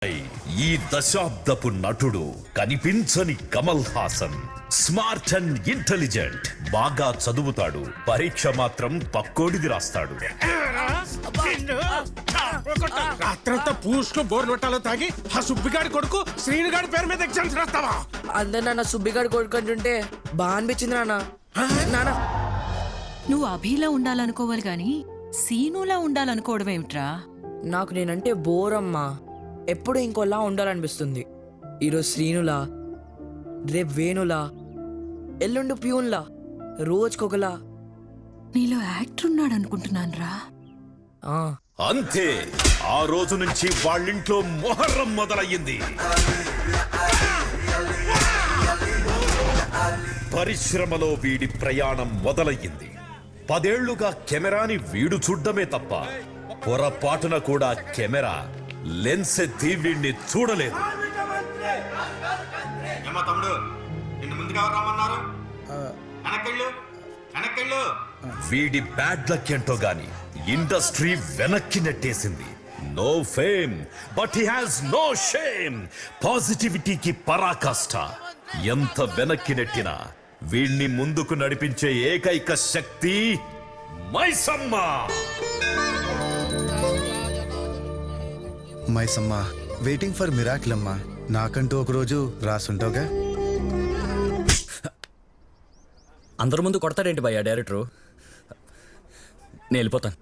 ఈ దశాబ్దపు నటుడు కనిపించని Kamal Haasan. Smart and intelligent, బాగా చదువుతాడు, పరీక్ష మాత్రం పక్కోడిది రాస్తాడు. రాత్రంతా పూస్లో బోర్ నొట్టాలో తాగి ఆ సుబ్బిగాడి కొడుకు శ్రీనుగాడి పేరు మీద ఎగ్జామ్స్ రాస్తావా? అందరు నాన్న సుబ్బిగాడి కొడుకు అంటుంటే బాగా అనిపించింది నాన్న. నువ్వు అభిలా ఉండాలనుకోవాలి గాని సీనులా ఉండాలనుకోవడం ఏమిట్రా? నాకు నేనంటే బోరమ్మా. ఎప్పుడు ఇంకోలా ఉండాలనిపిస్తుంది. ఈరోజు శ్రీనులా, రేపు వేణులా, ఎల్లుండి ప్యూన్లా, రోజుకొకలా. నీలో యాక్టర్ ఉన్నాడు అనుకుంటున్నాను రా. అంతే, ఆ రోజు నుంచి వాళ్ళింట్లో మొహర్రం మొదలయ్యింది. పరిశ్రమలో వీడి ప్రయాణం మొదలయ్యింది. 10 ఏళ్లుగా కెమెరాని వీడు చూడ్డమే తప్ప పొరపాటున కూడా కెమెరా లెన్స్ ఎత్తి వీడిని చూడలేదు. వీడి బ్యాడ్ లక్ ఏంటో గాని ఇండస్ట్రీ వెనక్కి నెట్టేసింది. No fame but he has no shame. పాజిటివిటీకి పరాకాష్ట. ఎంత వెనక్కి నెట్టినా వీణ్ణి ముందుకు నడిపించే ఏకైక శక్తి Maisamma. Maisamma, waiting for miracle అమ్మా. నాకంటూ ఒక రోజు రాసుంటావుగా. అందరి ముందు కొడతాడేంటి భయ్యా డైరెక్టరు? నేను వెళ్ళిపోతాను.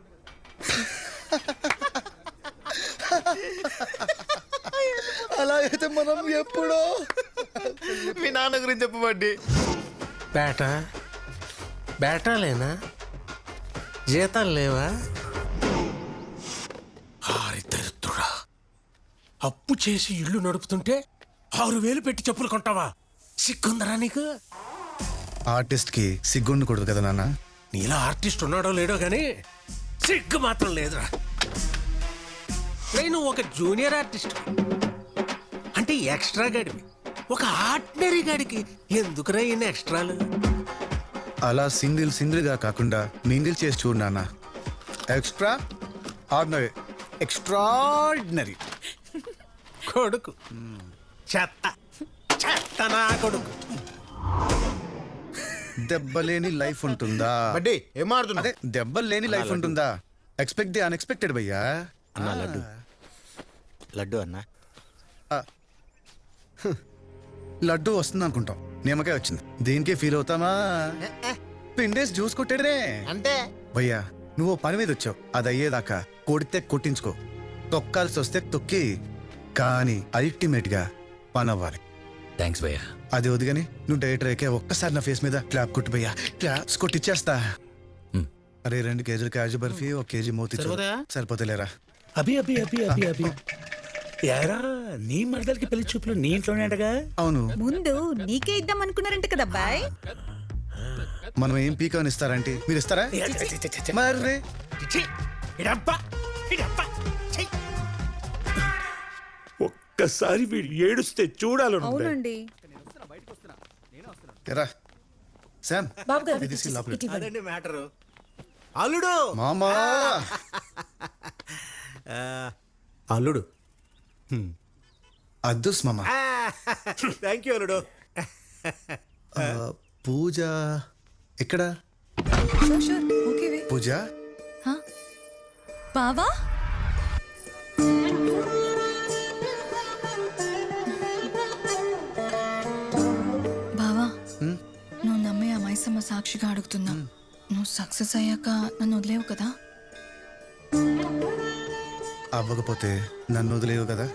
అలా అయితే మనం ఎప్పుడో మీ నాన్న గురించి చెప్పబడ్డి. బేటాలేనా? జీతాలు లేవా? దరిద్రుడా, అప్పు చేసి ఇల్లు నడుపుతుంటే 6,000 పెట్టి చెప్పులు కొంటావా? సిగ్గుందరా నీకు? ఆర్టిస్ట్ కి సిగ్గు ఉండకూడదు కదా నాన్న. నీలా ఆర్టిస్ట్ ఉన్నాడో లేడో గానీ సిగ్గు మాత్రం లేదురా. నువ్వు ఒక జూనియర్ ఆర్టిస్ట్ అంటే ఎక్స్ట్రా గాడివి. ఒక ఆర్డినరీ గాడికి ఎందుకురా ఇన్ని ఎక్స్ట్రాలు? అలా సింగిల్ గా కాకుండా మింగిల్ చేసి చూడు నాన్న. ఎక్స్ట్రా ఆర్డినరీ, ఎక్స్ట్రాడినరీ కొడుకు. చెత్త నా కొడుకు. దెబ్బలేని లైఫ్ ఉంటుందా? బడ్డీ ఏం మారుతున్నా? అదే, దెబ్బలు లేని లైఫ్ ఉంటుందా? ఎక్స్పెక్ట్ ది అన్ఎక్స్పెక్టెడ్ భయ్యా. అన్నా లడ్డు అన్నా. లడ్డు వస్తుంది అనుకుంటాం, నిమ్మకాయ వచ్చింది. దీనికే ఫీల్ అవుతామా? పిండేసి జ్యూస్ కొట్టాడనే అంటే భయ్యా. నువ్వు పని మీద వచ్చావు, అది అయ్యేదాకా కొడితే కొట్టించుకో, తొక్కాల్సి వస్తే తొక్కి, కానీ అల్టిమేట్ గా పని అవ్వాలి. థ్యాంక్స్ భయ్యా. అది వదిగాని నువ్వు డైరెక్టర్ అయితే ఒక్కసారి నా ఫేస్ మీద క్లాప్ కొట్టు భయ్యా. క్లాప్స్ కొట్టిచ్చేస్తా. అరే 2 కేజీలు కాజు బర్ఫీ, 1 కేజీ మోతి సరిపోతలేరా? అభి అభి అభి అభి అభి యారా, నీ మరదలకి పెళ్లి చూపులు నీ ఇంట్లోనేటగా? అవును. ముందు నీకే ఇద్దాం అనుకున్నారంట కదా అబ్బాయి. మనం ఏం పీకాని ఇస్తారంటే మీరు ఇస్తారా? మరి ఒక్కసారి వీడు ఏడుస్తే చూడాలను. అవునండి. శామ్, అదండి మ్యాటరు. అల్లుడు మామా. అల్లుడు అద్దుస్ మామ. థ్యాంక్ యూ అల్లుడు. పూజ ఎక్కడ? పూజ బావా, బావా, నువ్వు నమ్మే ఆ మైసమ్మ సాక్షిగా అడుగుతున్నా. నువ్వు సక్సెస్ అయ్యాక నన్ను వదిలేవు కదా? అవ్వకపోతే నన్ను వదిలేవు కదా?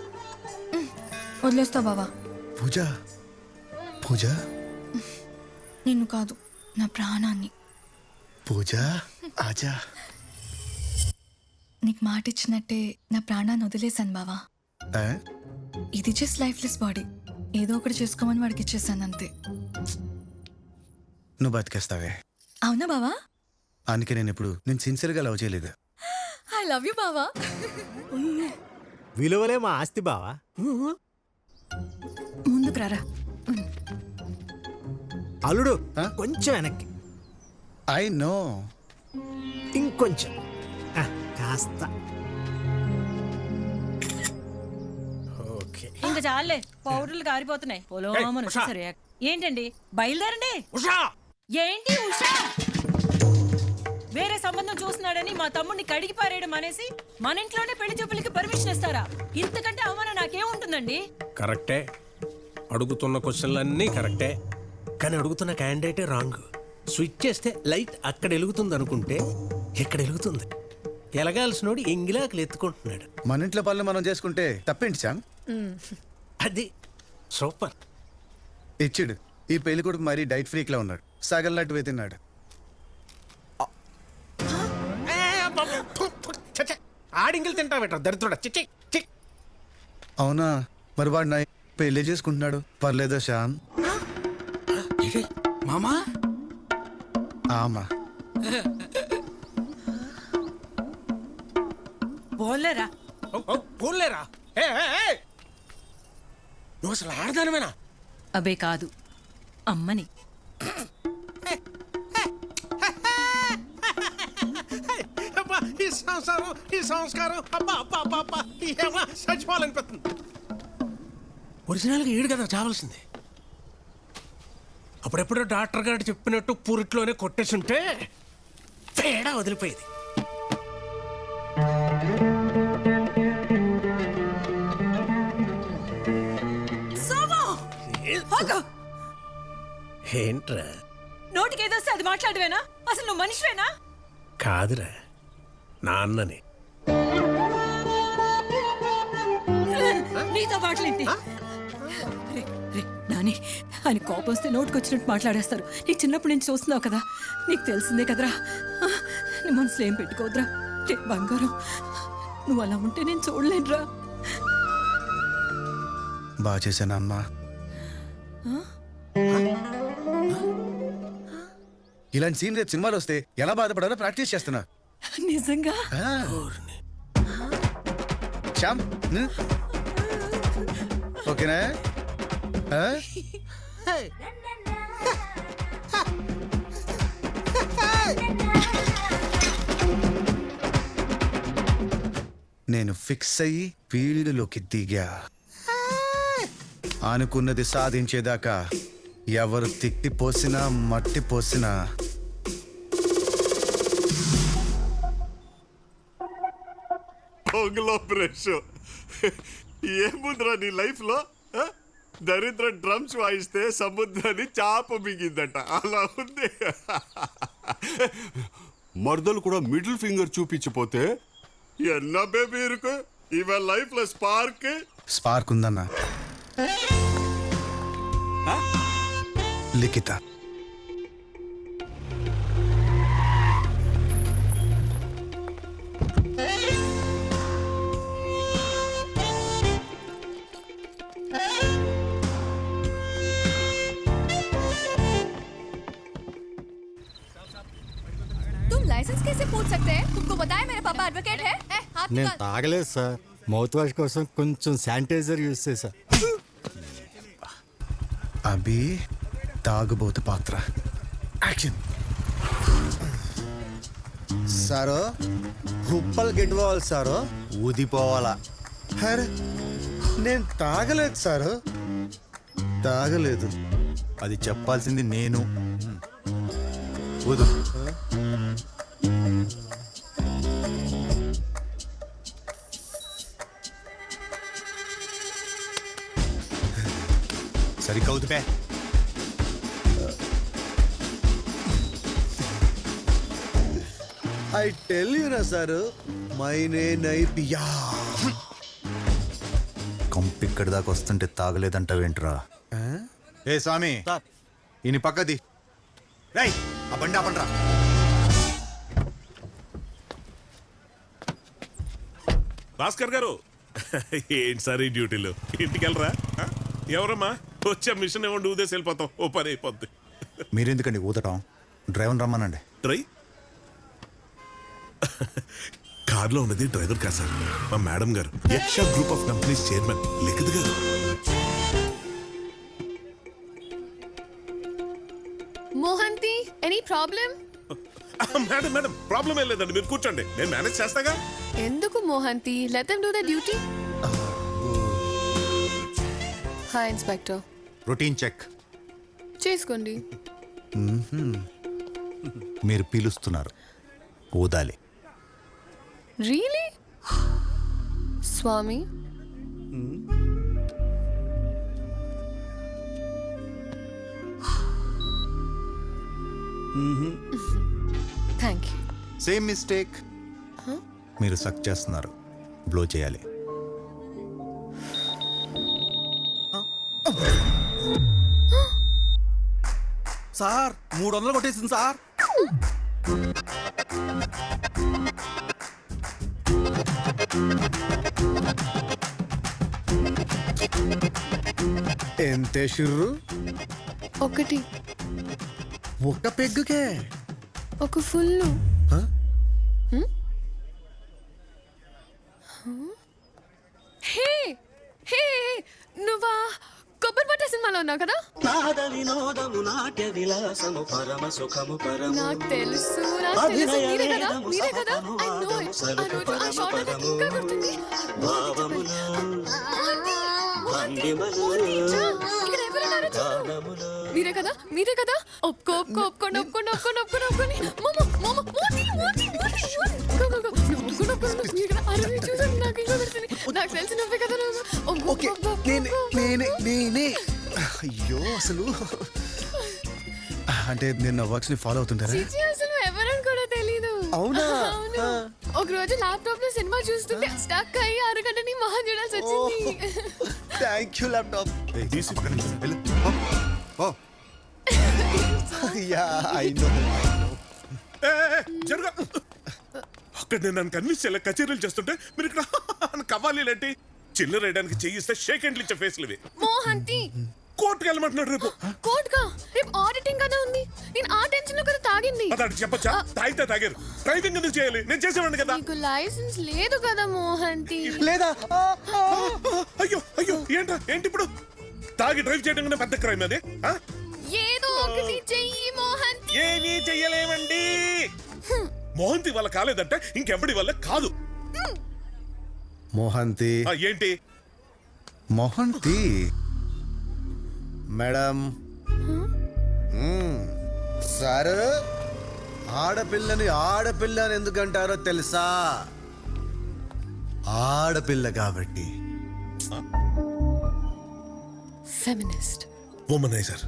వదిలేస్తావు బావా. పూజ పూజ నిన్ను కాదు, నా ప్రాణాన్ని. పూజ ఆజా. నీకు మాట ఇచ్చినట్టే నా ప్రాణాన్ని వదిలేశాను బావా. ఇది జస్ట్ లైఫ్లెస్ బాడీ. ఏదో ఒకటి చేసుకోమని వాడికి ఇచ్చేసాను అంతే. నువ్వు బతికేస్తావే. అవునా బావా? అందుకే నేను ఇప్పుడు నేను సిన్సియర్గా లవ్ చేయలేదు. ఐ లవ్ యూ బావా. విలువలే మా ఆస్తి బావా. ముందుకు రారా. అల్లుడు కొంచెం వెనక్కి. I know. ఇంకొంచెం కాస్త. ఓకే ఇంకా చాలే పౌడర్లు కారిపోతున్నాయి పొలోమని ఉషా. సరే ఏంటండి బయలుదేరండి ఉషా ఏంటి ఉషా వేరే సంబంధం చూస్తున్నాడని మా తమ్ముడిని కడిగి పారేయడం అనేసి మన ఇంట్లోనే పెళ్లి చూపులకి పర్మిషన్ ఇస్తారా? ఇంతకంటే అవమానం నాకేముంటుందండి? కరెక్టే, అడుగుతున్న క్వశ్చన్లన్నీ కరెక్టే, కానీ అడుగుతున్న క్యాండిడేటే రాంగ్. స్విచ్ చేస్తే లైట్ అక్కడ వెలుగుతుంది అనుకుంటే ఇక్కడ వెలుగుతుంది. ఎలగాల్సినోడు ఎంగిలాకులు ఎత్తుకుంటున్నాడు. మన ఇంట్లో పనులు మనం చేసుకుంటే తప్పేంటి శ్యామ్? అది సూపర్. ఇచ్చిడు ఈ పెళ్లి కొడుకు మరీ డైట్ ఫ్రీక్ లా ఉన్నాడు, సగల్లట్టు తిన్నాడు. ఆడింగిలు తింటావేట దరిద్రుడా. చిచ్చి అవునా, మరి వాడు నా పెళ్లి చేసుకుంటున్నాడు, పర్లేదా శ్యామ్? మామా ఆమా పోలేరా పోలేరా? నువ్వు అసలు ఆడదానమేనా? అబే కాదు, అమ్మని. అబ్బా, ఈ సంసారం ఈ సంస్కారం అబ్బా అబ్బా అబ్బా అబ్బా ఏమా చచ్చిపోవాలనిపిస్తుంది. ఒరిజినల్గా ఏడు కదా చావాల్సింది. అప్పుడెప్పుడో డాక్టర్ గారు చెప్పినట్టు పూరిట్లోనే కొట్టేసుంటే తేడా వదిలిపోయేది. ఏంట్రా నోటికి ఏదొస్తే అది మాట్లాడవేనా? అసలు నువ్వు మనిషివేనా? కాదురా, నాన్నని. నీతో మాటలేంటి? నాని, ఆయన కోపం వస్తే నోటికి వచ్చినట్టు మాట్లాడేస్తారు. నీకు చిన్నప్పటి నుంచి చూస్తున్నావు కదా, నీకు తెలిసిందే కదరా. నీ మనసులో ఏం పెట్టుకోవద్దురా. బంగారం, నువ్వు అలా ఉంటే నేను చూడలేనురా. బాగా చేశాను అమ్మా. ఇలాంటి సీన్ రేపు సినిమాలు వస్తే ఎలా బాధపడాలో ప్రాక్టీస్ చేస్తున్నా. నిజంగా శ్యామ్ ఓకేనా? నేను ఫిక్స్ అయ్యి ఫీల్డ్లోకి దిగా. అనుకున్నది సాధించేదాకా ఎవరు తిట్టి పోసినా మట్టి పోసినా ఫ్రెష్ ఏముందిరా నీ లైఫ్ లో? దరిద్ర డ్రమ్స్ వాయిస్తే సముద్రాన్ని చాప మిగిందట, అలా ఉంది. మర్దలు కూడా మిడిల్ ఫింగర్ చూపించిపోతే ఎన్న బేబీ ఇరుకు ఇవ లైఫ్ లో స్పార్క్ ఉందన్నా. లిఖిత लाइसेंस कैसे पूछ सकते हैं? तुमको पता है मेरे पापा एडवोकेट है? हाथ నేను निकाल। తాగలేదు సార్, మౌత్ వాష్ కోసం కొంచెం శానిటైజర్ యూజ్ చేశా. అభి తాగుబోతు పాత్ర. యాక్షన్. సారో కుప్పలు గిట్టుకోవాలి సారో, ఊదిపోవాలా. అరే నేను తాగలేదు సారు, తాగలేదు. అది చెప్పాల్సింది నేను. ఊదు. సరిగ్గా ఊదిపే. ఐ టెల్ యూ నా సారు, మైనే నై పియా. కంపిక్కడి దాకా వస్తుంటే తాగలేదంటావేంట్రా? ఏ స్వామి, ఈయన పక్కది. రై ఆ బండి ఆపండ్రా. భాస్కర్ గారు ఏంటి సార్ ఈ డ్యూటీలు? ఇంటికి వెళ్ళరా? ఎవరమ్మా వచ్చా మిషన్ ఇవ్వండి, ఊదేసి వెళ్ళిపోతాం, ఓ పని అయిపోద్ది. మీరెందుకండి ఊదటం? డ్రైవర్ రమ్మనండి. డ్రై కార్లో ఉన్నది డ్రైవర్ కాదు సార్, మా మేడం గారు, Yaksha group of companies chairman Likhith గారు. Mohanty, any problem? Madam madam problem ఏం లేదండి, మీరు కూర్చోండి, నేను మేనేజ్ చేస్తాగా. ఎందుకు Mohanty? Let them do the duty. Hi inspector. Routine check. చేసుకోండి. మీరు పీలుస్తున్నారు, ఊదాలి. రియలీ? స్వామి థ్యాంక్ యూ. Same mistake. మీరు సక్ చేస్తున్నారు, బ్లో చేయాలి. సార్ 300 కొట్టేసింది సార్. ఎంతే షుర్రు? ఒకటి. ఒక్క పెగ్గుకే? ఒక ఫుల్. హే హే నువ్వా కొబ్బరి పట్ట సినిమాలో ఉన్నావు కదా? నాకు తెలుసు మీరే కదా, మీరే కదా. I know it. ఆ రోజు ఆ షాట్ నాకు ఇంకా గుర్తుంది. ఇక్కడ ఎవరున్నారో చూడు. మీరే కదా, మీరే కదా. ఒప్పుకోండి. నాకు తెలిసి నువ్వే కదా. నేనే. అయ్యో అసలు అంటే నేను నా వర్క్స్ ని ఫాలో అవుతుంటారా? అసలు ఎవరని కూడా తెలీదు. అవునా? ఒక రోజు ల్యాప్టాప్ లో సినిమా చూస్తుంటే స్టక్ అయ్యి అరగంటని మహా చూడాల్సి వచ్చింది. Thank you laptop. Ya I know. జరుగా అక్కడ నేను నన్ను కన్విన్స్ చేయాలి. కచేరీలు చేస్తుంటే మీరు ఇక్కడ కవ్వాలి లేంటి? చిల్లర వేయడానికి చెయ్యిస్తే షేక్ హ్యాండ్లు ఇచ్చే ఫేస్లు ఇవి. మోహంతి కోర్టుకు వెళ్ళమంటున్నాడు రేపు. కోర్టుగా? రేపు ఆడిటింగ్ కదా ఉంది. నేను ఆ టెన్షన్ లో కదా తాగింది. అతడు చెప్పచ్చా? తాగితే తాగారు. డ్రైవింగ్ ఎందుకు చేయాలి? నేను చేసేవాడిని కదా. నీకు లైసెన్స్ లేదు కదా మోహంతి. లేదా? అయ్యో ఏంటి ఇప్పుడు? తాగి డ్రైవ్ చేయడం కన్నా పెద్ద క్రైమ్ అది. ఏదో ఒకటి చెయ్యి మోహంతి. ఏమీ చెయ్యలేమండి. మోహంతి వల్ల కాలేదంటే ఇంకెవడి వల్ల కాదు. మోహంతి ఏంటి? మోహంతి మేడం సార్, ఆడపిల్లని ఆడపిల్లని ఎందుకంటారో తెలుసా? ఆడపిల్ల కాబట్టి. ఫెమినిస్ట్, వుమనైజర్.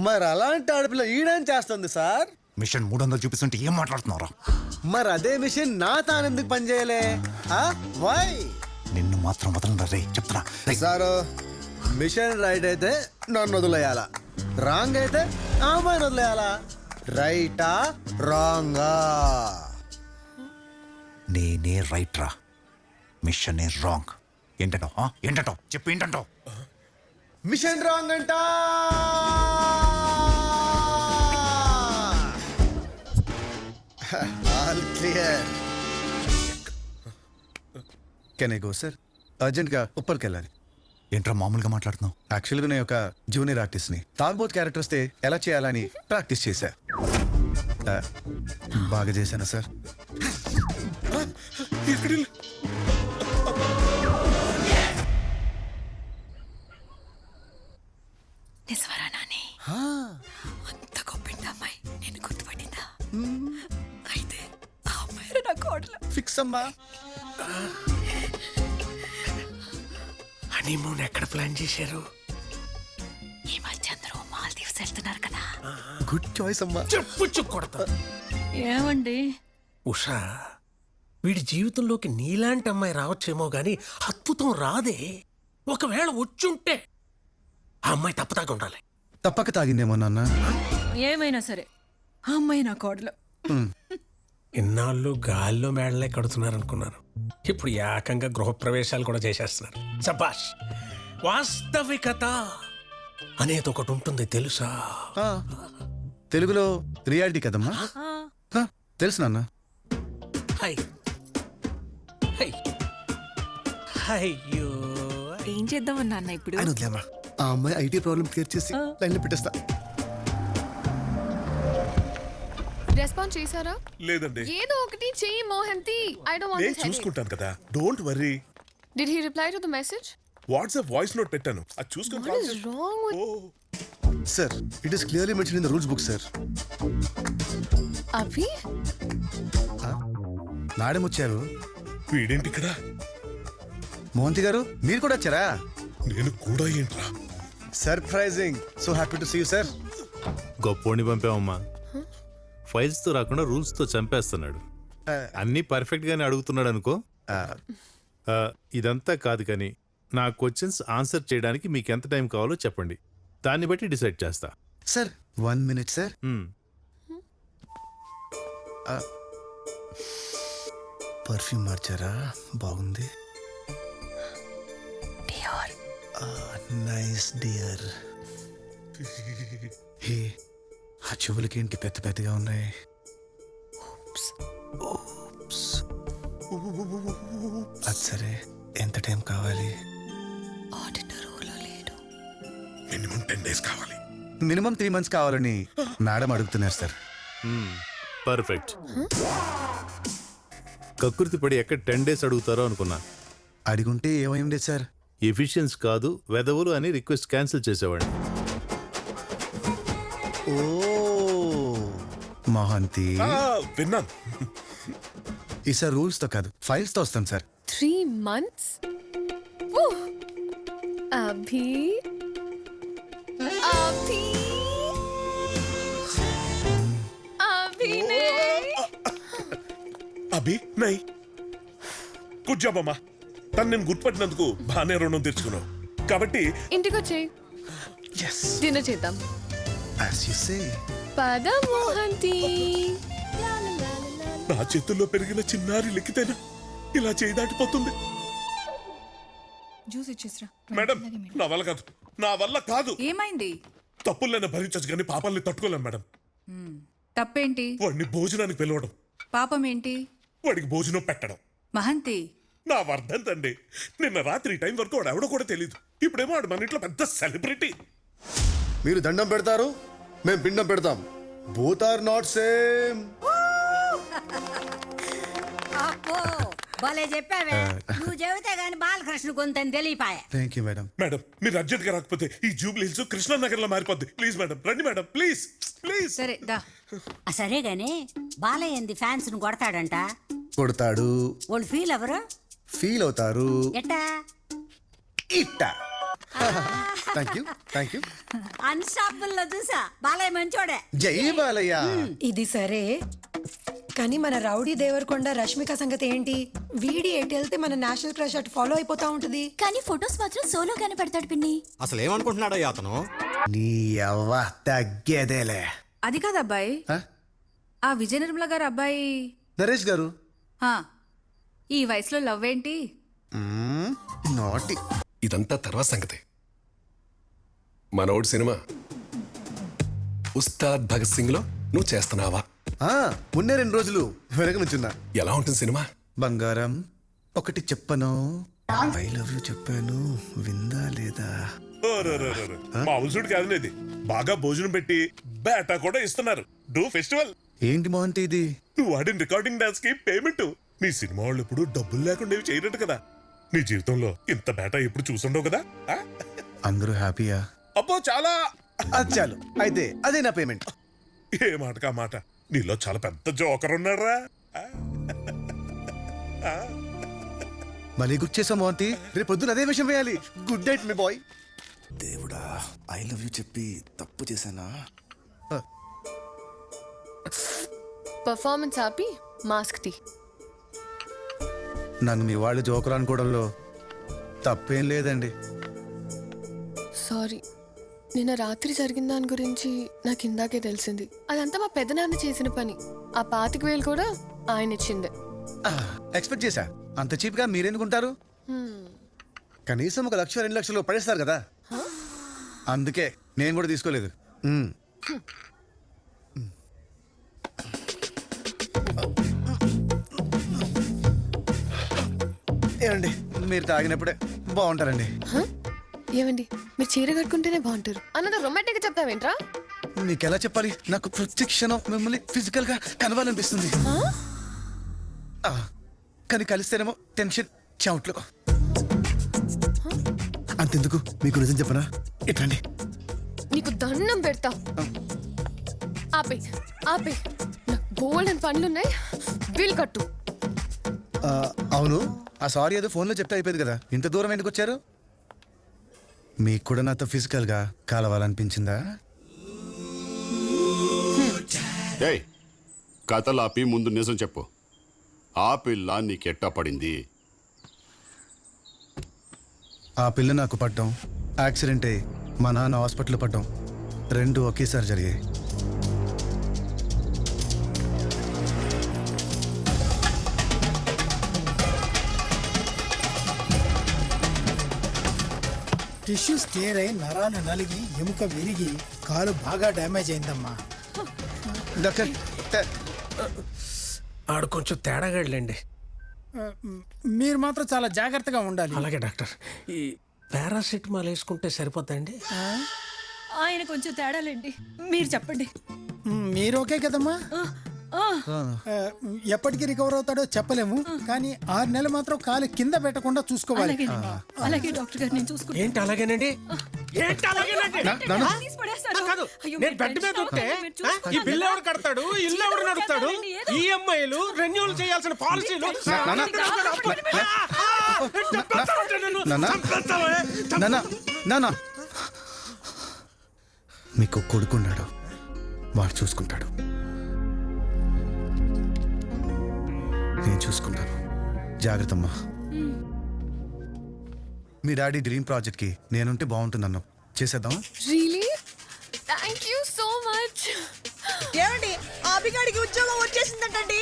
మరి అలాంటి ఆడపిల్ల ఈడేం చేస్తుంది సార్? మిషన్ 300 చూపిస్తుంటే ఏం మాట్లాడుతున్నారా? మరి అదే మిషన్ నా తానెందుకు పనిచేయలే? వై? నిన్ను మాత్రం వదలరా రే, చెప్తున్నా. సారు, మిషన్ రైట్ అయితే నన్ను వదిలేయాలా, రాంగ్ అయితే అమ్మాయిని వదిలేయాలా? రైటా రాంగా? నేనే రైట్ రా, మిషన్ ఏ రాంగ్. ఏంటంటావు చెప్పు, ఏంటంటావు? మిషన్ రాంగ్ అంట. All clear. Can I go sir? అర్జెంట్గా ఉప్పర్కి వెళ్ళాలి. ఏంట్రా మామూలుగా మాట్లాడుతున్నావు? యాక్చువల్గా నేను ఒక జూనియర్ ఆర్టిస్ట్ని. తాగుబోత్ క్యారెక్టర్ వస్తే ఎలా చేయాలని ప్రాక్టీస్ చేశా. బాగా చేశానా సార్? నిజవరా నాని? అంత గొప్ప అమ్మాయి నేను గుర్తుపట్టిందా? అయితే ఆ అమ్మాయి నా కోడలు. ఫిక్స్ అమ్మా. హనీమూన్ ఎక్కడ ప్లాన్ చేశారు? ఈ మధ్య అందరూ మాల్దీవ్స్ వెళ్తున్నారు కదా. గుడ్ చాయిస్ అమ్మా. చెప్పు కొడతా. ఏమండి ఉషా, వీడి జీవితంలోకి నీలాంటి అమ్మాయి రావచ్చేమో గాని అద్భుతం రాదే. ఒకవేళ వచ్చుంటే ఆ అమ్మాయి తప్పదాకా ఉండాలి. తప్పక తాగిందేమో నాన్న. ఏమైనా సరే ఆ అమ్మాయి నా కోడలు. ఇన్నాళ్ళు గాల్లో మేడలే కడుతున్నారు అనుకున్నాను. ఇప్పుడు ఏకంగా గృహప్రవేశాలు కూడా చేసేస్తున్నారు. సబాష్. వాస్తవికత అనేది ఒకటి ఉంటుంది తెలుసా? తెలుగులో రియాలిటీ కదమ్మా. తెలుసు నాన్న. అయ్యో, ఏం చేద్దామన్నా అన్న ఇప్పుడు? ఆ అమ్మాయి ఐటీ ప్రాబ్లం క్లియర్ చేసి లైన్లో పెట్టేస్తా. రెస్పాన్స్ చేశారా? లేదండి. ఏదో ఒకటి చెయ్యి Mohanty. I don't want to. నేను చూసుకుంటాను కదా, don't worry. Did he reply to the message? WhatsApp voice note పెట్టాను, అది చూసుకొని What is wrong with sir it is clearly mention in the rules book sir. Abhi? Madam వచ్చారు. వీడేంటి ఇక్కడ? మోహంతి గారు మీరు కూడా వచ్చారా? నేను కూడా ఏంట్రా? Surprising. So happy to see you sir. గొప్పోడిని పంపామమ్మా. ఫైల్స్ తో రాకుండా రూల్స్ తో చంపేస్తున్నాడు. అన్నీ పర్ఫెక్ట్ గానే అడుగుతున్నాడు అనుకో. ఇదంతా కాదు కానీ నా క్వశ్చన్స్ ఆన్సర్ చేయడానికి మీకు ఎంత టైం కావాలో చెప్పండి, దాన్ని బట్టి డిసైడ్ చేస్తా. Sir 1 minute sir. పర్ఫ్యూమ్ మార్చారా? బాగుంది. Nice dear. హే ఆ చెవులకి ఏంటి పెద్ద పెద్దగా ఉన్నాయి? అది సరే, ఎంత టైం కావాలి? మినిమం 10 days కావాలి. మినిమం 3 months కావాలని మేడం అడుగుతున్నారు సార్. పర్ఫెక్ట్. కకృతి పడి ఎక్కడ 10 days అడుగుతారో అనుకున్నా. అడిగుంటే ఏమైంది సార్? ఎఫిషియన్స్ కాదు వెదవులు అని రిక్వెస్ట్ క్యాన్సిల్ చేసేవాడిని. ఓ మోహంతి, విన్నాను. ఈసారి రూల్స్ తో కాదు ఫైల్స్ తో వస్తాం సార్. 3 months? అభి అభి అభి నై. గుడ్ జాబ్ అమ్మా. తను నేను గుర్తుపట్టినందుకు బాగానే రుణం తెచ్చుకున్నావు. కాబట్టి ఇంటికి వచ్చేయి, డిన్నర్ చేద్దాం. As you say. పద మోహంతి. నా చేతుల్లో పెరిగిన చిన్నారి లెక్కితేనా ఇలా చేయి దాటిపోతుంది? జ్యూస్ ఇచ్చేసిరా. మేడం నా వల్ల కాదు, నా వల్ల కాదు. ఏమైంది? తప్పులైనా భరించచ్చు కానీ పాపాలని తట్టుకోలేను మేడం. తప్పేంటి? వాడిని భోజనానికి పిలవడం. పాపం ఏంటి? వాడికి భోజనం పెట్టడం. మహంతి, నా వర్ధంతండి. నిన్న రాత్రి టైం వరకు వాడు ఎవడో కూడా తెలియదు. ఇప్పుడేమో వాడు మన ఇంట్లో పెద్ద సెలబ్రిటీ. మీరు దండం పెడతారు, మేము పిండం పెడతాం. Both are not same. భలే చెప్పావే. నువ్వు చెబితే గాని బాలకృష్ణ కొంత తెలియపాయ. Thank you madam. మేడం మీరు అర్జెంట్ గా రాకపోతే ఈ జూబ్లీ హిల్స్ కృష్ణానగర్ లో మారిపోద్ది. ప్లీజ్ మేడం రండి మేడం, ప్లీజ్ ప్లీజ్. సరే దా. సరే గాని బాలయ్య ఏంది ఫ్యాన్స్ ను కొడతాడంట? కొడతాడు. వాళ్ళు ఫీల్ ఎవరు? ఫీల్ అవుతారు. ఎట్టా? ఇట్టా. Thank you thank you. Unstoppable లో చూసా బాలయ్య మంచోడే. జై బాలయ్య. ఇది సరే కానీ మన రౌడీ దేవరకొండ రష్మిక సంగతి ఏంటి? వీడి ఎటు వెళ్తే మన నేషనల్ క్రష్ అటు ఫాలో అయిపోతా ఉంటది. కానీ ఫొటోస్ మాత్రం సోలోగానే పెడతాడు పిన్ని. అసలు ఏమనుకుంటున్నాడో అతను? నీ అవ్వ తగ్గేదేలే. అది కాదు అబ్బాయి, ఆ విజయ నిర్మల గారు అబ్బాయి నరేష్ గారు. ఈ వయసులో లవ్ ఏంటి? నాటి. ఇదంతా తర్వాత సంగతి. మనోడు సినిమా ఉస్తాద్ భగత్ సింగ్ లో నువ్వు చేస్తున్నావా? ఉన్నే 2 రోజులు వెనక నుంచున్నా. ఎలా ఉంటుంది సినిమా? బంగారం ఒకటి చెప్పను, ఐ లవ్ యూ చెప్పాను, విందా లేదా? మామూలుసుడు కాదు ఇది. బాగా భోజనం పెట్టి బేటా కూడా ఇస్తున్నారు. Do festival. ఏంటి మోహంతి ఇది? నువ్వు వాడిన రికార్డింగ్ డాన్స్ కి పేమెంట్. నీ సినిమా వాళ్ళు ఎప్పుడు డబ్బులు లేకుండా చేయనట్టు కదా. నీ జీవితంలో ఇంత బేటా ఎప్పుడు చూసుండవు కదా. అందరూ హ్యాపీయా? అబ్బో చాలా. చాలు అయితే అదే నా పేమెంట్. ఏ మాటకా మాట. నీలో చాలా పెద్ద జోకర్ ఉన్నారా. మళ్ళీ గుర్తు చేసాం మోహంతి, రేపు పొద్దున అదే విషయం వేయాలి. గుడ్ నైట్ మీ బాయ్. దేవుడా, ఐ లవ్ యూ చెప్పి తప్పు చేశానా? పర్ఫార్మెన్స్ ఆపి మాస్క్ తీ. నన్ను మీ వాళ్ళు జోకర్ అనుకోవడంలో తప్పేం లేదండి. సారీ, నిన్న రాత్రి జరిగిన దాని గురించి నాకు ఇందాకే తెలిసింది. అదంతా మా పెద్దనాన్న చేసిన పని. ఆ 25,000 కూడా ఆయన ఇచ్చిందే. ఎక్స్పెక్ట్ చేశా. అంత చీప్ గా మీరెందుకుంటారు? కనీసం 1 లక్ష 2 లక్షలు పడేస్తారు కదా. అందుకే నేను కూడా తీసుకోలేదు. ఏమండి మీరు తాగినప్పుడే బాగుంటారండి. ఏమండి మీరు చీర కట్టుకుంటేనే బాగుంటారు అన్నది రొమాంటిక్ గా చెప్తావేంట్రా? మీకెలా చెప్పాలి? నాకు ప్రతి క్షణం మిమ్మల్ని ఫిజికల్ గా కలవాలనిపిస్తుంది. కానీ కలిస్తేనేమో టెన్షన్ చెమట్లు. అంతెందుకు, మీకు నిజం చెప్పనా? ఎట్లండి? నీకు దండం పెడతా. ఆపే ఆపే, నాకు బోల్డెన్ పనులున్నాయి, బిల్ కట్టు. అవును, ఆ సారీ ఏదో ఫోన్లో చెప్తే అయిపోయింది కదా, ఇంత దూరం ఎందుకు వచ్చారు? మీకు కూడా నాతో ఫిజికల్గా కలవాలనిపించిందా? ఏయ్, కథలాపి ముందు నిజం చెప్పు. ఆ పిల్ల నీకెట్టా పడింది? ఆ పిల్ల నాకు పడ్డం, యాక్సిడెంట్ అయ్యి మా నాన్న హాస్పిటల్ పడ్డం, రెండు ఒకేసారి జరిగాయి. టిష్యూస్ టేర్ అయి నరాలు నలిగి ఎముక విరిగి కాలు బాగా డ్యామేజ్ అయిందమ్మా. డాక్టర్, ఆడు కొంచెం తేడాగాడులేండి. మీరు మాత్రం చాలా జాగ్రత్తగా ఉండాలి. అలాగే డాక్టర్. ఈ పారాసిటమాల్ వేసుకుంటే సరిపోతాయండి? ఆయన కొంచెం తేడాలేండి, మీరు చెప్పండి. మీరు ఓకే కదమ్మా? ఎప్పటికి రికవర్ అవుతాడో చెప్పలేము, కానీ 6 నెలలు మాత్రం కాలు కింద పెట్టకుండా చూసుకోవాలి. అలాగే డాక్టర్ గారు, నేను చూసుకుంటాను. ఏంటి అలాగేనండి? ఏంటి అలాగేనండి? నేను బెడ్ మీద ఉంటే ఈ బిల్లు ఎవరు కడతాడు, ఇల్లు ఎవరు నడుపుతాడు, ఈఎంఐలు రెన్యూల్ చేయాల్సిన పాలసీలు. మీకు కొడుకున్నాడు, వాడు చూసుకుంటాడు. నేను చూసుకుంటాను. జాగ్రత్తమ్మా. మీ డాడీ డ్రీమ్ ప్రాజెక్ట్ కి నేనుంటే బాగుంటుందన్నా, చేసేద్దామా? రియలీ? Thank you so much. ఏమండి, అభిగాడికి ఉద్యోగం వచ్చేసిందంటండి.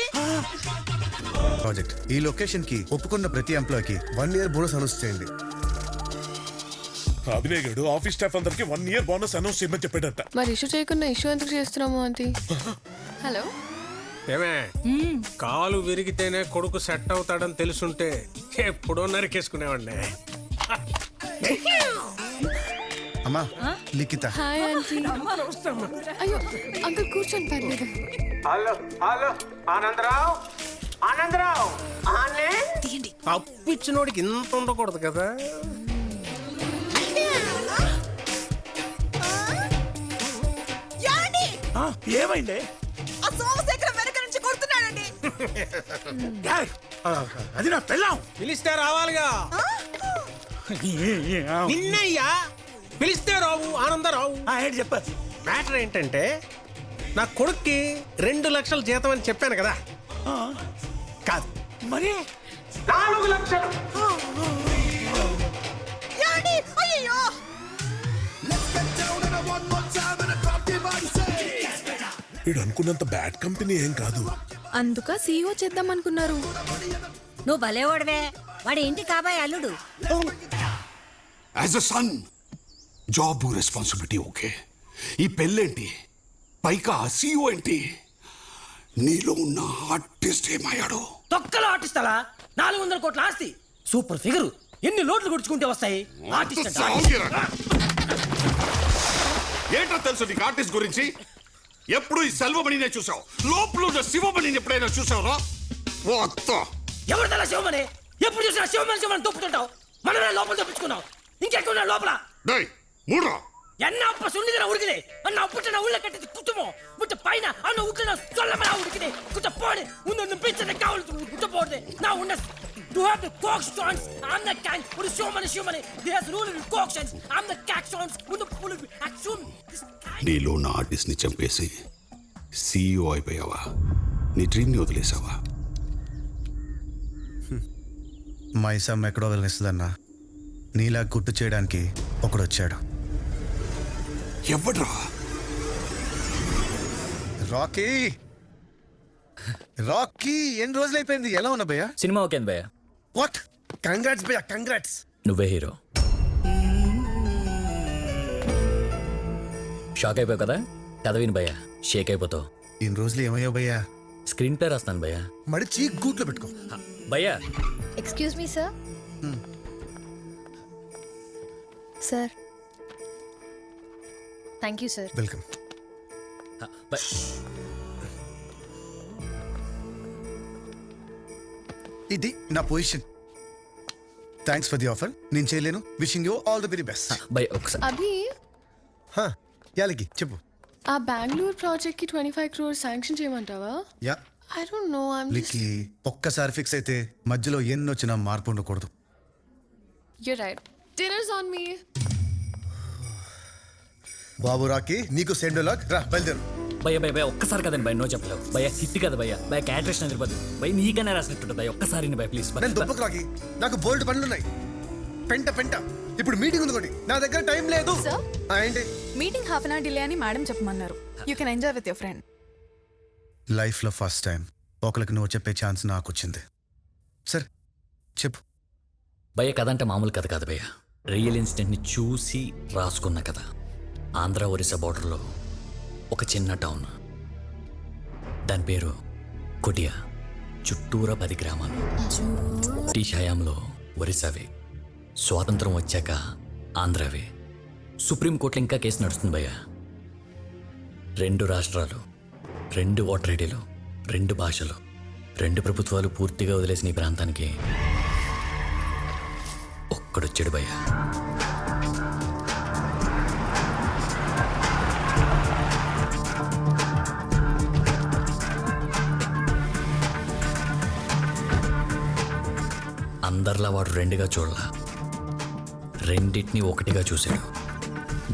ప్రాజెక్ట్ ఈ లొకేషన్ కి ఒప్పుకున్న ప్రతి ఎంప్లాయ్ కి 1 year బోనస్ అనౌన్స్ చేయండి. అభినయ్ గడు ఆఫీస్ స్టాఫ్ అందరికి 1 year బోనస్ అనౌన్స్ చేయమని చెప్పాడట. మరి ఇష్యూ చేయకుండా ఇష్యూ ఎందుకు చేస్తున్నాము ఆంటీ? హలో, ఏమే, కాలు విరిగితేనే కొడుకు సెట్ అవుతాడని తెలుసుంటే ఎప్పుడో నరికేసుకునేవాడిని. అమ్మా, లిఖిత. Hi aunty. అయ్యో అంకుల్, కూర్చోండి, పర్లేదు. హలో హలో, ఆనందరావు, ఆనందరావు, అప్పు ఇచ్చినోడికి ఇంత ఉండకూడదు కదా. ఏమైంది? సోమశేఖరం వెనక నుంచి కొడుతున్నాడండి. అది నా పెళ్ళాం. పిలిస్తే రావాలిగా. నిన్నయ్యా పిలిస్తే రావు, ఆనందరావు. ఏంటి చెప్ప? మ్యాటర్ ఏంటంటే, నా కొడుక్కి 2 లక్షలు జీతం అని చెప్పాను కదా. కాదు మరి 4 లక్షలు. అయ్యో, వీడు అనుకున్నంత బ్యాడ్ కంపెనీ ఏం కాదు. అందుక సీఈఓ చేద్దాం అనుకున్నారు. నువ్వు భలేవాడవే, వాడి ఇంటి కాబోయే అల్లుడు. As a son job responsibility okay, ఈ పెళ్ళేంటి, పైగా సీఈఓ ఏంటి? నీలో ఉన్న ఆర్టిస్ట్ ఏమయ్యాడు? తొక్కలో ఆర్టిస్ట్ అలా 400 కోట్ల ఆస్తి, సూపర్ ఫిగర్, ఎన్ని లోట్లు గుడుచుకుంటే వస్తాయి. ఏంటో తెలుసు నీకు ఆర్టిస్ట్ గురించి? ఎప్పుడు ఈ సెల్వమణినే చూసావు, లోపల శివమణిని ఎప్పుడైనా చూసావురా? ఎవరు తల శివమని? ఎప్పుడు చూసినా శివమని శివమని తొప్పుతుంటావు. మనమే లోపల తప్పించుకున్నావు, ఇంకెక్కున్నా లోపల. என்ன அப்ப சொன்னதுல உடுக்குதே அண்ணா புட்டன உள்ள கட்டி குத்துமோ முட்ட பைனா அண்ணா உட்டன சொல்லமா உடுக்குதே குத்த போடு உன்ன பிச்சன காவல் குத்த போடு நான் உன்ன to have the coxstones I'm the king for so many there's rule in coxstones I'm the coxstones with the full action నీలో ఉన్న ఆర్టిస్ట్ ని చంపేసి సీఈఓ అయిపోయావా? నీ డ్రీమ్ ని వదిలేసావా? మైసమ్మ ఎక్కడో వదిలేస్తుందన్నా, నీలా గుర్తు చేయడానికి ఒకడు వచ్చాడు. ఎవడ్రా? రాకీ. రాకీ, ఎన్ని రోజులు అయిపోయింది, ఎలా ఉన్నా భయ్యా? సినిమా ఓకే భయ్య. వాట్? కంగ్రాట్స్ భయ్యా, కంగ్రాట్స్. నువ్వే హీరో. షాక్ అయిపోయావు కదా, కథ విని భయ్య, షేక్ అయిపోతావు. ఇన్ని రోజులు ఏమయ్యావు భయ్యా? స్క్రీన్ ప్లే రాస్తాను భయ్య. మడిచి గూట్లో పెట్టుకో భయ్యా. Excuse me sir. Sir, thank you sir. Welcome. ఇది నా position. Thanks for the offer. నేను చేయలేను. Wishing you all the very best. భయ్యా ఒకసారి అభి యాలకి చెప్పు. ఆ బెంగళూరు ప్రాజెక్ట్ కి 25 crores శాంక్షన్ చేయమంటావా? Ya I don't know. లికి ఒక్కసారి ఫిక్స్ అయితే మధ్యలో ఎన్నొచ్చినా మార్పు ఉండకూడదు. You're right. Dinner's on me. బాబు రాకి నీకు సెండ్ లాక్ రా బయలుదేరు. భయ్యా భయ్య భయ్య ఒక్కసారి కదండి భయ నో చెప్పలేవు భయ్యా హిట్ కదా భయ్యా భయ క్యారెక్టర్స్ తిరుపతి భయ నీకనే రాసినట్టు భయ ఒక్కసారి భయ ప్లీజ్. నేను దుబ్బకు రాకి, నాకు బోల్డ్ పనులున్నాయి. పెంట ఇప్పుడు మీటింగ్ ఉంది. నా దగ్గర టైం లేదు. ఏంటి meeting half an hour delay అని మేడం చెప్పమన్నారు. You can enjoy with your friend. లైఫ్లో ఫస్ట్ టైం ఒకరికి నువ్వు చెప్పే ఛాన్స్ నాకు వచ్చింది. సరే చెప్పు. భయ్య కథ అంటే మామూలు కథ కాదు భయ్య, రియల్ ఇన్సిడెంట్ని చూసి రాసుకున్న కథ. ఆంధ్ర ఒరిస్సా బార్డర్లో ఒక చిన్న టౌన్, దాని పేరు కుటియా. చుట్టూరా 10 గ్రామాలు. బ్రిటిష్ హయాంలో ఒరిస్సావే, స్వాతంత్రం వచ్చాక ఆంధ్రవే. సుప్రీంకోర్టులో ఇంకా కేసు నడుస్తుంది భయ్య. 2 రాష్ట్రాలు, 2 ఓటర్ ఐడీలు, 2 భాషలు, 2 ప్రభుత్వాలు పూర్తిగా వదిలేసిన ఈ ప్రాంతానికి ఒక్కడొచ్చాడు భయ్య. అందరిలా వాడు 2గా చూడలా, రెండింటిని ఒకటిగా చూశాడు.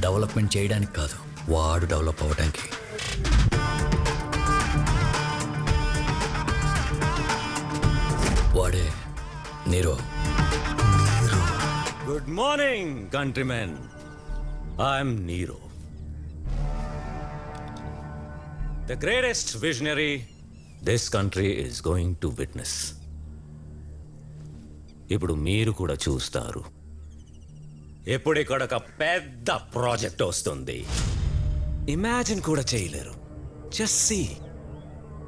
డెవలప్మెంట్ చేయడానికి కాదు, వాడు డెవలప్ అవ్వడానికి. వాడే Nero. Good morning, countrymen. I'm Nero. The greatest visionary this country is going to witness. ఇప్పుడు మీరు కూడా చూస్తారు. ఇప్పుడు ఇక్కడ ఒక పెద్ద ప్రాజెక్ట్ వస్తుంది. ఇమాజిన్ కూడా చేయలేరు. జస్ట్ సీ,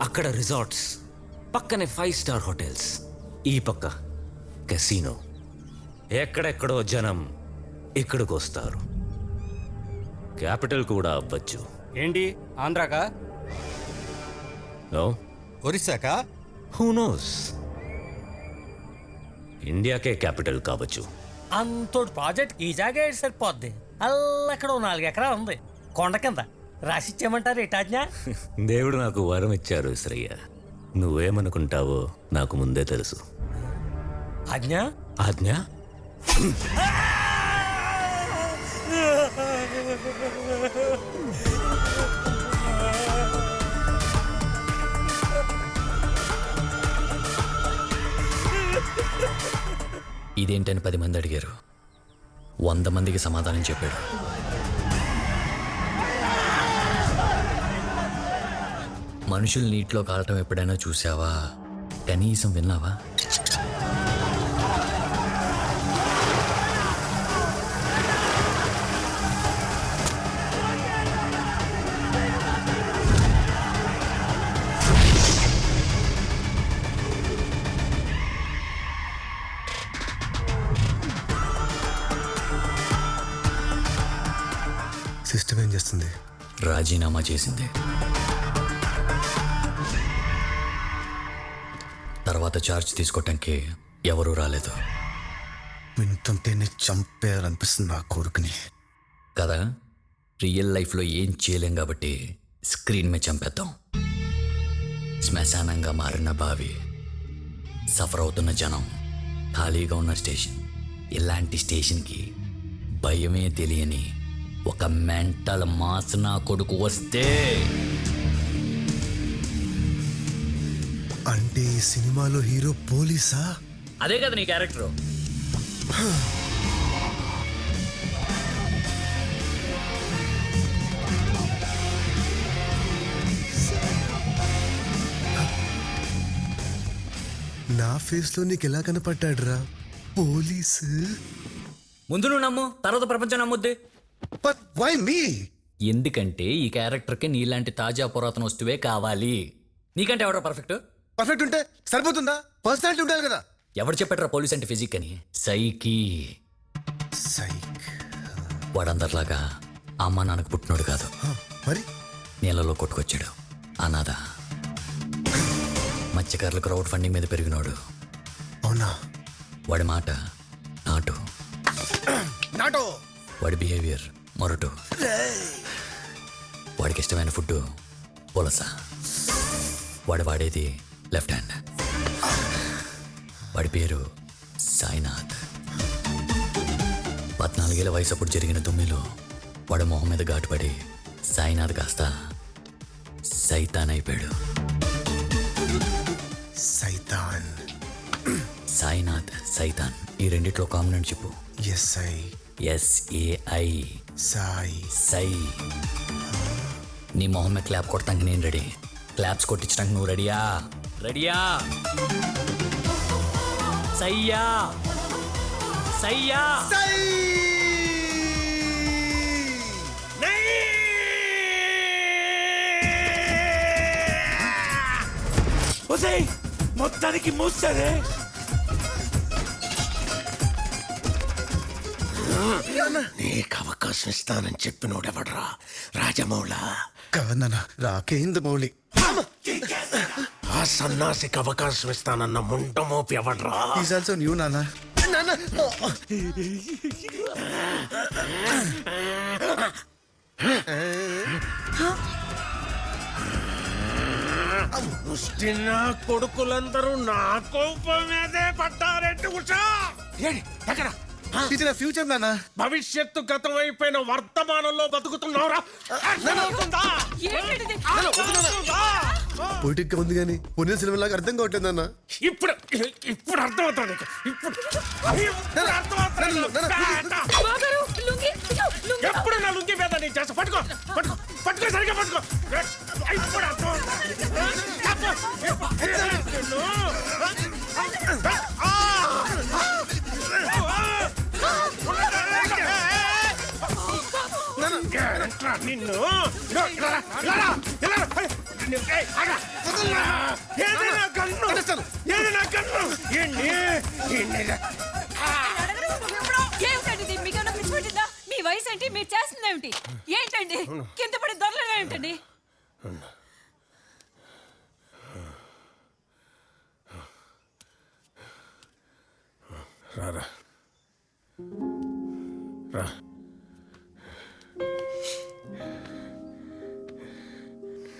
అక్కడ రిసార్ట్స్, పక్కనే 5 star హోటల్స్, ఈ పక్క కెసినో. ఎక్కడెక్కడో జనం ఇక్కడికి వస్తారు. క్యాపిటల్ కూడా అవ్వచ్చు. ఏంటి ఆంధ్రాకా? నో. ఒరిస్సాకా? Who knows? ఇండియాకే క్యాపిటల్ కావచ్చు. అంతోటి ప్రాజెక్ట్ ఈ జాగా సరిపోద్ది. అల్లక్కడ 4 ఎకరాలు ఉంది కొండ కింద. రాసిచ్చేయమంటారు ఏటాజ్ఞా? దేవుడు నాకు వరం ఇచ్చారు శ్రయ్య. నువ్వేమనుకుంటావో నాకు ముందే తెలుసు. ఆజ్ఞ? ఆజ్ఞ? ఇదేంటని 10 మంది అడిగారు. 100 మందికి సమాధానం చెప్పాడు. మనుషులు నీటిలో కాలటం ఎప్పుడైనా చూసావా? కనీసం విన్నావా? సిస్టమ్ ఏం చేస్తుంది? రాజీనామా చేసింది. తర్వాత ఛార్జ్ తీసుకోవటానికి ఎవరూ రాలేదు. వింటుంటేనే చంపేయాలనిపిస్తుంది నా కొడుకుని. కదా, రియల్ లైఫ్లో ఏం చేయలేం కాబట్టి స్క్రీన్ మీద చంపేద్దాం. శ్మశానంగా మారిన బావి, సఫర్ అవుతున్న జనం, ఖాళీగా ఉన్న స్టేషన్. ఇలాంటి స్టేషన్కి భయమే తెలియని ఒక మెంటల్ మాస్ నా కొడుకు వస్తే, అంటే ఈ సినిమాలో హీరో పోలీసా? అదే కదా నీ క్యారెక్టరు. నా ఫేస్ లో నీకు ఎలా కనపడ్డాడురా పోలీసు? ముందు నువ్వు నమ్ము, తర్వాత ప్రపంచం నమ్ముద్ది. Why me? ఎందుకంటే ఈ క్యారెక్టర్కి నీలాంటి తాజా పురాతన వస్తువే కావాలి. నీకంటే ఎవడో పర్ఫెక్ట్? పర్ఫెక్ట్ ఉంటే సరిపోతుందా? పర్సనాలిటీ ఉండాలి కదా. ఎవడు చెప్పాడు పోలీస్ అంటే ఫిజిక్ అని? సైకి. వాడందరిలాగా అమ్మ నాన్నకు పుట్టినోడు కాదు. మరి నీళ్ళలో కొట్టుకొచ్చాడు. అనాథ. మత్స్యకారులు క్రౌడ్ ఫండింగ్ మీద పెరిగినోడు. అవునా? వాడి మాట నాటో. వాడి బిహేవియర్ మొరటు. వాడికి ఇష్టమైన ఫుడ్ పులస. వాడు వాడేది లెఫ్ట్ హ్యాండ్. వాడి పేరు సాయినాథ్. 14 ఏళ్ల వయసు అప్పుడు జరిగిన దుమ్మిలో వాడు మొహం మీద ఘాటుపడి సాయినాథ్ కాస్త సైతాన్ అయిపోయాడు. సైతాన్. సాయినాథ్ సైతాన్ ఈ రెండిట్లో కామన్ చెప్పు. ఎస్ఐ. SAI. సాయి. సై. నీ మొహం మీద క్లాప్ కొడతానికి నేను రెడీ. క్లాప్స్ కొట్టించడానికి నువ్వు రెడీయా? రెడీయా? సయ్యా సయ్యా. మొత్తానికి మూసారే. నీకు అవకాశం ఇస్తానని చెప్పినోడెవడ్రా? రాజమౌళ కాదన్న, రాకేంద్ర మౌళి. ఆ సన్నాసికి అవకాశం ఇస్తానన్న ముంటమోపి ఎవడ్రా? ఈజ్ ఆల్సో న్యూ నాన్న. ముష్టినా కొడుకులందరూ నా కోపం మీదే పట్టారెట్టు. ఉషా ఎక్కడ? ఇది నా ఫ్యూచర్ నాన్న. భవిష్యత్తు గతం అయిపోయిన వర్తమానంలో బతుకుతున్నావురా? పొలిటిక్ గా ఉంది కానీ పొన్నిన సినిమా లాగా అర్థం కావట్లేదు నాన్న. ఇప్పుడు ఇప్పుడు అర్థమవుతుంది. ఇప్పుడు ఎప్పుడు నా లుంగి మీద నీ చేస్తా. పట్టుకో పట్టుకో పట్టుకో, సరిగ్గా పట్టుకో. ఇప్పుడు అర్థమవుతుంది. నిన్ను ఏమిటండి మీకన్నా పిచ్చి పెట్టిందా? మీ వయసు ఏంటి? మీరు చేస్తుంది ఏమిటి? ఏంటండి కింద పడి దొరలగా ఏంటండి? రారా రా.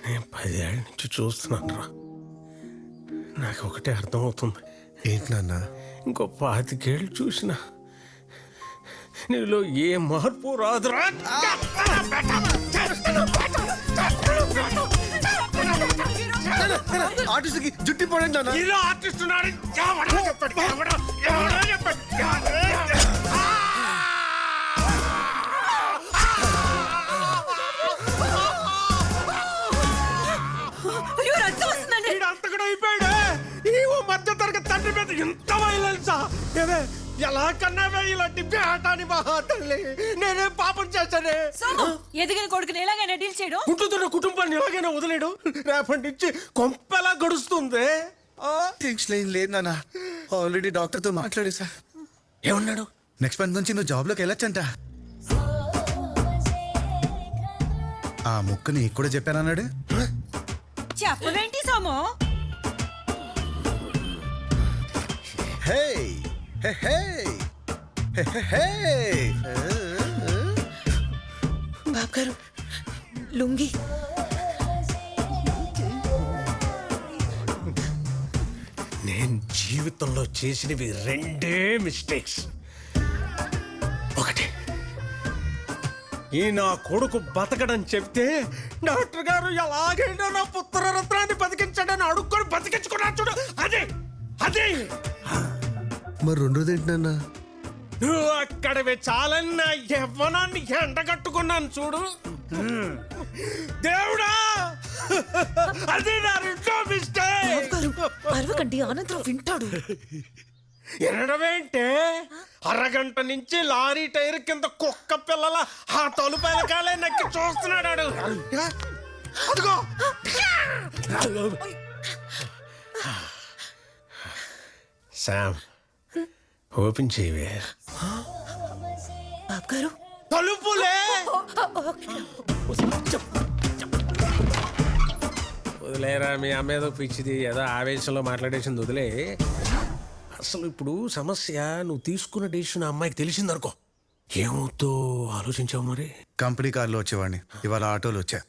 నేను 10 ఏళ్ళ నుంచి చూస్తున్నాను రా. నాకు ఒకటే అర్థమవుతుంది. ఏంటి నాన్న? ఇంకో 25 ఏళ్ళు చూసిన నీలో ఏ మార్పు రాదురా. ఆర్టిస్ట్ కి జుట్టి పోడండి నాన్న. ఇలా ఆర్టిస్ట్ ఉన్నాడు. అంతకడ అయిపోయాడు. ఈ మధ్య తరగతి తండ్రి మీద ఇంత వైలెన్సా? ఎలా కన్నావే ఇలాంటి బేటాని మహాతల్లి? నేనే పాపం చేశానే. ఎదిగిన కొడుకుని ఎలాగైనా డీల్ చేయడం, పుట్టుతున్న కుటుంబాన్ని ఎలాగైనా వదిలేడు. రేపటి నుంచి కొంపెలా గడుస్తుంది. టెన్షన్ లేదు నాన్న. ఆల్రెడీ డాక్టర్ తో మాట్లాడేసా. ఏమన్నాడు? నెక్స్ట్ మంత్ నుంచి నువ్వు జాబ్ లోకి వెళ్ళొచ్చంట. ఆ ముక్క నీకు కూడా చెప్పానన్నాడు. చెప్పవేంటి సోము? హే హే హే హే. బాబు గారు లుంగి. నేను జీవితంలో చేసినవి 2 మిస్టేక్స్. ఒకటి, ఈ నా కొడుకు బతకడని చెప్తే డాక్టర్ గారు ఎలాగైనా నా పుత్రరత్నాన్ని బతికించడని అడుక్కొని బతికించుకున్నా చూడు. అదే అదే. మరి రెండోది ఏంటి నాన్న? నువ్వు అక్కడవి చాలన్న యవ్వనాన్ని ఎండగట్టుకున్నాను చూడు. దేవుడా, అది నా 2వ మిస్టేక్. అరవకండి, అనంతరం వింటాడు. ఎనడమేంటే? అరగంట నుంచి లారీ టైర్ కింద కుక్క పిల్లల ఆ తలుపైన కాలే నక్కి చూస్తున్నాడు. అదిగో శామ్, ఓపెన్ చేయవే. బాబు గారు తలుపులే. వదిలేరా, మీ అమ్మ ఏదో పిచ్చిది, ఏదో ఆవేశంలో మాట్లాడేసింది, వదిలే. అసలు ఇప్పుడు సమస్య, నువ్వు తీసుకున్న డెసిషన్ ఆ అమ్మాయికి తెలిసిందనుకో, ఏమవుతో ఆలోచించావు మరి? కంపెనీ కార్లో వచ్చేవాడిని, ఇవాళ ఆటోలో వచ్చా.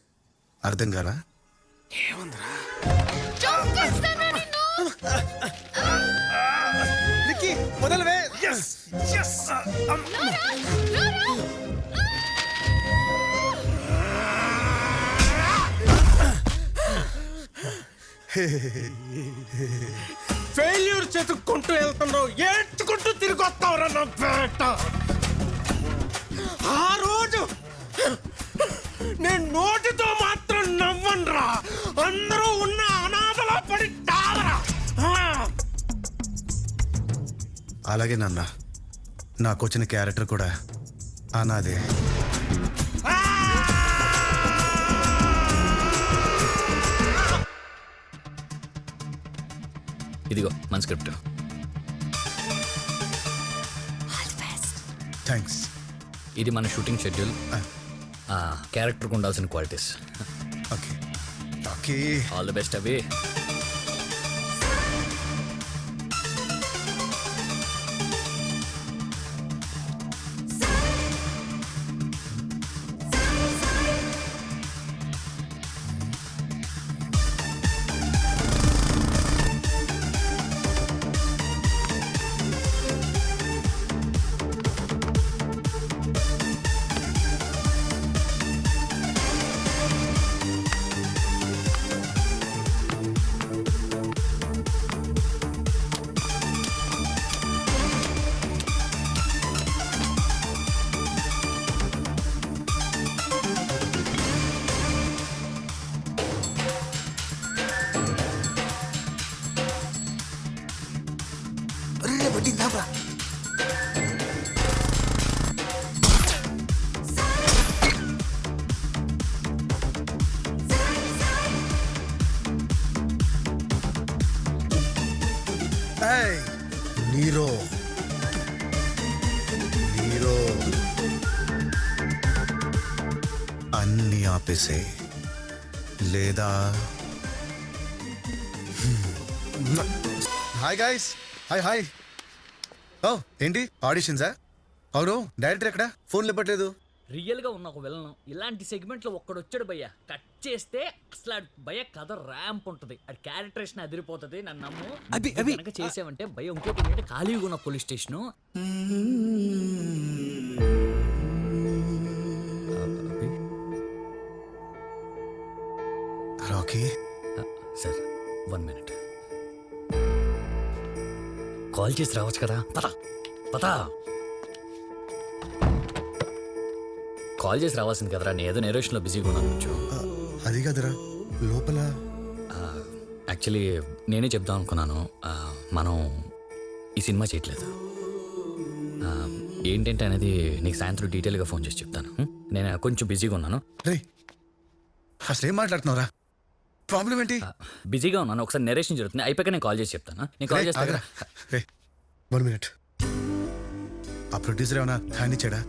అర్థం కాలా? ఏముందిరా? మొదలువే. ఫెయిల్యూర్ చెతుక్కుంటూ వెళ్తున్నావు, ఏడ్చుకుంటూ తిరిగి వస్తావురా నా పేట. ఆ రోజు నేను నోటితో మాత్రం నవ్వనురా, అందరూ ఉన్న అనాథలా పడి తావరా. అలాగే నాన్న, నాకు వచ్చిన క్యారెక్టర్ కూడా అనాదే. ఇదిగో మన స్క్రిప్ట్. థ్యాంక్స్. ఇది మన షూటింగ్ షెడ్యూల్, క్యారెక్టర్కి ఉండాల్సిన qualities. Okay okay, all the best అవి. నీరో నీరో అన్ని ఆపేసే, లేదా హాయ్ గాయ్స్. హాయ్. ఓ ఏంటి ఆడిషన్సా? అవును, డైరెక్టర్ ఎక్కడ? ఫోన్ లేపట్లేదు. రియల్గా ఉన్న ఒక విలన్ ఇలాంటి సెగ్మెంట్లో ఒక్కడొచ్చాడు భయ్య, కట్ చేస్తే అసలు భయ్య కథ ర్యాంప్ ఉంటుంది, అది క్యారెక్టరేషన్ అదిరిపోతుంది. నన్ను నమ్ము. అవి కనుక చేసావంటే భయ్య ఇంకోటి ఏంటంటే ఖాళీగా ఉన్న police station. Rocky sir 1 minute. Call చేసి రావచ్చు కదా. పతా కాల్ చేసి రావాల్సింది కదరా, నేను ఏదో నేరేషన్లో బిజీగా ఉన్నాను కొంచెం. అది కదరా లోపల. యాక్చువల్లీ నేనే చెప్దాం అనుకున్నాను, మనం ఈ సినిమా చేయట్లేదు. ఏంటంటే అనేది నీకు సాయంత్రం డీటెయిల్గా ఫోన్ చేసి చెప్తాను. నేను కొంచెం బిజీగా ఉన్నాను. అసలు ఏం మాట్లాడుతున్నావురా? ప్రాబ్లం ఏంటి? బిజీగా ఉన్నాను, ఒకసారి నెరేషన్ జరుగుతుంది, అయిపోయాక నేను కాల్ చేసి చెప్తాను. నేను కాల్ చేస్తాను. 1 minute. ఆ ప్రొడ్యూసర్ ఏమన్నా హ్యాండ్ ఇచ్చాడా,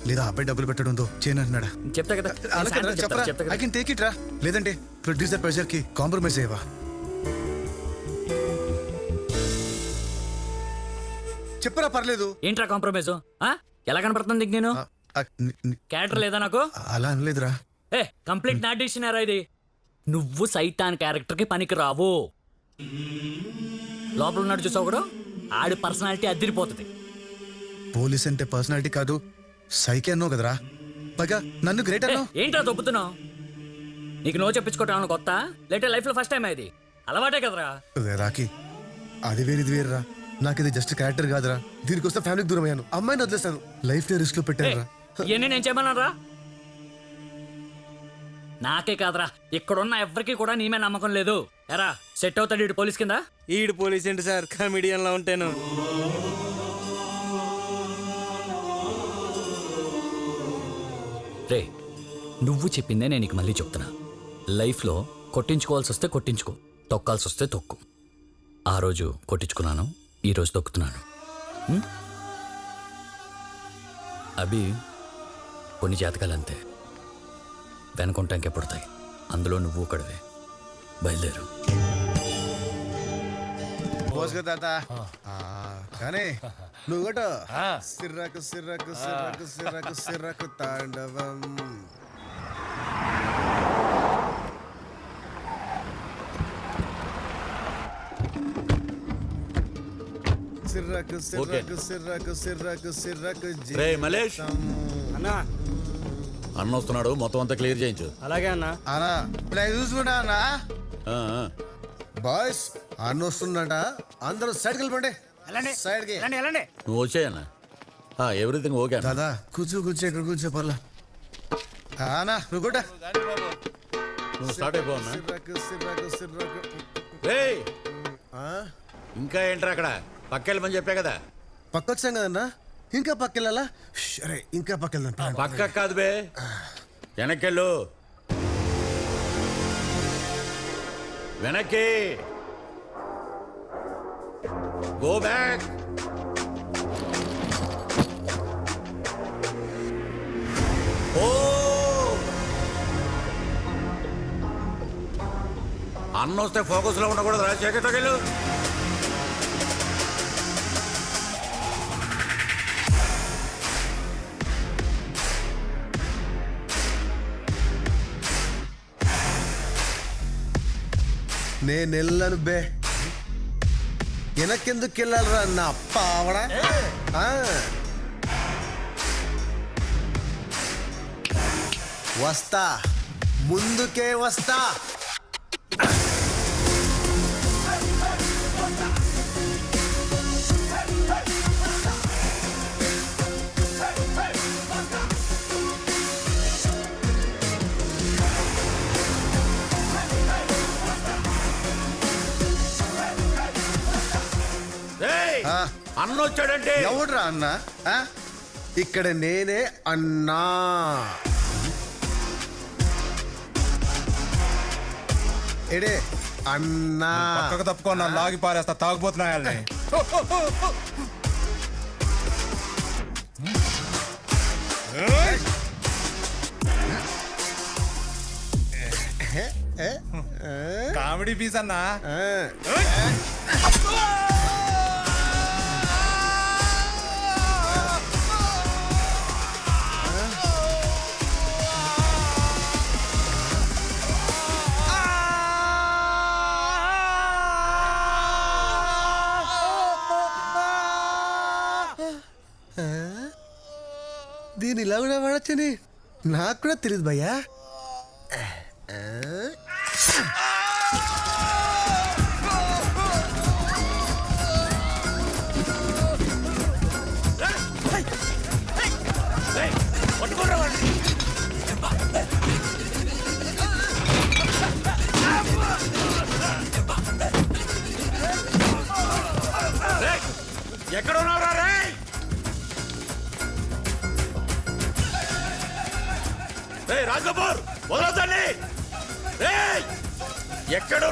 లేదా అబ్బాయి డబ్బులు పెట్టడంతో చేయను అంటున్నాడా? చెప్తా కదా, ఐ కెన్ టేక్ ఇట్ రా. లేదంటే ప్రొడ్యూసర్ ప్రెషర్ కి కాంప్రమైజ్ అయ్యవా? చెప్పరా, పర్లేదు. ఏంట్రా కాంప్రమైజ్? ఎలా కనపడుతుంది నేను? క్యారెక్టర్ లేదా నాకు? అలా అనలేదురా. కంప్లీట్ నా డిసిషన్ రా ఇది. నువ్వు సైతాన్ క్యారెక్టర్కి పనికి రావు. లోపల ఉన్నాడు చూసావు కూడా, ఆడి పర్సనాలిటీ అదిరిపోతుంది. పోలీస్ అంటే పర్సనాలిటీ కాదు, సైకి అన్నావు కదరా. పైగా నన్ను గ్రేట్ అన్నావు. ఏంట్రా తొప్పుతున్నావు? నీకు నో చెప్పించుకోవటం కొత్త, లేటే లైఫ్ లో ఫస్ట్ టైం అది అలవాటే కదరా. రాకి అది వేరు ఇది వేరురా. నాకు ఇది జస్ట్ క్యారెక్టర్ కాదురా. దీనికోసం ఫ్యామిలీకి దూరం అయ్యాను, అమ్మాయిని వదిలేస్తాను, లైఫ్ ని రిస్క్ లో పెట్టాను. ఇవన్నీ నేను చేయమన్నారా? నాకే కాదురా, ఇక్కడున్న ఎవరికి కూడా నీ మీద నమ్మకం లేదు. ఎరా సెట్ అవుతాడు ఈడు పోలీస్ కింద? ఈడు పోలీస్ ఏంటి సార్, కమిడియన్ లా ఉంటాను. రే నువ్వు చెప్పిందే నేను నీకు మళ్ళీ చెప్తున్నా. లైఫ్లో కొట్టించుకోవాల్సి వస్తే కొట్టించుకో, తొక్కాల్సి వస్తే తొక్కు. ఆ రోజు కొట్టించుకున్నాను, ఈరోజు తొక్కుతున్నాను. అవి కొన్ని జాతకాలు అంతే, వెనుకుంటాకే పుడతాయి. అందులో నువ్వు ఒకడివే. బయలుదేరు. కానీ నువ్వు కూడా సిర్రకు సిర్రకు సిర్రకు సిర్రకు సిర్రకు తాండవం. సిర్రకు సిర్రకు సిర్రకు సిర్రకు సిర్రకు రేయ్ మలేష్ అన్నా అన్న వస్తున్నాడు, మొత్తం అంతా క్లియర్ చేయించు. అలాగే అన్నా. అన్నా ఇప్పుడు చూసుకుంటా అన్నా. ఆ, ఆ. బాయ్స్ అన్న వస్తుందట, అందరూ సైడ్కి వెళ్ళిపోండి. సైడ్కి వెళ్ళండి. నువ్వు వచ్చాయన్నా. ఎవ్రీథింగ్ ఓకే అన్న. దాదా కూర్చో ఇక్కడ కూర్చో పర్లా. అన్నా నువ్వు కూడా నువ్వు స్టార్ట్ అయిపోవన్నా. సిర్రకు సిర్రకు సిర్రకు. రేయ్ ఇంకా ఏంట్రా అక్కడ పక్కెళ్ళమని చెప్పా కదా. పక్కొచ్చాం కదన్నా, ఇంకా పక్కెళ్ళాలా? సరే ఇంకా పక్కెళ్దాం. పక్క కాదు బే, వెనక్కెళ్ళు. వెనక్కి గో బ్యాక్. ఓ అన్న వస్తే ఫోకస్ లో ఉండకూడదు రా. చీకట్లోకెళ్ళు. నేను వెళ్ళను బే, వెనకెందుకు వెళ్ళాలరా నా పావడా. వస్తా, ముందుకే వస్తా. అన్న వచ్చాడంటే ఎవడ్రా అన్న? ఇక్కడ నేనే అన్నా. ఎడే అన్నా. పక్కకు తప్పుకున్నా, లాగి పారేస్తా తాగుపోతున్నాయని. కామెడీ పీస్ అన్నా. దీని ఇలా కూడా వాడచ్చని నాకు కూడా తెలియదు భయ్యా. ఎక్కడ ఉన్నారా రే? రాజకపూర్ వదలొద్దండి. ఎక్కడ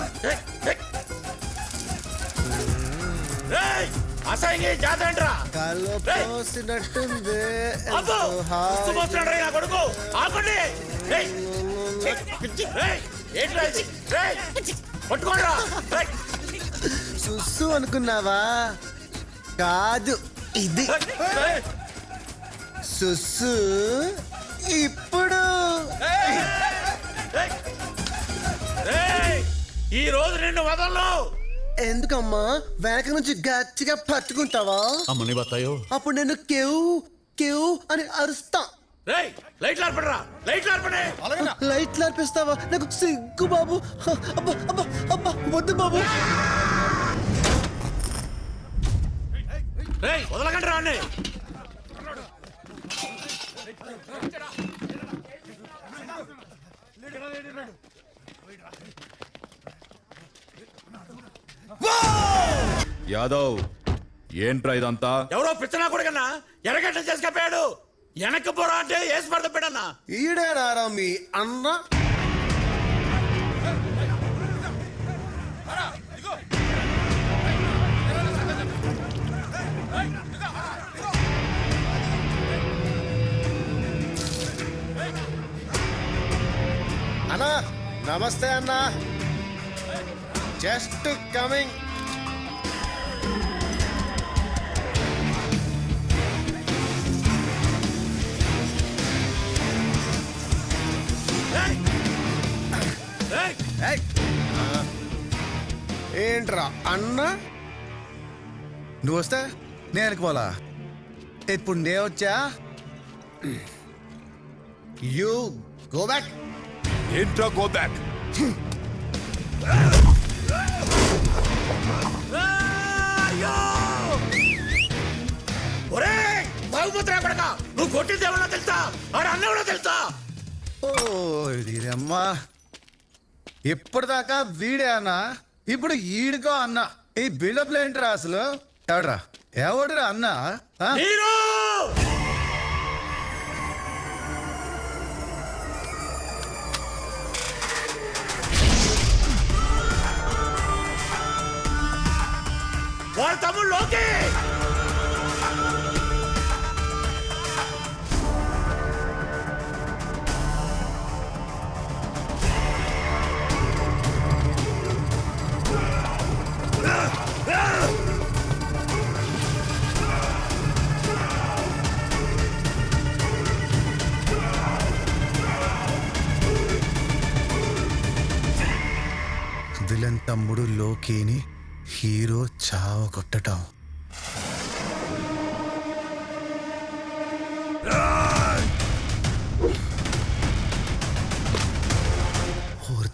అసహ్యంగా జాతరంట్రా. పోసినట్టుంది కొడుకు ఆపండి. పట్టుకోండి. సుస్సు అనుకున్నావా? కాదు, ఇది సుస్సు. ఇప్పుడు ఈ రోజు నిన్ను వదలను. ఎందుకమ్మా? వెనక నుంచి గట్టిగా పట్టుకుంటావా? అమ్మని బతాయో. అప్పుడు నేను కేవ్ కేవ్ అని అరుస్తా. లైట్లు ఆర్పడరా, లైట్లు ఆర్పడే. లైట్లు ఆర్పిస్తావా? నాకు సిగ్గు బాబు. అబ్బా అబ్బా అబ్బా, వద్దు బాబు. వదలకండి రాండి. యాదవ్, ఏంట్రా ఇదంతా? ఎవరో పిచ్చనా కొడుకన్నా ఎరగట్ల చేసి కప్పాడు. వెనక్కి పోరా అంటే వేసి పడతాడన్నా. ఈడేనారా మీ అన్న? అన్నా నమస్తే అన్నా. Just coming. ఏంట్రా అన్న నువ్వు వస్తే నేను పోలా ఇప్పుడు నే వచ్చా యూ గో బ్యాక్ ఏంట్రా గో బ్యాక్ ఒరే బాగుపోతున్నా కొడక నువ్వు కొట్టింది ఎవరో తెలుసా ఆడ అన్న ఎవరో తెలుసా ఓ అమ్మా ఇప్పటిదాకా వీడే అన్న ఇప్పుడు ఈడుకో అన్న ఈ బిల్డప్ ఏంట్రా అసలు ఎవడురా అన్న ఆ? వాళ్ళ తమ్ముడు లోకే విలన్ తమ్ముడు లోకేని హీరో చావ కొట్టటం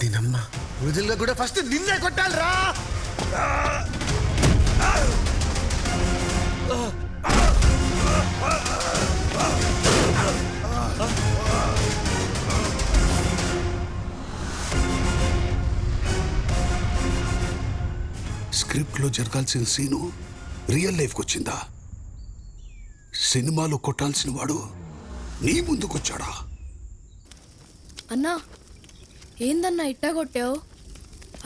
దినమ్మ వృధుల్లో కూడా ఫస్ట్ నిన్నే కొట్టాలిరా స్క్రిప్ట్ లో జరగాల్సిన సీను రియల్ లైఫ్కి వచ్చిందా? సినిమాలో కొట్టాల్సిన వాడు నీ ముందుకొచ్చాడా? అన్నా ఏందన్నా ఇట్టా కొట్టావు?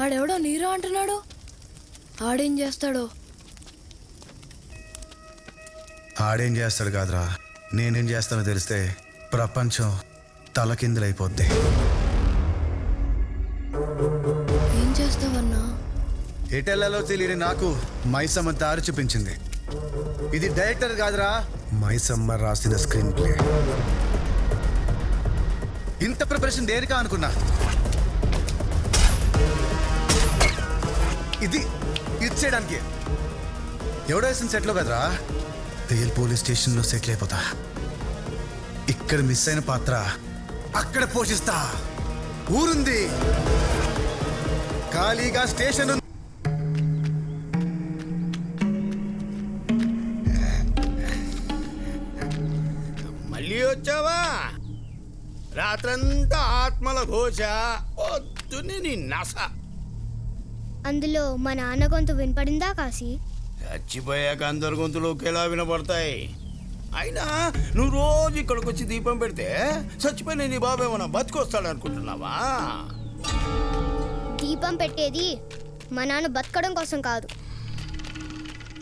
ఆడెవడో నీరో అంటున్నాడు. ఆడేం చేస్తాడో? ఆడేం చేస్తాడు కాదురా, నేనేం చేస్తానో తెలిస్తే ప్రపంచం తలకిందులైపోద్ది. ఏం చేస్తావన్నా? ఎటెల్లలో తెలియని నాకు మైసమ్మ దారి చూపించింది. ఇది డైరెక్టర్ కాదురా, మైసమ్మ రాసిన స్క్రీన్ ప్లే. ఇంత ప్రిపరేషన్ దేనికా అనుకున్నా. ఇది ఇచ్చేయడానికి ఎవడో వేసిన సెట్లో కదరా, రియల్ పోలీస్ స్టేషన్లో సెటిల్ అయిపోతా. ఇక్కడ మిస్ అయిన పాత్ర అక్కడ పోషిస్తా. ఊరుంది, ఖాళీగా స్టేషన్ ఉంది. మళ్ళీ వచ్చావా? రాత్రంతా ఆత్మల ఘోష, పొద్దున్నే నీ నస. అందులో మా నాన్న గొంతు వినపడిందా కాశీ? చచ్చిపోయాక అందరి గొంతులు ఒకేలా వినపడతాయి. అయినా నువ్వు రోజు ఇక్కడికి వచ్చి దీపం పెడితే చచ్చిపోయిన నీ బాబు ఏమన్నా బతికొస్తాడు అనుకుంటున్నావా? దీపం పెట్టేది మా నాన్న బతకడం కోసం కాదు.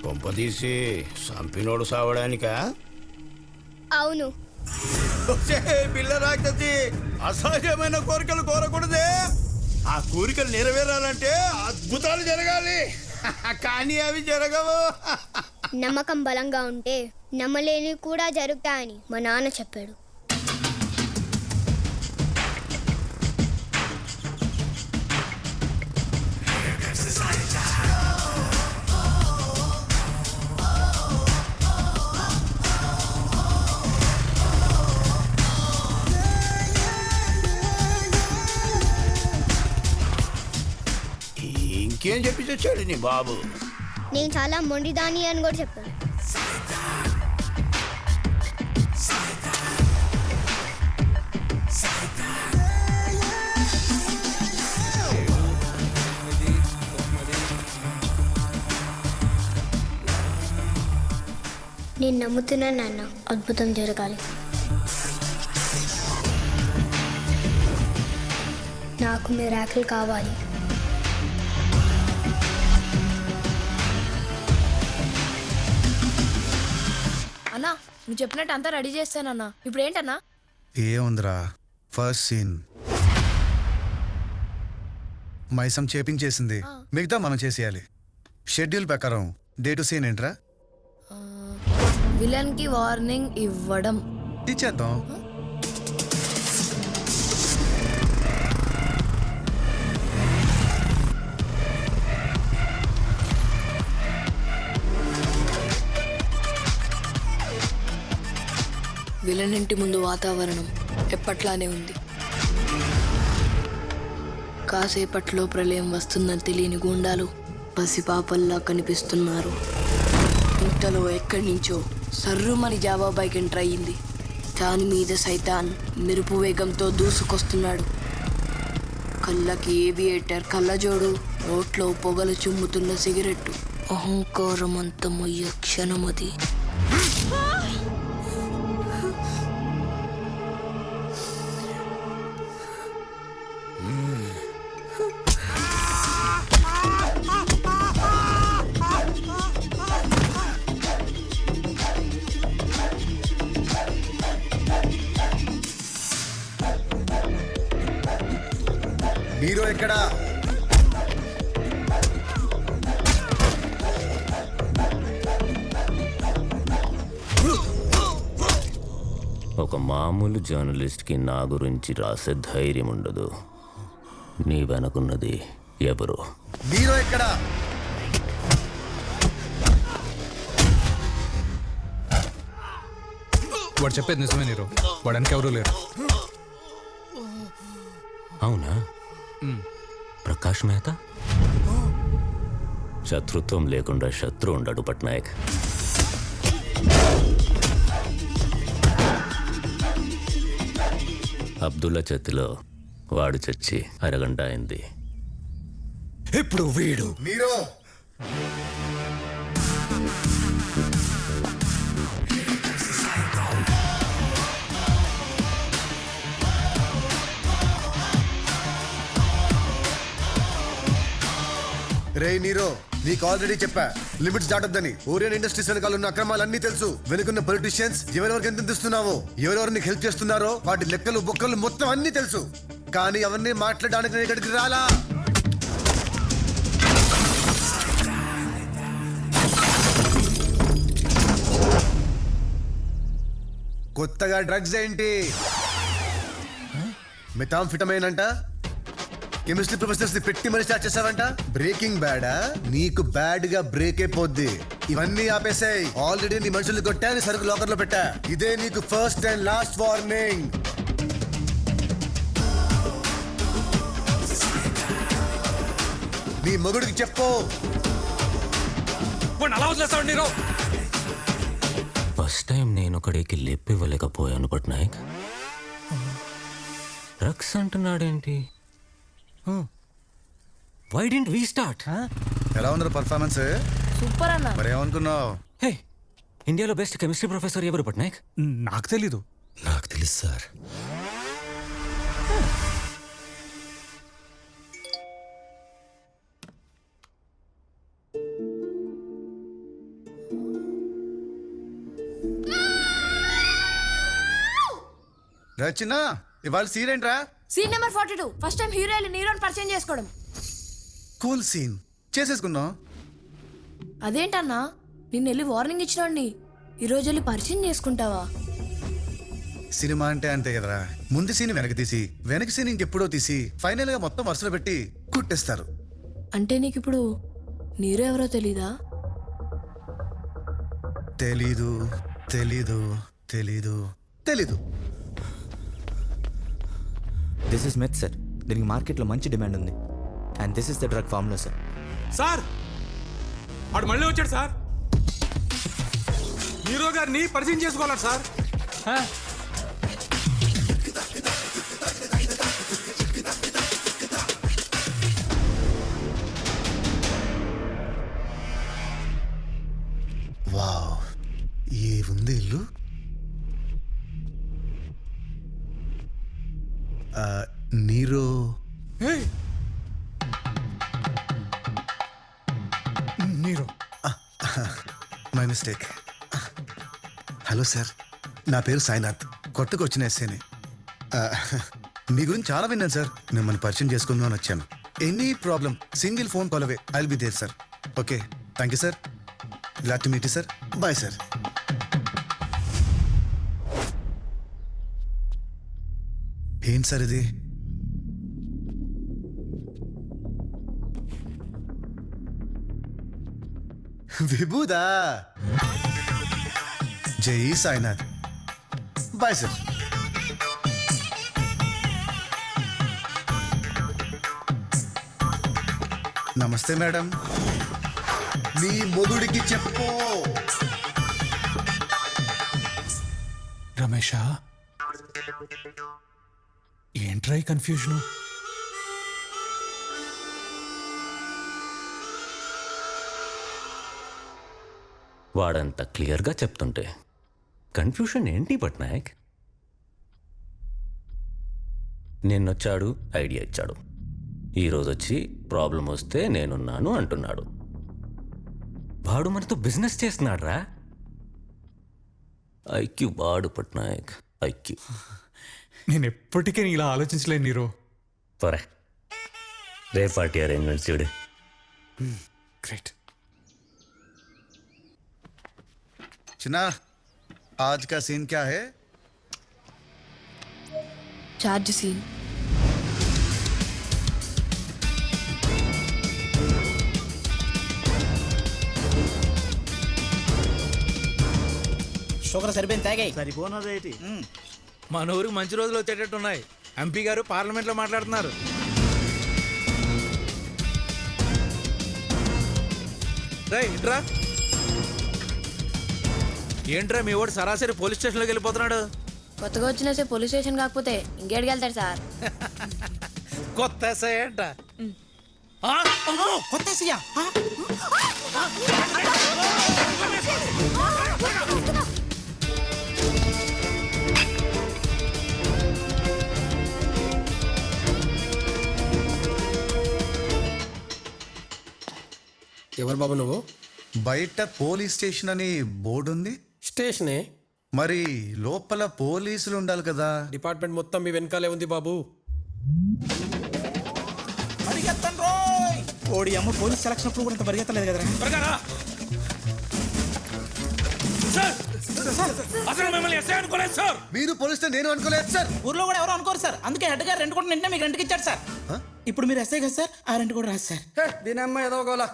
కొంపదీసి సంపినోడు సావడానికా? అవును. పిల్ల రాక్షసి, అసహ్యమైన కోరికలు కోరకూడదే. ఆ కోరికలు నెరవేరాలంటే అద్భుతాలు జరగాలి, కానీ అవి జరగవు. నమ్మకం బలంగా ఉంటే నమ్మలేని కూడా జరుగుతాయని మా నాన్న చెప్పాడు. ఇంకేం చెప్పి తెచ్చాడు నీ బాబు? నేను చాలా మొండిదాని అని కూడా చెప్పాను. నేను నమ్ముతున్నాను నాన్న, అద్భుతం జరగాలి. నాకు మిరాకిల్ కావాలి. అన్నా నువ్వు చెప్పినట్టు అంతా రెడీ చేస్తానన్నా. ఇప్పుడు ఏంటన్నా? ఏముందిరా, ఫస్ట్ సీన్ మైసం చేపించేసింది, మిగతా మనం చేసేయాలి. షెడ్యూల్ ప్రకారం డే టు సీన్ ఏంట్రా? విలన్ కి వార్నింగ్ ఇవ్వడం. ఇచ్చేద్దాం. విలన్ ఇంటి ముందు వాతావరణం ఎప్పట్లానే ఉంది. కాసేపట్లో ప్రళయం వస్తుందని తెలియని గూండాలు పసిపాపల్లా కనిపిస్తున్నారు. ఇంతలో ఎక్కడి నుంచో సర్రుమని జావా బైక్ ఎంటర్ అయ్యింది. దాని మీద సైతాన్ మెరుపు వేగంతో దూసుకొస్తున్నాడు. కళ్ళకి ఏవియేటర్ కళ్ళజోడు, నోట్లో పొగలు చుమ్ముతున్న సిగరెట్టు. అహంకారం అంతమయ్యే క్షణమది. హీరో ఎక్కడా? ఒక మామూలు జర్నలిస్ట్కి నా గురించి రాసే ధైర్యం ఉండదు. నీ వెనకున్నది ఎవరు? హీరో ఎక్కడా? వాడు చెప్పేది నిజమే నీరు. వాడు వెనకెవరూ లేరు. అవునా? ప్రకాష్ మెహతా? శత్రుత్వం లేకుండా శత్రు ఉండడు పట్నాయక్. అబ్దుల్లా చేతిలో వాడు చచ్చి అరగంట అయింది. ఇప్పుడు వీడు మీరు రే నీరో, నీకు ఆల్రెడీ చెప్పా లిమిట్స్ దాటొద్దని. ఓరియన్ ఇండస్ట్రీస్ వెనకాల ఉన్న అక్రమాలన్నీ తెలుసు. వెనుకున్న పొలిటీషియన్స్ ఎవరెవరికి ఎంత ఇస్తున్నావో, ఎవరెవరు నీకు హెల్ప్ చేస్తున్నారో వాటి లెక్కలు బొక్కలు మొత్తం అన్ని తెలుసు. కానీ అవన్నీ మాట్లాడడానికి నేను ఇక్కడికి రాలా. కొత్తగా డ్రగ్స్ ఏంటి? మెథాంఫిటమైన్ అంట. కెమిస్ట్రీ ప్రొఫెసర్స్ ని పెట్టి మరి స్టార్ట్ చేసావంట. బ్రేకింగ్ బ్యాడా? నీకు బ్యాడ్ గా బ్రేక్ అయిపోద్ది. ఇవన్నీ ఆపేసాయి. ఆల్రెడీ నీ మనుషులు కొట్టా, నీ సరుకు లాకర్ లో పెట్టా. ఇదే నీకు ఫస్ట్ అండ్ లాస్ట్ వార్నింగ్. నీ మొగుడికి చెప్పు. ఫస్ట్ టైం నేను ఒకడికి లేపివ్వలేకపోయాను పట్నాయక్. డ్రగ్స్ అంటున్నాడేంటి? Why didn't we start? ఎలా ఉంది పర్ఫార్మెన్స్? సూపర్ అన్న. మరి ఏమనుకున్నావు? హే, ఇండియాలో బెస్ట్ కెమిస్ట్రీ ప్రొఫెసర్ ఎవరు పట్నాయక్? నాకు తెలీదు. నాకు తెలుసు సార్. చిన్న ఇవాళ సీన్ ఏంట్రా? Scene number 42. First time heroine నీరోని పరిచయం చేసుకోవడం. కూల్ సీన్ చేసేసుకున్నాం. అదేంటన్నా, నిన్న వెళ్ళి వార్నింగ్ ఇచ్చినోడిని ఈరోజు వెళ్ళి పరిచయం చేసుకుంటావా? సినిమా అంటే అంతే కదరా. ముందు సీన్ వెనక్కి తీసి, వెనక సీన్ ఇంకెప్పుడో తీసి, ఫైనల్ గా మొత్తం వరుసలో పెట్టి కుట్టేస్తారు. అంటే నీకు ఇప్పుడు నీరో ఎవరో తెలీదా? తెలీదు తెలీదు తెలీదు తెలీదు. This is meth sir. దీనికి మార్కెట్లో మంచి డిమాండ్ ఉంది. And this is the drug formula sir. Sir వాడు మళ్ళీ వచ్చాడు సార్. హీరో గారిని పరిచయం చేసుకోవాలి సార్. వావ్, ఏ ఉంది ఇల్లు. Nero Nero my mistake. Hello sir, నా పేరు సాయినాథ్. కొత్తగా వచ్చిన ఎస్ఏని. మీ గురించి చాలా విన్నాను సార్. మిమ్మల్ని పరిచయం చేసుకుందాం అని వచ్చాను. Any problem single phone call away. I will be there sir. Okay, thank you sir. Glad to meet you sir. Bye sir. ఏంటి సార్ ఇది? విభూదా? జై సాయినాథ్. Bye sir. నమస్తే మేడం. మీ మొగుడికి చెప్పు. రమేష, ఏంట్రా ఈ కన్ఫ్యూజను? వాడంత క్లియర్గా చెప్తుంటే కన్ఫ్యూషన్ ఏంటి పట్నాయక్? నిన్నొచ్చాడు, ఐడియా ఇచ్చాడు. ఈరోజు వచ్చి ప్రాబ్లం వస్తే నేనున్నాను అంటున్నాడు. వాడు మనతో బిజినెస్ చేస్తున్నాడు రా. ఐక్యూ వాడు పట్నాయక్, ఐక్యూ. నేను ఎప్పటికీ ఇలా ఆలోచించలేను నీరో. పరే రే పార్టీ అరేంజ్మెంట్స్ చూడు. గ్రేట్. చిన్నా, आज का सीन क्या है? Charge scene. షుగర్ సరిపోయింది, తాగాయి. సరిపోనదేటి. మన ఊరికి మంచి రోజులు వచ్చేటట్టున్నాయి. ఎంపీ గారు పార్లమెంట్లో మాట్లాడుతున్నారు. ఇట్రా. ఏంట్రా మీ వాడు సరాసరి పోలీస్ స్టేషన్లోకి వెళ్ళిపోతున్నాడు? కొత్తగా వచ్చిన పోలీస్ స్టేషన్ కాకపోతే ఇంకేడికి వెళ్తాడు సార్? కొత్త ఎస్ఐ ఏంట? కొత్త ఎస్ఐయా? ఎవరు బాబు నువ్వు? బయట పోలీస్ స్టేషన్ అని బోర్డు ఉంది. స్టేషనే మరి లోపల పోలీసులు ఉండాలి కదా. డిపార్ట్మెంట్ మొత్తం మీ వెనకాలే ఉంది బాబు. పరిగెత్తండి రోయ్. ఓడి అమ్మ పోలీస్ సెలక్షన్ అప్పుడు కూడా ఇంత పరిగెత్తలేదు కదరా. అసలు మిమ్మల్ని ఎస్ఐ అనుకోలేదు సార్. మీరు పోలీస్ నేను అనుకోలేదు సార్. ఊర్లో కూడా ఎవరు అనుకోరు సార్. అందుకే హెడ్ గారు రెంట్ కూడా నింటే మీకు రెంట్కి ఇచ్చాడు సార్. ఇప్పుడు మీరు ఎస్ఐ కదా సార్, ఆ రెంట్ కూడా రాదు సార్. దీని అమ్మ ఏదో గోలా.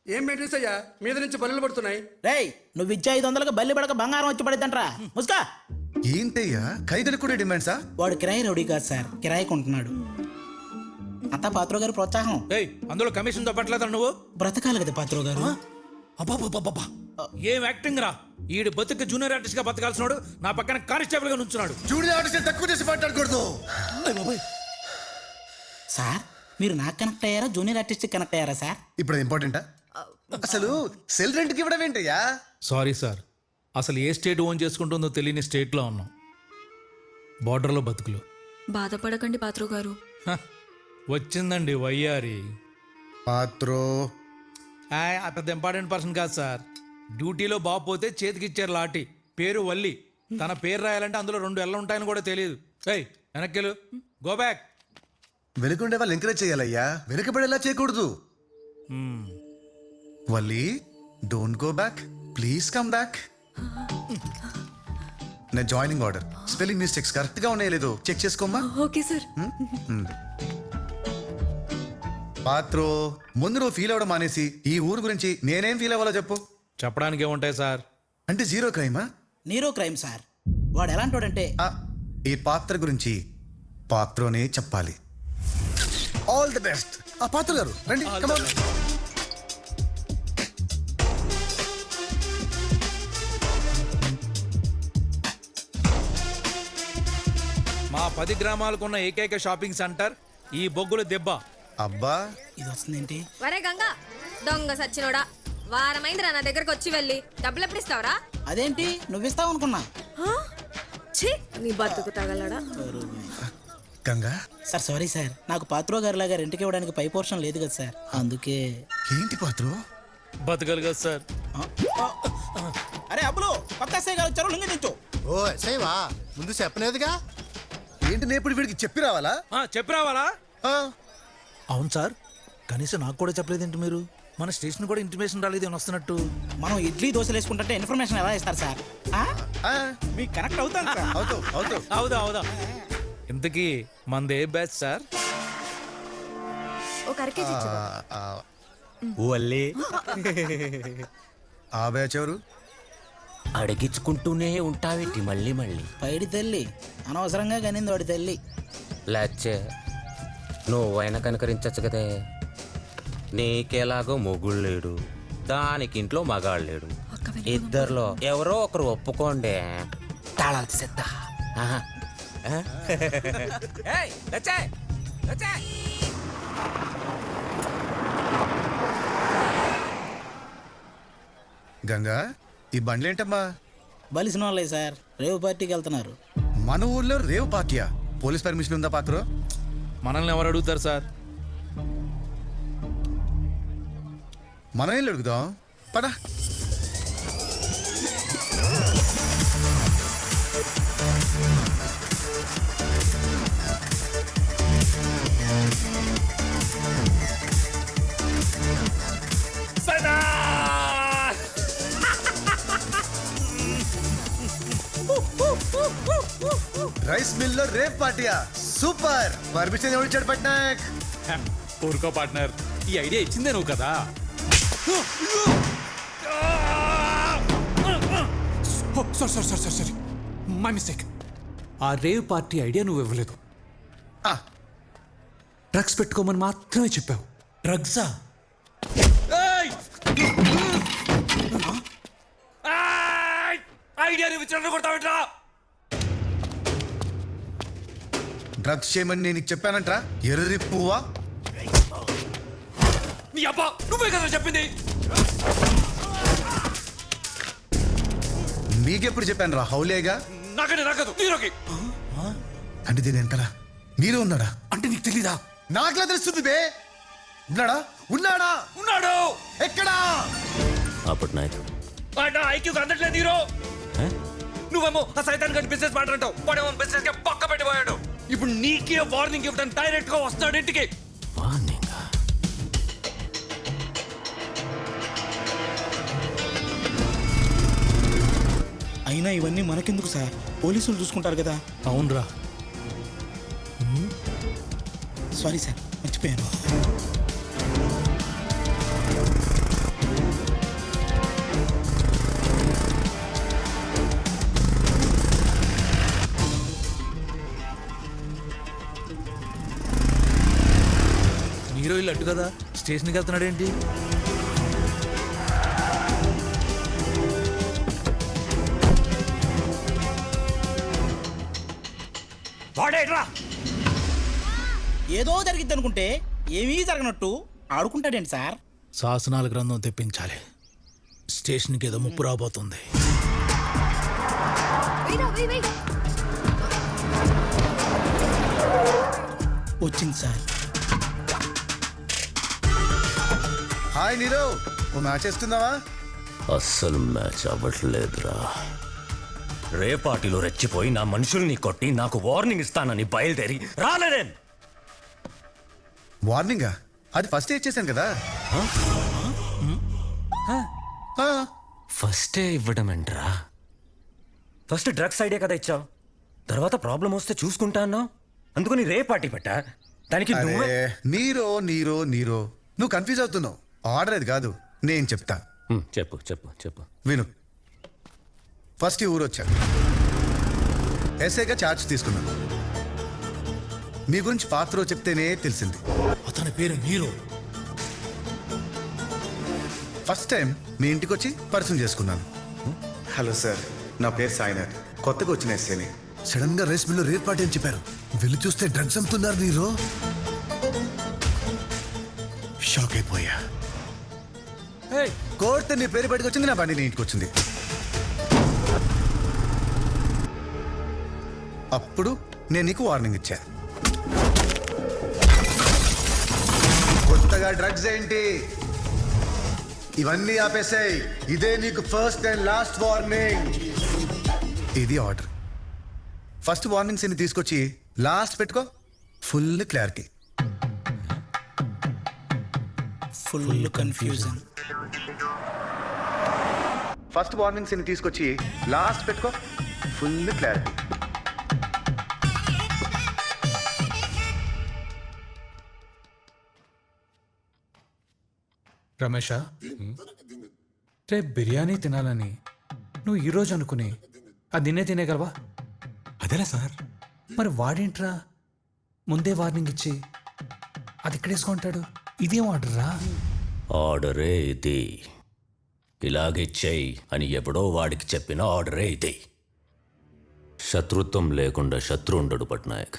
ఏం మెయింటెన్స్ అయ్యా, మీద నుంచి బల్లులు పడుతున్నాయి. రేయ్, నువ్వు ఇచ్చే 500కి బల్లి పడక బంగారం వచ్చి పడిద్దంట్రా. ముసుకా. ఏంటయ్యా ఖైదీలు కూడా డిమాండ్సా? వాడు కిరాయి రౌడీ కాదు సార్, కిరాయికి ఉంటున్నాడు. అంతా పాత్రో గారు ప్రోత్సాహం. అందులో కమిషన్ తప్పట్లేదా నువ్వు? బ్రతకాలి కదా పాత్రో గారు. అబ్బాబాబాబా, ఏం యాక్టింగ్ రా. ఈడు బతుకు జూనియర్ ఆర్టిస్ట్ గా బతకాల్సినాడు, నా పక్కన కానిస్టేబుల్ గా నుంచున్నాడు. జూనియర్ ఆర్టిస్ట్ తక్కువ చేసి మాట్లాడకూడదు సార్. మీరు నాకు కనెక్ట్ అయ్యారా, జూనియర్ ఆర్టిస్ట్ కనెక్ట్ అయ్యారా సార్? ఇప్పుడు ఇంపార్టెంటా? అసలు సెల్ రెంట్కి ఇవ్వడం ఏంటయ్యా? సారీ సార్, అసలు ఏ స్టేట్ ఓన్ చేసుకుంటుందో తెలియని స్టేట్లో ఉన్నాం. బార్డర్లో బతుకులు. బాధపడకండి పాత్రో గారు. వచ్చిందండి వయ్యారి. పాత్రో పెద్ద ఇంపార్టెంట్ పర్సన్ కాదు సార్. డ్యూటీలో బాబు పోతే చేతికిచ్చారు లాఠీ. పేరు వల్లి. తన పేరు రాయాలంటే అందులో 2 ఎల్ల ఉంటాయని కూడా తెలియదు. వెనక్కెళ్ళు, గో బ్యాక్. వెనుకుండే వాళ్ళు ఎంకరేజ్ చేయాలయ్యా, వెనుకబడేలా చేయకూడదు. Valli, don't go back, please come back. నా joining order spelling mistakes correct గా ఉన్నాయో లేదో చెక్ చేసుకోమ్మా. Okay sir. పాత్రో, ముందు నువ్వు ఫీల్ అవ్వడం మానేసి ఈ ఊరు గురించి నేనేం ఫీల్ అవ్వాలో చెప్పు. చెప్పడానికి ఏముంటాయి సార్? అంటే జీరో క్రైమా? Nero crime sir. వాడు ఎలాంటోడంటే ఈ పాత్ర గురించి పాత్రోనే చెప్పాలి. All the best. ఆ పాత్ర గారు రండి. Come on. మా 10 గ్రామాలకున్న ఏకైక షాపింగ్ సెంటర్ ఈ బొగ్గుల దెబ్బ. అబ్బా, ఇది వస్తుందేంటి? వరే గంగా, దొంగ సచ్చినోడా, వారమైందిరా నా దగ్గరకు వచ్చి వెళ్ళి డబ్బులు ఎప్పుడు ఇస్తావరా? అదేంటి, నువ్విస్తావు అనుకున్నా. నీ బతుకు తగలడా. Ganga sir, sorry sir. నాకు పాత్రో గారి లాగా రెంట్కి ఇవ్వడానికి పై పోర్షన్ లేదు కదా సార్, అందుకే. ఏంటి పాత్రో? బతకలు కదా సార్. అరే అబ్బులు, కొత్త ఎస్ఐ గారు వచ్చారు, లింగి దించు. ఓ ఎస్ఐవా, ముందు చెప్పలేదుగా. ఏంటి నేను ఇప్పుడు వీడికి చెప్పి రావాలా? చెప్పి రావాలా? అవును సార్, కనీసం నాకు కూడా చెప్పలేదేంటి మీరు? మన స్టేషన్ కూడా ఇంటిమేషన్ రాలేదు అని వస్తున్నట్టు. మనం ఇడ్లీ దోశలు వేసుకుంటే ఇన్ఫర్మేషన్ ఎలా ఇస్తారు సార్? మీకు కనెక్ట్ అవుతాను సార్. అవుదా అవుదా. ఇంతకీ మనది ఏ బ్యాచ్ సార్? ఒక అరకేజీ ఆ బ్యాచ్ ఎవరు? అడిగించుకుంటూనే ఉంటావేటి మళ్ళీ మళ్ళీ. పైడి తల్లి అనవసరంగా కనింది వాడి తల్లి. లేచే నువ్వైనా కనుకరించచ్చు కదే. నీకేలాగో మొగుళ్ళు లేడు, దానికి ఇంట్లో మగాళ్ళు లేడు. ఇద్దరిలో ఎవరో ఒకరు ఒప్పుకోండి. తాళాలు తీసేద్దా. గంగా, ఈ బండ్లేంటమ్మా? బలిసిన వాళ్ళే సార్, రేవు పార్టీకి వెళ్తున్నారు. మన ఊర్లో రేవు పార్టీయా? పోలీస్ పర్మిషన్ ఉందా పాత్ర? మనల్ని ఎవరు అడుగుతారు సార్? మనం ఏం అడుగుదాం పడా. రైస్ మిల్ లో రేవ్ పార్టీయా? సూపర్. పర్మిషన్ ఎవరు ఇచ్చాడు పట్నాయక్? ఊరుకో పార్ట్నర్, ఈ ఐడియా ఇచ్చిందే నువ్వు కదా. Sorry my mistake. ఆ రేవ్ పార్టీ ఐడియా నువ్వు ఇవ్వలేదు, డ్రగ్స్ పెట్టుకోమని మాత్రమే చెప్పావు. డ్రగ్సా? ఐడియా కొడతావిట్రా. డ్రగ్స్ చేయమని నేను చెప్పానంట్రా, ఎర్రి పువ్వా. నీ అబ్బా, నువ్వే కదా చెప్పింది. మీకెప్పుడు చెప్పాను రా హౌలేగా? నాకనే నాకదు నీరోకి. అంటే దీని వెనకాల నీరు ఉన్నాడా? అంటే నీకు తెలీదా? నాకులా తెలుస్తుంది బే. ఉన్నాడా? ఉన్నాడా? ఉన్నాడు. ఎక్కడా? అప్పుడు నాయకు ఐక్యూకి అందట్లేదు హీరో. నువ్వేమో ఆ సైతాన్ గడి బిజినెస్ మాట్లాడతావు, వాడేమో బిజినెస్ కి పక్క పెట్టిపోయాడు. ఇప్పుడు నీకే వార్నింగ్ ఇవ్వడానికి డైరెక్ట్ గా వస్తాడు ఇంటికి. అయినా ఇవన్నీ మనకెందుకు సార్, పోలీసులు చూసుకుంటారు కదా. అవునరా. సారీ సార్, మర్చిపోయాను. నీరో ఇల్లు అట్టు కదా, స్టేషన్కి వెళ్తున్నాడేంటి? ఏదో జరిగిద్ది అనుకుంటే ఏమీ జరగనట్టు ఆడుకుంటాడేంటి సార్? శాసనాల గ్రంథం తెప్పించాలి, స్టేషన్కి ఏదో ముప్పు రాబోతుంది. వచ్చింది సార్. హాయ్ నీరో, ఓ మ్యాచ్ వేసుకుందావా? అస్సలు మ్యాచ్ అవ్వట్లేదురా. రే పార్టీలో రెచ్చిపోయి నా మనుషుల్ని కొట్టి నాకు వార్నింగ్ ఇస్తానని బయలుదేరి రాలేదే. వార్నింగా? అది ఫస్ట్ ఇచ్చేసాను కదా. ఫస్టే ఇవ్వడం ఏంట్రా? ఫస్ట్ డ్రగ్స్ ఐడియా కదా ఇచ్చావు, తర్వాత ప్రాబ్లం వస్తే చూసుకుంటా అన్నావు. అందుకని రే పార్టీ పెట్టా. దానికి నీరో నీరో నీరో నువ్వు కన్ఫ్యూజ్ అవుతున్నావు. ఆర్డర్ అది కాదు, నేను చెప్తా. చెప్పు చెప్పు చెప్పు. విను. ఫస్ట్ ఈ ఊరు వచ్చా, ఎస్ఐగా ఛార్జ్ తీసుకున్నాను. మీ గురించి పాత్ర చెప్తేనే తెలిసింది. అతని పేరు నీరో. ఫస్ట్ టైం మీ ఇంటికి వచ్చి పరిచయం చేసుకున్నాను. హలో సార్, నా పేరు సాయినాథ్, కొత్తగా వచ్చిన ఎస్ఐని. సడన్ గా రేస్ మిల్లో రేర్ పార్టీ అని చెప్పారు. వెళ్ళి చూస్తే డ్రగ్స్ అమ్ముతున్నారు. నీరో షాక్ అయిపోయా. కోర్టు నీ పేరు బయటకు వచ్చింది, నా బండి నీ ఇంటికి వచ్చింది. అప్పుడు నేను నీకు వార్నింగ్ ఇచ్చా. కొత్తగా డ్రగ్స్ ఏంటి, ఇవన్నీ ఆపేసాయి. ఇదే నీకు ఫస్ట్ అండ్ లాస్ట్ వార్నింగ్. ఇది ఆర్డర్. ఫస్ట్ వార్నింగ్స్ ఎన్ని తీసుకొచ్చి లాస్ట్ పెట్టుకో. Full clarity. Full confusion. First warnings ఎన్ని తీసుకొచ్చి లాస్ట్ పెట్టుకో. Full clarity. రమేష, రేపు బిర్యానీ తినాలని నువ్వు ఈరోజు అనుకుని అది నిన్నే తినేగలవా? అదేలా సార్? మరి వాడేంట్రా ముందే వార్నింగ్ ఇచ్చి అది ఇక్కడేసుకుంటాడు? ఇదేం ఆర్డర్రా? ఆర్డరే ఇది. ఇలాగే చెయ్యి అని ఎవడో వాడికి చెప్పిన ఆర్డరే ఇది. శత్రుత్వం లేకుండా శత్రు ఉండడు పట్నాయక్.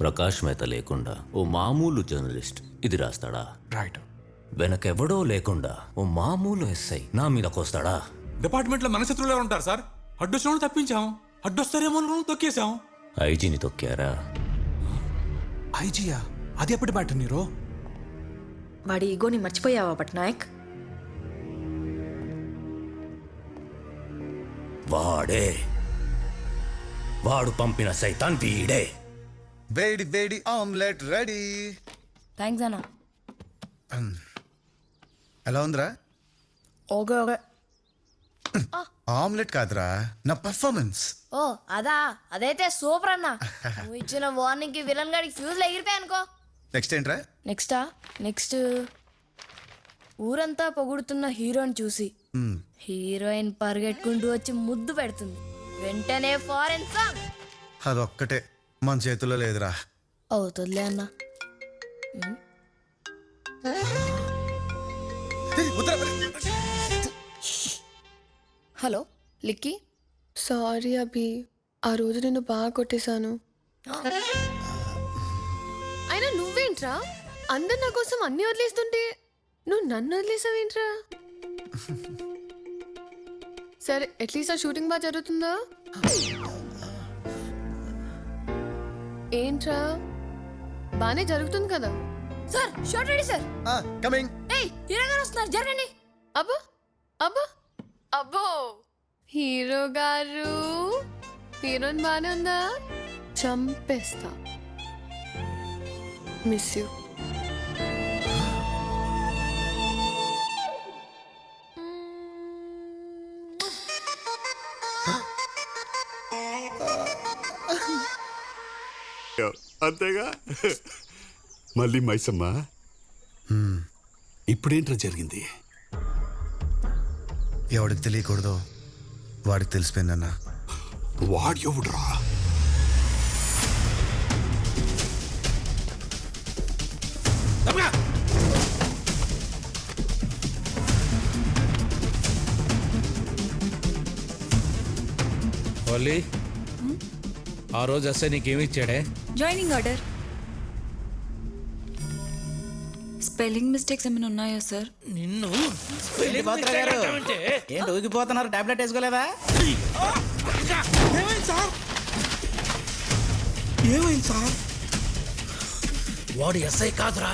ప్రకాష్ మేత లేకుండా ఓ మామూలు జర్నలిస్ట్ ఇది రాస్తాడా? రైట్. వెనకెవడో లేకుండా ఓ మామూలు ఎస్ఐ నా మీదకొస్తాడా? డిపార్ట్మెంట్లో మన శత్రువులు ఉంటారు సార్. అడ్డొచ్చిన తప్పించాం, అడ్డొస్తారేమో తొక్కేశాం. ఐజీని తొక్కారా? ఐజీయా? అది ఎప్పటి మాట నీరో? వాడి ఈగోని మర్చిపోయావా పట్నాయక్? వాడు పంపిన సైతాన్ వీడే. వేడి వేడి ఆమ్లెట్ రెడీ. థ్యాంక్స్ అన్న. ఎలా ఉందిరా? Okay okay. ఆమ్లెట్ కాదురా, నా పర్ఫార్మెన్స్. ఓ అదా, అదైతే సూపర్ అన్న. నువ్వు ఇచ్చిన వార్నింగ్ కి విలన్ గాడికి ఫ్యూజ్ ఎగిరిపోయా అనుకో. నెక్స్ట్ ఏంట్రా? నెక్స్ట్ ఊరంతా పొగుడుతున్న హీరోని చూసి హీరోయిన్ పరిగెట్టుకుంటూ వచ్చి ముద్దు పెడుతుంది. వెంటనే ఫారెన్ సాంగ్. అదొక్కటే మన చేతుల్లో లేదురా. అవుతుందిలే అన్న. హలో లిక్కీ. సారీ అభి, ఆ రోజు నిన్ను బాగా కొట్టేశాను. అయినా నువ్వేంట్రా అందరు నా కోసం అన్ని వదిలేస్తుంటే నువ్వు నన్ను వదిలేసావేంట్రా? సరే అట్లీస్ట్ ఆ షూటింగ్ బాగా జరుగుతుందా? ఏంట్రా బానే జరుగుతుంది కదా? Sir shot ready sir. Coming. ఏయ్ హీరో గారు వస్తున్నారు, జరగండి. అబ్బో అబ్బో అబ్బో, హీరో గారు హీరోయిన్ బానే ఉందా? చంపేస్తా. Miss you. అంతేగా. మళ్ళీ మైసమ్మ, ఇప్పుడేంట్రా జరిగింది? ఎవడికి తెలియకూడదు వాడికి తెలిసిపోయిందన్నా. వాడు ఎవడురా? ఓలీ, ఆ రోజు అస్సే నీకేమి ఇచ్చాడే? Joining order. స్పెల్లింగ్ మిస్టేక్స్ ఏమైనా ఉన్నాయా సార్? నిన్ను ఏంటి ఊగిపోతున్నారు? టాబ్లెట్ వేసుకోలేదా? ఏమైంది సార్? వాడు ఎస్ఐ కాదురా,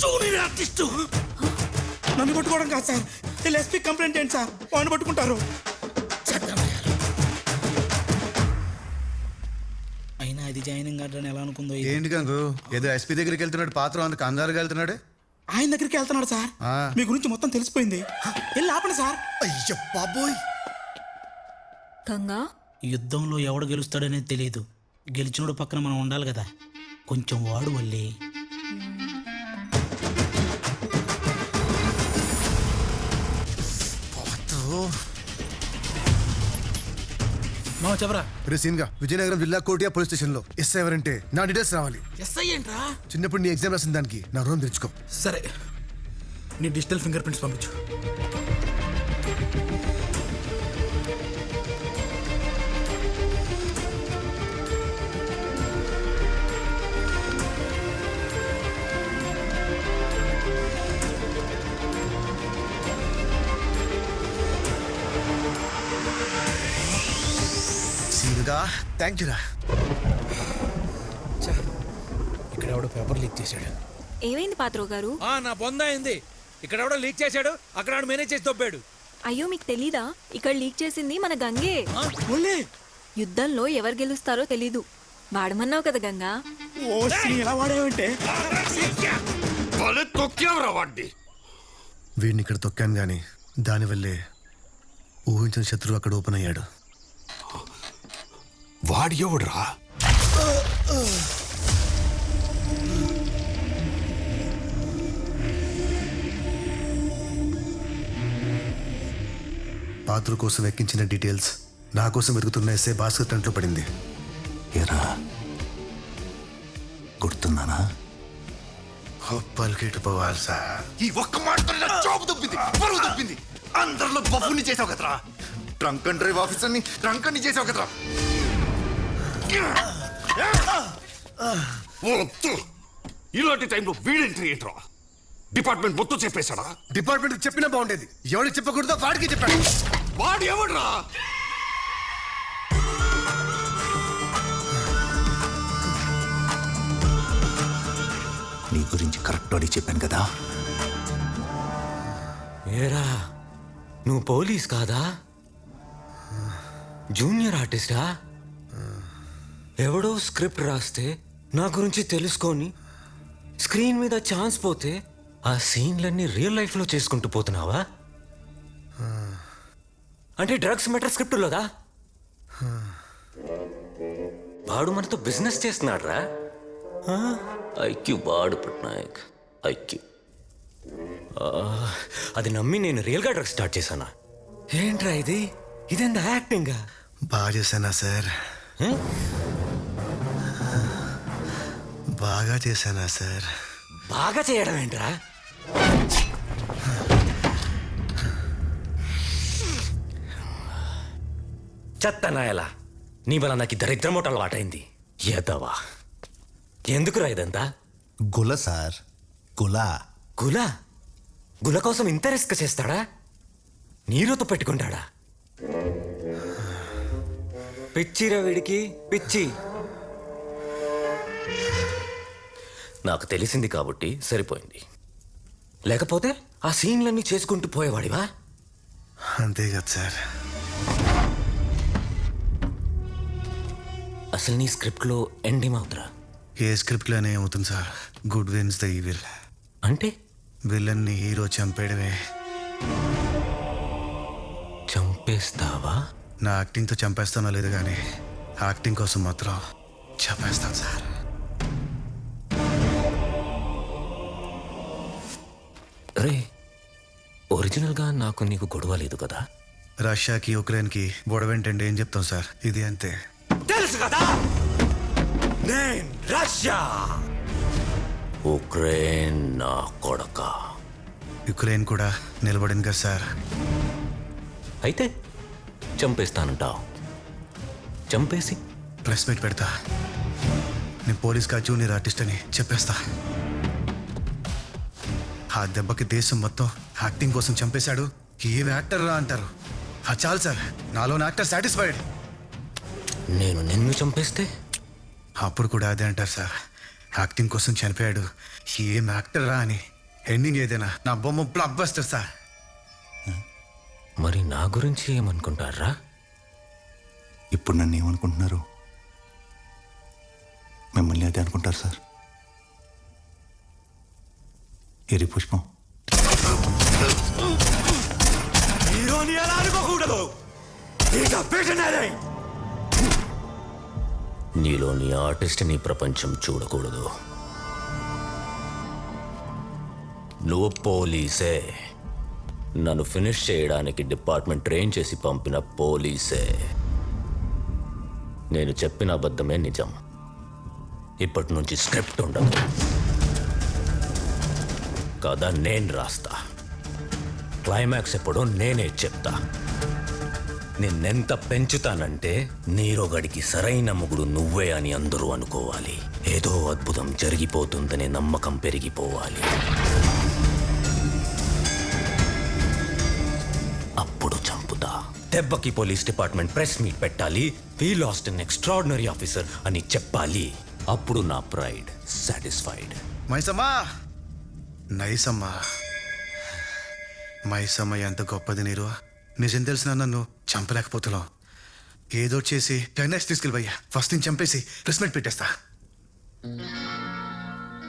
జూనియర్ ఆర్టిస్టు. నన్ను పట్టుకోవడం కాదు సార్, వీళ్ళు ఎస్పీ కంప్లైంట్ ఏంటి సార్? వాడిని పట్టుకుంటారు. అయినా అది జాయినింగ్ ఆర్డర్ ఎలా అనుకుందో. ఏంటి గంగు, ఏదో ఎస్పీ దగ్గరికి వెళ్తున్నాడు, పాత్ర అందుకు కంగారుగా వెళ్తున్నాడు. ఆయన దగ్గరికి వెళ్తున్నాడు సార్. మీ గురించి మొత్తం తెలిసిపోయింది. వెళ్ళి ఆపండి సార్. అయ్యో బాబోయ్. గంగా, యుద్ధంలో ఎవడు గెలుస్తాడనేది తెలియదు. గెలిచినోడు పక్కన మనం ఉండాలి కదా. కొంచెం వాడు వల్లి. చెప్పరా గా విజయనగరం జిల్లా కోటియా పోలీస్ స్టేషన్ లో ఎస్ఐ ఎవరంటే నా డీటెయిల్స్ రావాలి. ఎస్ఐ ఏంట్రా? చిన్నప్పుడు నీ ఎగ్జామ్ రాసిన దానికి నా రూమ్ తెచ్చుకో. సరే, నీ డిజిటల్ ఫింగర్ ప్రింట్స్ పంపించు. థ్యాంక్ యూ రా. ఇక్కడ ఎవడో పేపర్ లీక్ చేశాడు. ఏమైంది పాత్రో గారు? నా బొంద అయింది. ఇక్కడ ఎవడో లీక్ చేశాడు, అక్కడ మేనేజ్ చేసి దొబ్బాడు. అయ్యో మీకు తెలీదా? ఇక్కడ లీక్ చేసింది మన గంగే. యుద్ధంలో ఎవరు గెలుస్తారో తెలీదు. వాడమన్నావు కదా గంగా. వీడిని ఇక్కడ తొక్కాను గాని దానివల్లే ఊహించిన శత్రువు అక్కడ ఓపెన్ అయ్యాడు. వాడు ఎవడురా? పాత్ర కోసం ఎక్కించిన డీటెయిల్స్ నా కోసం వెతుకుతున్న ఎస్ఏ భాస్కర్ టంట్లో పడింది. ఏరా గుర్తున్నానా? పలికేటు పోవాలి సార్. ఈ ఒక్క మాటతో నా జాబ్ దొబ్బింది, పరువు దొబ్బింది. అందరిలో బఫుని చేసావు కదరా. ట్రంక్ అండ్ డ్రైవ్ ఆఫీసర్ని ట్రంక్ అని చేసావు కదరా. ఇలాంటి టైంలో వీడెంట్రీ ఏంట్రా? డిపార్ట్మెంట్ మొత్తం చెప్పేశాడా? డిపార్ట్మెంట్ చెప్పినా బాగుండేది. ఎవరికి చెప్పకూడదో వాడికి చెప్పాడు. వాడు ఎవడ్రా? నీ గురించి కరెక్ట్ అడిగి చెప్పాను కదా. ఏరా నువ్వు పోలీస్ కాదా? జూనియర్ ఆర్టిస్టా? ఎవడో స్క్రిప్ట్ రాస్తే నా గురించి తెలుసుకొని స్క్రీన్ మీద ఛాన్స్ పోతే ఆ సీన్లన్నీ రియల్ లైఫ్లో చేసుకుంటూ పోతున్నావా? అంటే డ్రగ్స్ మెటర్ స్క్రిప్టులోదా? వాడు మనతో బిజినెస్ చేస్తున్నాడు రా. ఐక్యూ బాడు పట్నాయక్ ఐక్యూ. అది నమ్మి నేను రియల్గా డ్రగ్స్ స్టార్ట్ చేశానా? ఏంట్రా ఇది? ఇదెంత యాక్టింగా? బాగా చేశానా సార్? బాగా చేశానా సార్? బాగా చేయడం ఏంట్రా? చెత్తనాయలా నీ వల్ల నాకు దరిద్ర మూటలు వాటైంది. ఎదవా ఎందుకురా ఇదంతా? గుల సార్, గుల. గుల గుల కోసం ఇంత రిస్క్ చేస్తాడా? నీరుతో పెట్టుకుంటాడా? పిచ్చిరా వీడికి పిచ్చి. నాకు తెలిసింది కాబట్టి సరిపోయింది, లేకపోతే ఆ సీన్లన్నీ చేసుకుంటూ పోయేవాడివా? అంతే కదా సార్. అసలు నీ స్క్రిప్ట్లో ఎండింగ్ అవుతురా? ఏ స్క్రిప్ట్లోనే ఏమవుతుంది sir? Good wins the evil. అంటే విలన్ని హీరో చంపేయడమే. చంపేస్తావా? నా యాక్టింగ్తో చంపేస్తానో లేదు కానీ యాక్టింగ్ కోసం మాత్రం చంపేస్తాను సార్. రే ఒరిజినల్గా నాకు నీకు గొడవ లేదు కదా? రష్యాకి యుక్రెయిన్కి గొడవేంటండి? ఏం చెప్తాం సార్, ఇది అంతే. తెలుసు కదా నేను రష్యా, ఉక్రెయిన్ నా కొడక. యుక్రెయిన్ కూడా నిలబడింది కదా సార్. అయితే చంపేస్తానంటావు? చంపేసి ప్రెస్ మీట్ పెడతా. నేను పోలీస్ కా జూనియర్ ఆర్టిస్ట్ అని చెప్పేస్తా. ఆ దెబ్బకి దేశం మొత్తం యాక్టింగ్ కోసం చంపేశాడు, ఏం యాక్టర్ రా అంటారు. చాలు సార్, నాలోని యాక్టర్ సాటిస్ఫైడ్. నేను నిన్ను చంపేస్తే అప్పుడు కూడా అదే అంటారు సార్, యాక్టింగ్ కోసం చనిపోయాడు, ఏం యాక్టర్ రా అని. ఎండింగ్ ఏదైనా నా బొమ్మ బ్లాక్ బస్టర్ సార్. మరి నా గురించి ఏమనుకుంటారా? ఇప్పుడు నన్ను ఏమనుకుంటున్నారు? మిమ్మల్ని అదే అనుకుంటారు సార్. ఎరి పుష్పం హీరోని ఎలా అనుకోకూడదు. నీలోని ఆర్టిస్ట్ ని ప్రపంచం చూడకూడదు. నువ్వు పోలీసే, నన్ను ఫినిష్ చేయడానికి డిపార్ట్మెంట్ ట్రైన్ చేసి పంపిన పోలీసే. నేను చెప్పిన అబద్ధమే నిజం. ఇప్పటి నుంచి స్క్రిప్ట్ ఉండదు, కథ నేను రాస్తా. క్లైమాక్స్ ఎప్పుడో నేనే చెప్తా. నిన్నెంత పెంచుతానంటే నీరోగడికి సరైన మొగుడు నువ్వే అని అందరూ అనుకోవాలి. ఏదో అద్భుతం జరిగిపోతుందనే నమ్మకం పెరిగిపోవాలి. అప్పుడు చంపుతా. దెబ్బకి పోలీస్ డిపార్ట్మెంట్ ప్రెస్ మీట్ పెట్టాలి. వి లాస్ట్ ఎన్ ఎక్స్ట్రాడినరీ ఆఫీసర్ అని చెప్పాలి. అప్పుడు నా ప్రైడ్ సాటిస్ఫైడ్. మైసమ్మా, నైసమ్మా, మైసమ్మ ఎంత గొప్పది. నీరు నిజం తెలిసిన నన్ను చంపలేకపోతున్నావు. ఏదో చేసి 10 nights తీసుకెళ్ళిపోయా. ఫస్ట్ నేను చంపేసి ప్రెస్ మీట్ పెట్టేస్తా.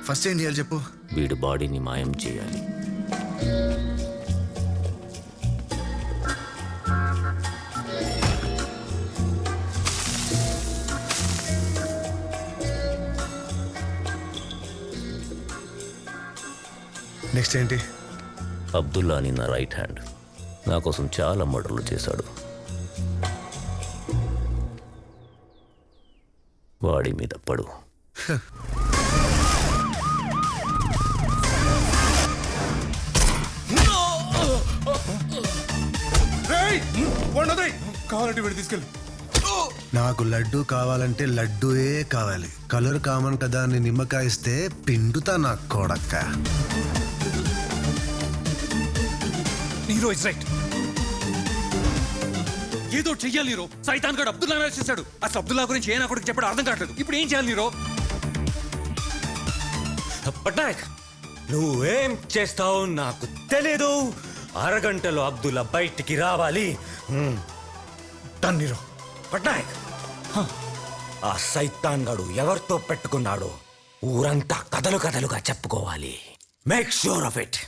ఫస్ట్ ఏం చేయాలి చెప్పు? వీడి బాడీని మాయం చేయాలి. నెక్స్ట్ ఏంటి? అబ్దుల్లా అని నా రైట్ హ్యాండ్, నా కోసం చాలా మర్డర్లు చేశాడు. వాడి మీద పడు. కావాలంటే వీడు తీసుకెళ్ళి. నాకు లడ్డు కావాలంటే లడ్డూయే కావాలి. కలర్ కామన్ కదా అని నిమ్మకాయ ఇస్తే పిండుతా నా కొడక్క. Hero is right. ఏదో చెయ్యాలి హీరో. సైతాన్ గడు అబ్దుల్లా చేశాడు. అసలు అబ్దుల్లా గురించి ఏ నా కొడుకు చెప్పడం అర్థం కావట్లేదు. ఇప్పుడు ఏం చేయాలి హీరో? పట్నాయక్, నువ్వేం చేస్తావు నాకు తెలీదు. అరగంటలో అబ్దుల్లా బయటికి రావాలి. హీరో పట్నాయక్, ఆ సైతాన్ గడు ఎవరితో పెట్టుకున్నాడు ఊరంతా కథలు కథలుగా చెప్పుకోవాలి. Make sure of it.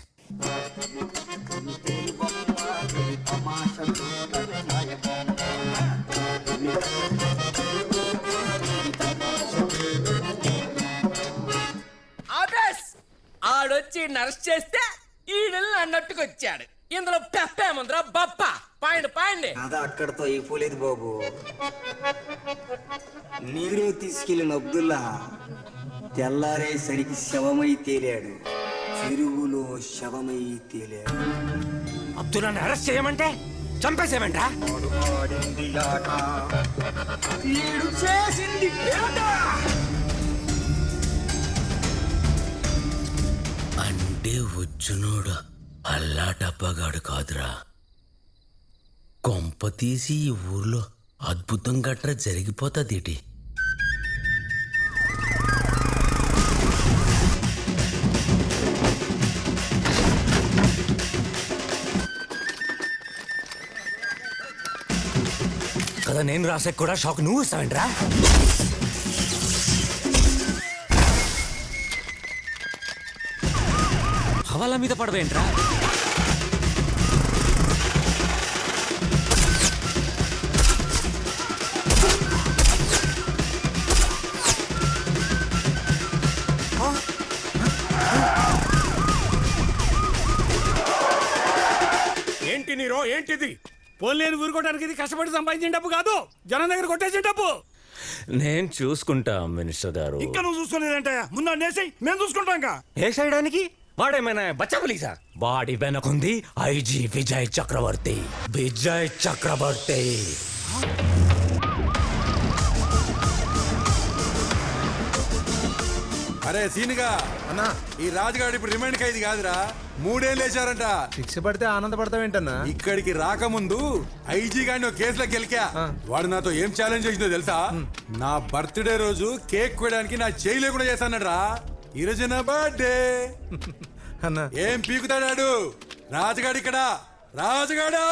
ఆడొచ్చి నర్స్ చేస్తే ఈడెల్ని అన్నట్టుకొచ్చాడు. ఇందులో పెప్పేముందిరా బప్ప. పాయండి పాయండి. అది అక్కడతో అయిపోలేదు బాబు. నీరు తీసుకెళ్లిన అబ్దుల్లా తెల్లారేసరికి శవమై తేలాడు. చెరువులో శవమై తేలాడు. అబ్దుల్లాని అరెస్ట్ చేయమంటే చంపేసేమంటా? అంటే వచ్చునోడు అల్లాటప్పగాడు కాదురా. కొంప తీసి ఈ ఊర్లో అద్భుతం గట్రా జరిగిపోతుంది. కదా నేను రాసే కూడా షాక్ నువ్వు ఇస్తావేంట్రా? హవాలా మీద పడవేంట్రా? ఏంటి నీరో? ఏంటిది? పోలేని ఊరుకోవడానికి ఇది కష్టపడి సంపాదించిన డబ్బు కాదు, జనం దగ్గర కొట్టేసిన డబ్బు. నేను చూసుకుంటా మినిస్టర్ గారు. ఇంకా నువ్వు చూసుకోలేదంటే ముందు నేసై మేము చూసుకుంటాం. వేసేయడానికి వాడేమైనా బచ్చపులీసా? వాడి వెనకుంది ఐజీ విజయ్ చక్రవర్తి. విజయ్ చక్రవర్తి. అరే సీనుగా అన్నా, ఈ రాజుగాడు ఇప్పుడు రిమైండ్ ఖైదీ కాదురా, 3 ఏళ్ళు వేశారంట. శిక్ష పడితే ఆనందపడతావేంటన్నా? ఇక్కడికి రాకముందు ఐజీ గారిని ఒక కేసులో గెలికా. వాడు నాతో ఏం ఛాలెంజ్ చేసిందో తెలుసా? నా బర్త్డే రోజు కేక్ కోయడానికి నా చేయి లేకుండా చేస్తానరా. ఈరోజు నా బర్త్డే అన్నా. ఏం పీకుతాడాడు రాజుగాడు ఇక్కడ. రాజుగాడు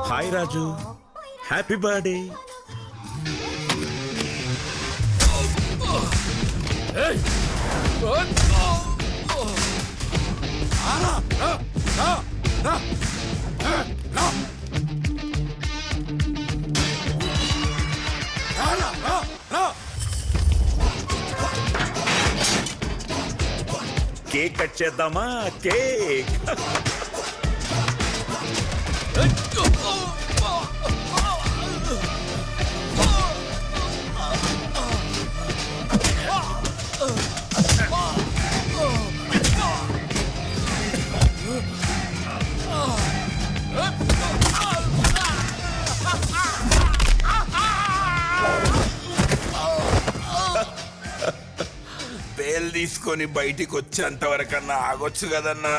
హాయ్ రాజు, హ్యాపీ బర్త్డే. కేక్ కట్ చేద్దామా? కేక్ బెయిల్ తీసుకొని బయటికి వచ్చేంత వరకన్నా ఆగొచ్చు కదన్నా.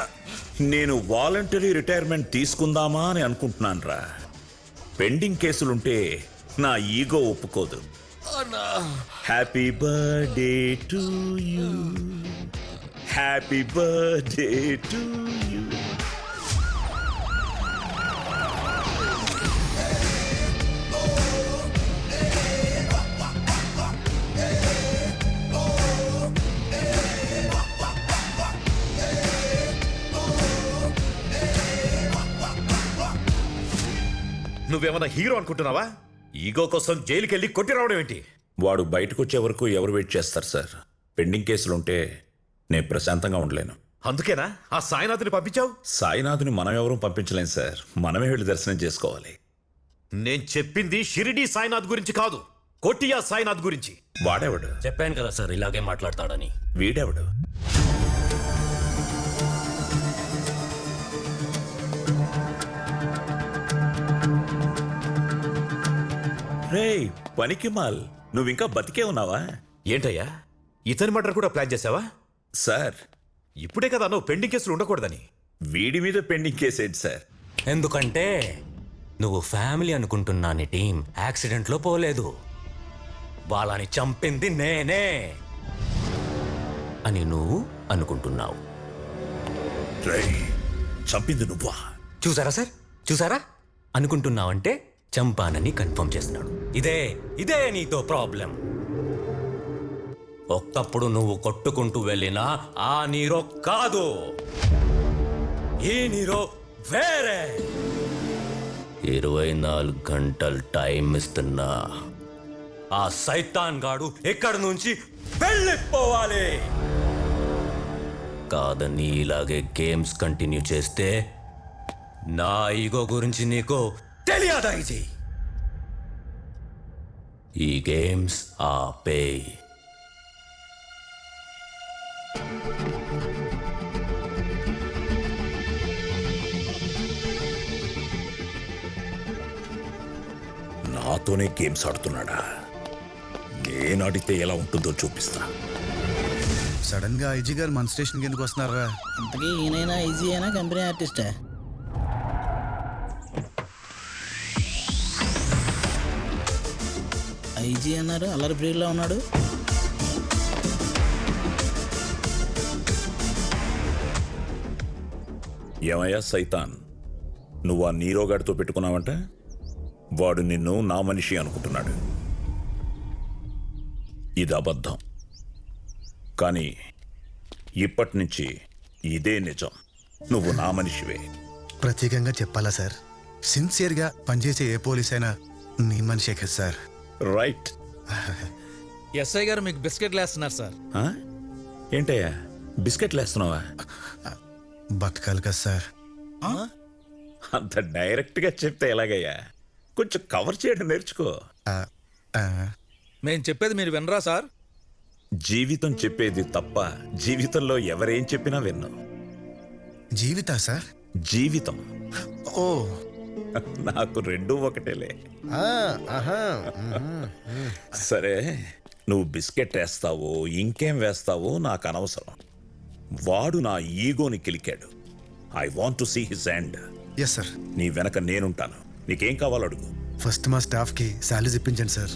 నేను వాలంటరీ రిటైర్మెంట్ తీసుకుందామా అని అనుకుంటున్నాను రా. పెండింగ్ కేసులుంటే నా ఈగో ఒప్పుకోదు. Happy birthday to you, happy birthday to you. నువ్వేమన్నా హీరో అనుకుంటున్నావా? ఈగో కోసం జైలుకి వెళ్ళి కొట్టి రావడం ఏంటి? వాడు బయటకు వచ్చే వరకు ఎవరు వెయిట్ చేస్తారు సార్? పెండింగ్ కేసులుంటే నేను ప్రశాంతంగా ఉండలేను. అందుకేనా ఆ సాయినాథుని పంపించావు? సాయినాథుని మనం ఎవరూ పంపించలేం సార్, మనమే వెళ్ళి దర్శనం చేసుకోవాలి. నేను చెప్పింది షిరిడి సాయినాథ్ గురించి కాదు, కోటియా సాయినాథ్ గురించి. వాడెవడు? చెప్పాను కదా సార్ ఇలాగే మాట్లాడతాడని. వీడెవడు? రేయ్ పనికి మాల్, నువ్వింకా బతికే ఉన్నావా? ఏంటయ్యా ఇతని మర్డర్ కూడా ప్లాన్ చేసావా? సార్ ఇప్పుడే కదా నువ్వు పెండింగ్ కేసులు ఉండకూడదని. వీడి మీద పెండింగ్ కేసు ఏంటి సార్? ఎందుకంటే నువ్వు ఫ్యామిలీ అనుకుంటున్నా నీ టీం యాక్సిడెంట్లో పోలేదు, వాళ్ళని చంపింది నేనే అని నువ్వు అనుకుంటున్నావు. చంపింది నువ్వా? చూసారా సార్, చూసారా? అనుకుంటున్నావంటే చంపానని కన్ఫర్మ్ చేస్తున్నాడు. ఇదే నీతో ప్రాబ్లం. ఒక్కప్పుడు నువ్వు కొట్టుకుంటూ వెళ్ళినా ఆ నీరో కాదు, ఈ నీరో వేరే. 24 గంటలు టైం ఇస్తున్నా ఆ సైతాన్ గాడు ఎక్కడి నుంచి వెళ్ళిపోవాలి. కాదని ఇలాగే గేమ్స్ కంటిన్యూ చేస్తే నా ఈగో గురించి నీకు తెలియదా? ఈ గేమ్స్ ఆపే. నాతోనే గేమ్స్ ఆడుతున్నాడా? నేను ఆడితే ఎలా ఉంటుందో చూపిస్తా. సడన్ గా ఐజీ గారు మన స్టేషన్కి ఎందుకు వస్తున్నారా? ఇంతకీ ఈయనైనా ఐజీ అయినా కంపెనీ ఆర్టిస్టా? ఐజీ అన్నారు, అల్లరి బ్రీడ్లో ఉన్నాడు. ఏమయ్యా సైతాన్, నువ్వు ఆ నీరోగాడితో పెట్టుకున్నావంట? వాడు నిన్ను నా మనిషి అనుకుంటున్నాడు. ఇది అబద్ధం, కానీ ఇప్పటి నుంచి ఇదే నిజం. నువ్వు నా మనిషివే. ప్రత్యేకంగా చెప్పాలా సార్? సిన్సియర్గా పనిచేసే ఏ పోలీస్ అయినా నీ మనిషే కదా సార్. రైట్. ఎస్ఐ గారు మీకు బిస్కెట్లు వేస్తున్నారు సార్. ఏంటయ్యా బిస్కెట్లు వేస్తున్నావా? బతకాలి కదా సార్. అంత డైరెక్ట్ గా చెప్తే ఎలాగయ్యా? కొంచెం కవర్ చేయడం నేర్చుకో. మేము చెప్పేది మీరు వినరా సార్? జీవితం చెప్పేది తప్ప జీవితంలో ఎవరేం చెప్పినా విన్ను. జీవితా సార్? జీవితం. ఓ నాకు రెండూ ఒకటేలే. సరే, నువ్వు బిస్కెట్ వేస్తావో ఇంకేం వేస్తావో నాకు అనవసరం. వాడు నా ఈగోని కిలికాడు. I want to see his end. Yes sir. నీ వెనక నేనుంటాను. నీకేం కావాలో అడుగు. ఫస్ట్ మా స్టాఫ్ కి శాలరీస్ ఇప్పించండి sir.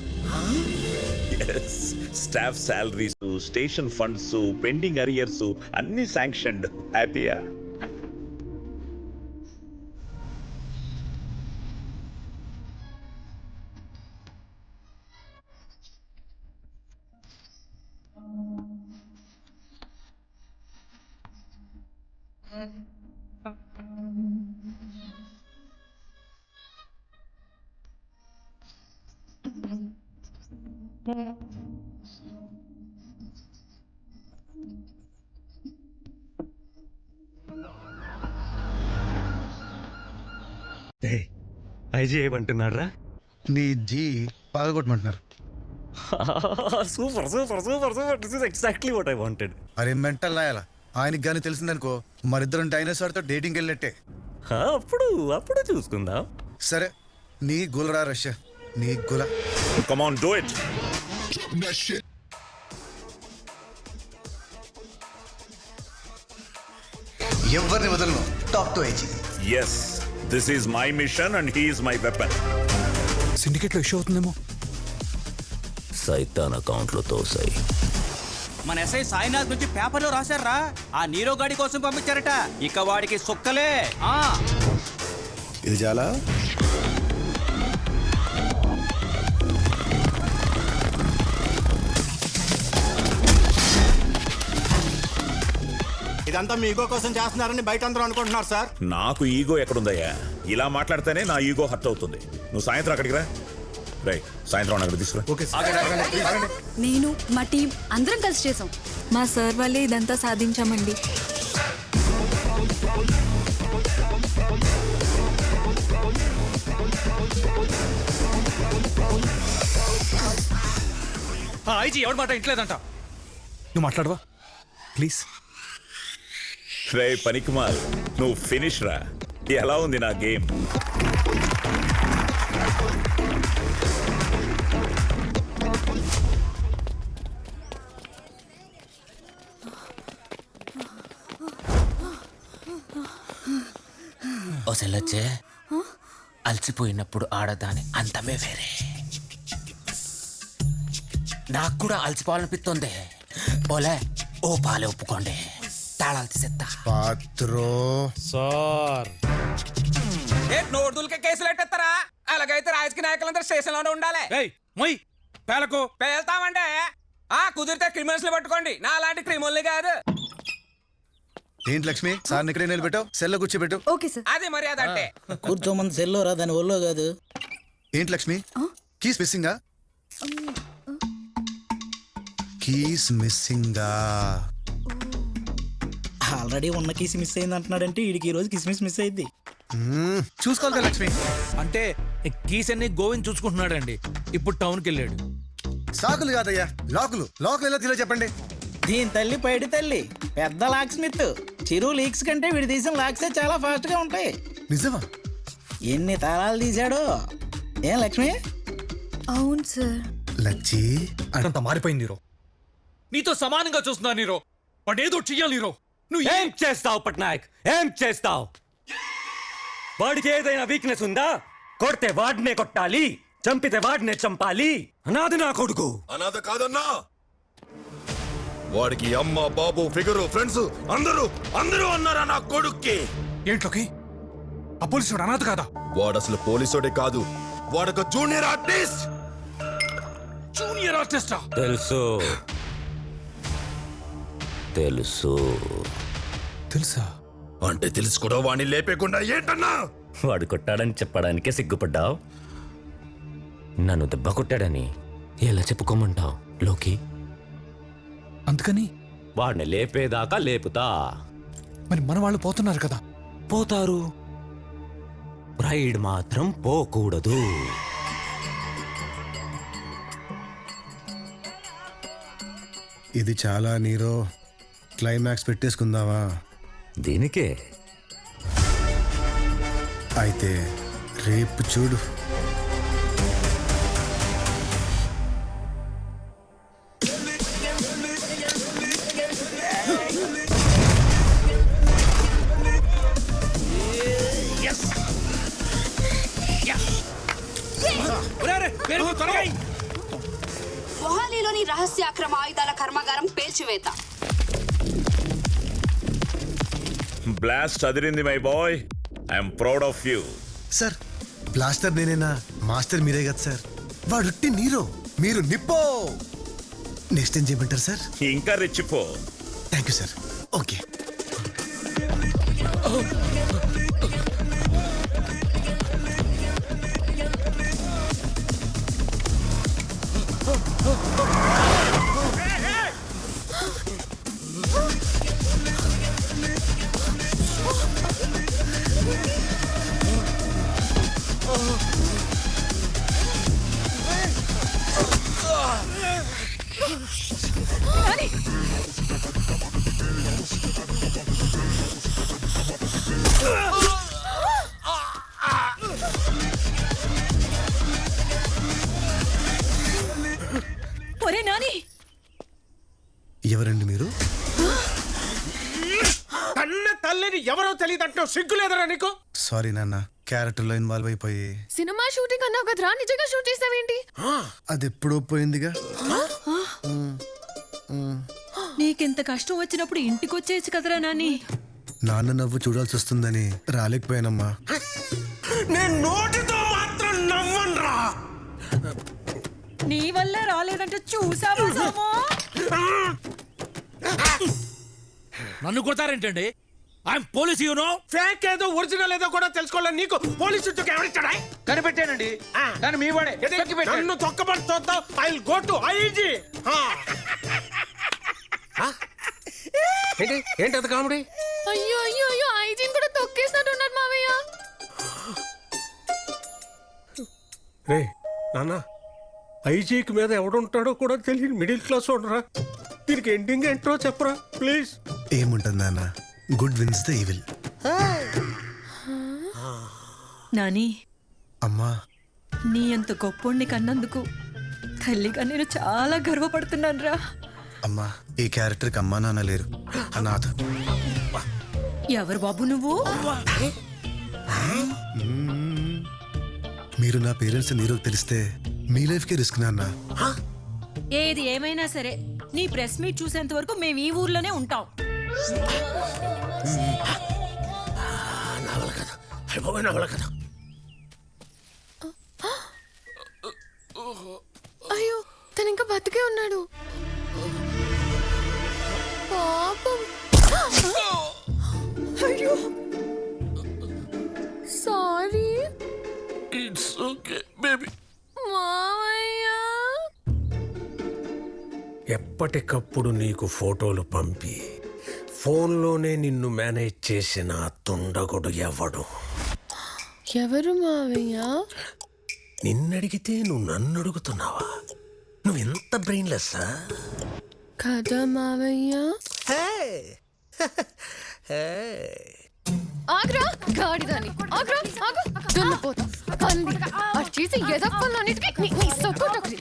Staff salaries, station funds, pending arrears అన్ని శాంక్షన్డ్. హ్యాపీయా? ఐజీ ఏమంటున్నారా? నీ జీ బాగా కొట్టమంటున్నారు. Super super super super. This is exactly what I wanted. అరే మెంటల్ నాయాలా, ఆయనకి కానీ తెలిసిందనుకో మరిద్దరం డైనోసార్తో డేటింగ్ వెళ్ళినట్టే. అప్పుడు చూసుకుందాం. సరే, నీ గులరా రష్యా, నీ గుల. Come on, do it. ఎవరిని వదలను. Talk to IG. Yes, this is my mission and he is my weapon. సిండికేట్లో ఇష్యూ అవుతుందేమో. సైతాన్ అకౌంట్లో తోసాయి. మన ఎస్ఐ సాయినాథ్ నుంచి పేపర్లో రాశారా, ఆ నీరో గాడి కోసం పంపించారట. ఇక వాడికి సుక్కలే. ఇది చాలా ఇదంతా ఇదంతా మీ ఈగో కోసం చేస్తున్నారని బయట అందరూ అనుకుంటున్నారు సార్. నాకు ఈగో ఎక్కడుందయ్యా? ఇలా మాట్లాడితేనే నా ఈగో హర్ట్ అవుతుంది. నువ్వు సాయంత్రం అక్కడికి రా. రైట్, సాయంత్రం అక్కడ తీసుకురా. నేను మా టీం అందరం కలిసి చేసాం. మా సార్ వల్లే ఇదంతా సాధించామండి. ఐజీ ఎవరి మాట ఇంట్లేదంట. నువ్వు మాట్లాడవా ప్లీజ్? రే పనికిమాల్, నువ్వు ఫినిష్ రా. ఎలా ఉంది నా గేమ్? ఓ సెల్లొచ్చే, అలసిపోయినప్పుడు ఆడదాని అంతమే వేరే. నాకు కూడా అలసిపోవాలనిపిస్తుంది. ఓలే ఓ పాలే ఒప్పుకోండి, తాళాలు తీసేస్తా. పాత్రో సార్ నోటులకే కేసులు ఎట్టేస్తారా? అలాగైతే రాజకీయ నాయకులందరూ స్టేషన్ లోనే ఉండాలి. మొయ్ పేలకు పేల్తామంటే కుదిరితే క్రిమినల్స్ పట్టుకోండి, నా అలాంటి క్రిమినల్ కాదు. ఏంటి లక్ష్మి, సార్ ఇక్కడే నిలబెట్టావు, సెల్లో కూర్చోబెట్టు. Okay sir. అది మర్యాద అంటే. కూర్చోమంది సెల్లోరా, దాని ఒళ్ళో కాదు. ఏంటి లక్ష్మి, కీస్ మిస్సింగా? కీస్ మిస్సింగా? ఆల్రెడీ ఉన్న కీస్ మిస్ అయింది అంటున్నాడంటే వీడికి ఈ రోజు కిస్మిస్ మిస్ అయింది. చూసుకోవాలి కదా లక్ష్మి. అంటే కీస్ అన్ని గోవింద్ చూసుకుంటున్నాడండి. ఇప్పుడు టౌన్కి వెళ్ళాడు. సాకులు కాదయ్యా, లాకులు. లాకులు ఎలా తీలో చెప్పండి. దీని తల్లి పైడి తల్లి, పెద్ద లాక్ స్మిత్. చిరు లీక్స్ కంటే వీడి తీసిన లాక్సే చాలా ఫాస్ట్ గా ఉంటాయి. నిజమా? ఎన్ని తాళాలు తీశాడు. ఏం లక్ష్మి? అవును సార్. లచ్చి అంత మారిపోయింది నీరో. నీతో సమానంగా చూస్తున్నా నీరో. వాడేదో చెయ్యాలి నీరో. నువ్వు ఏం చేస్తావు పట్నాయక్? ఏం చేస్తావు? వాడికి ఏదైనా వీక్నెస్ ఉందా? కొడితే వాడినే కొట్టాలి, చంపితే వాడినే చంపాలి. అనాథ నా కొడుకు. అనాథ కాదన్నా, వాడికి అమ్మ బాబు ఫిగరు ఫ్రెండ్స్ అందరూ అన్నారా నా కొడుక్కి. ఏంట్లోకి ఆ పోలీసు అనాథ కాదా? వాడు అసలు పోలీసుడే కాదు, వాడొక జూనియర్ ఆర్టిస్ట్. జూనియర్ ఆర్టిస్టా? తెలుసు తెలుసు. తెలుసా? అంటే తెలుసు కూడా వాడిని లేపేకుండా ఏంటన్నా? వాడు కొట్టాడని చెప్పడానికే సిగ్గుపడ్డావు. నన్ను దెబ్బ కొట్టాడని ఎలా చెప్పుకోమంటావు లోకి? అందుకని వాడిని లేపేదాకా లేపుతా. మరి మన వాళ్ళు పోతున్నారు కదా? పోతారు, ప్రైడ్ మాత్రం పోకూడదు. ఇది చాలా నీరో. క్లైమాక్స్ పెట్టేసుకుందావా? దీనికే అయితే రేపు చూడు. మొహాలీలోని రహస్య అక్రమ ఆయుధాల కర్మాగారం పేల్చివేత. బ్లాస్ట్ అదిరింది my boy. I'm proud of you. Sir blaster నేనేనా? మాస్టర్ మీరే కదా సార్. వాడుట్టి నీరో, మీరు నిప్పో. నెక్స్ట్ ఏం చేయమంటారు సార్? ఇంకా రెచ్చిపో. Thank you sir. ఓకే. ఒరే నాని, ఎవరండి మీరు? కన్న తల్లిని ఎవరో తెలియదంటావు, సిగ్గు లేదరా నీకు? సారీ నాన్న, క్యారెక్టర్ లో ఇన్వాల్వ్ అయిపోయి. సినిమా షూటింగ్ అన్నావు కదరా, నిజంగా షూట్ చేసావేంటి? అది ఎప్పుడో పోయిందిగా. నీకెంత కష్టం వచ్చినప్పుడు ఇంటికి వచ్చేసి కదరా నాని. నాన్న నవ్వు చూడాల్సి వస్తుందని రాలేకపోయానమ్మా. నేను నోటితో మాత్రం నవ్వనురా. నీ వల్లే రాలేదంటే చూసావా? నన్ను కొడతారేంటండి? I'm police you know. ఫేక్ ఏదో ఒరిజినల్ ఏదో కూడా తెలుసుకోవాలి. నీకు పోలీసు ఉద్యోగం ఎవరిచ్చాడా? కనిపెట్టానండి కానీ మీ వాడే నన్ను తొక్కబడి చూద్దాం. I will go to IG. ఏంటి అది కామెడీ? అయ్యో అయ్యో అయ్యో ఐజీని కూడా తొక్కేసినట్టున్నారు మావయ్య. రే నాన్న, ఐజీకి మీద ఎవడుంటాడో కూడా తెలియదు. మిడిల్ క్లాస్ ఉండరా. దీనికి ఎండింగ్ ఏంటో చెప్పరా ప్లీజ్. ఏముంటుంది నాన్న, good wins the evil. Nani, అమ్మా నీ అంత గొప్పోడిని కన్నందుకు తల్లిగా నేను చాలా గర్వపడుతున్నాను రా. అమ్మా, ఈ క్యారెక్టర్కి అమ్మా నాన్న లేరు, అనాథ. ఎవరు బాబు నువ్వు? మీరు నా పేరెంట్స్ నీరు తెలిస్తే మీ లైఫ్కే రిస్క్ నాన్న. ఏది ఏమైనా సరే నీ ప్రెస్ మీట్ చూసేంత వరకు మేము ఈ ఊర్లోనే ఉంటాం. అయ్యో తను ఇంకా బతికే ఉన్నాడు. పాపం. అయ్యో సారీ. It's okay baby. మావయ్య ఎప్పటికప్పుడు నీకు ఫోటోలు పంపి ఫోన్లోనే నిన్ను మేనేజ్ చేసిన తుండగుడు ఎవడు? ఎవరు మావయ్య? నిన్నడిగితే నువ్వు నన్ను అడుగుతున్నావా? నువ్వు ఎంత బ్రెయిన్లెస్సా? కదా మావయ్య. ఆగ్రా గాడిదాని ఆగ్రా ఆగు దున్నపోతా పంది అది చేసి ఎదప్పలన్నిటికీ నీ సొక్కటొకటి.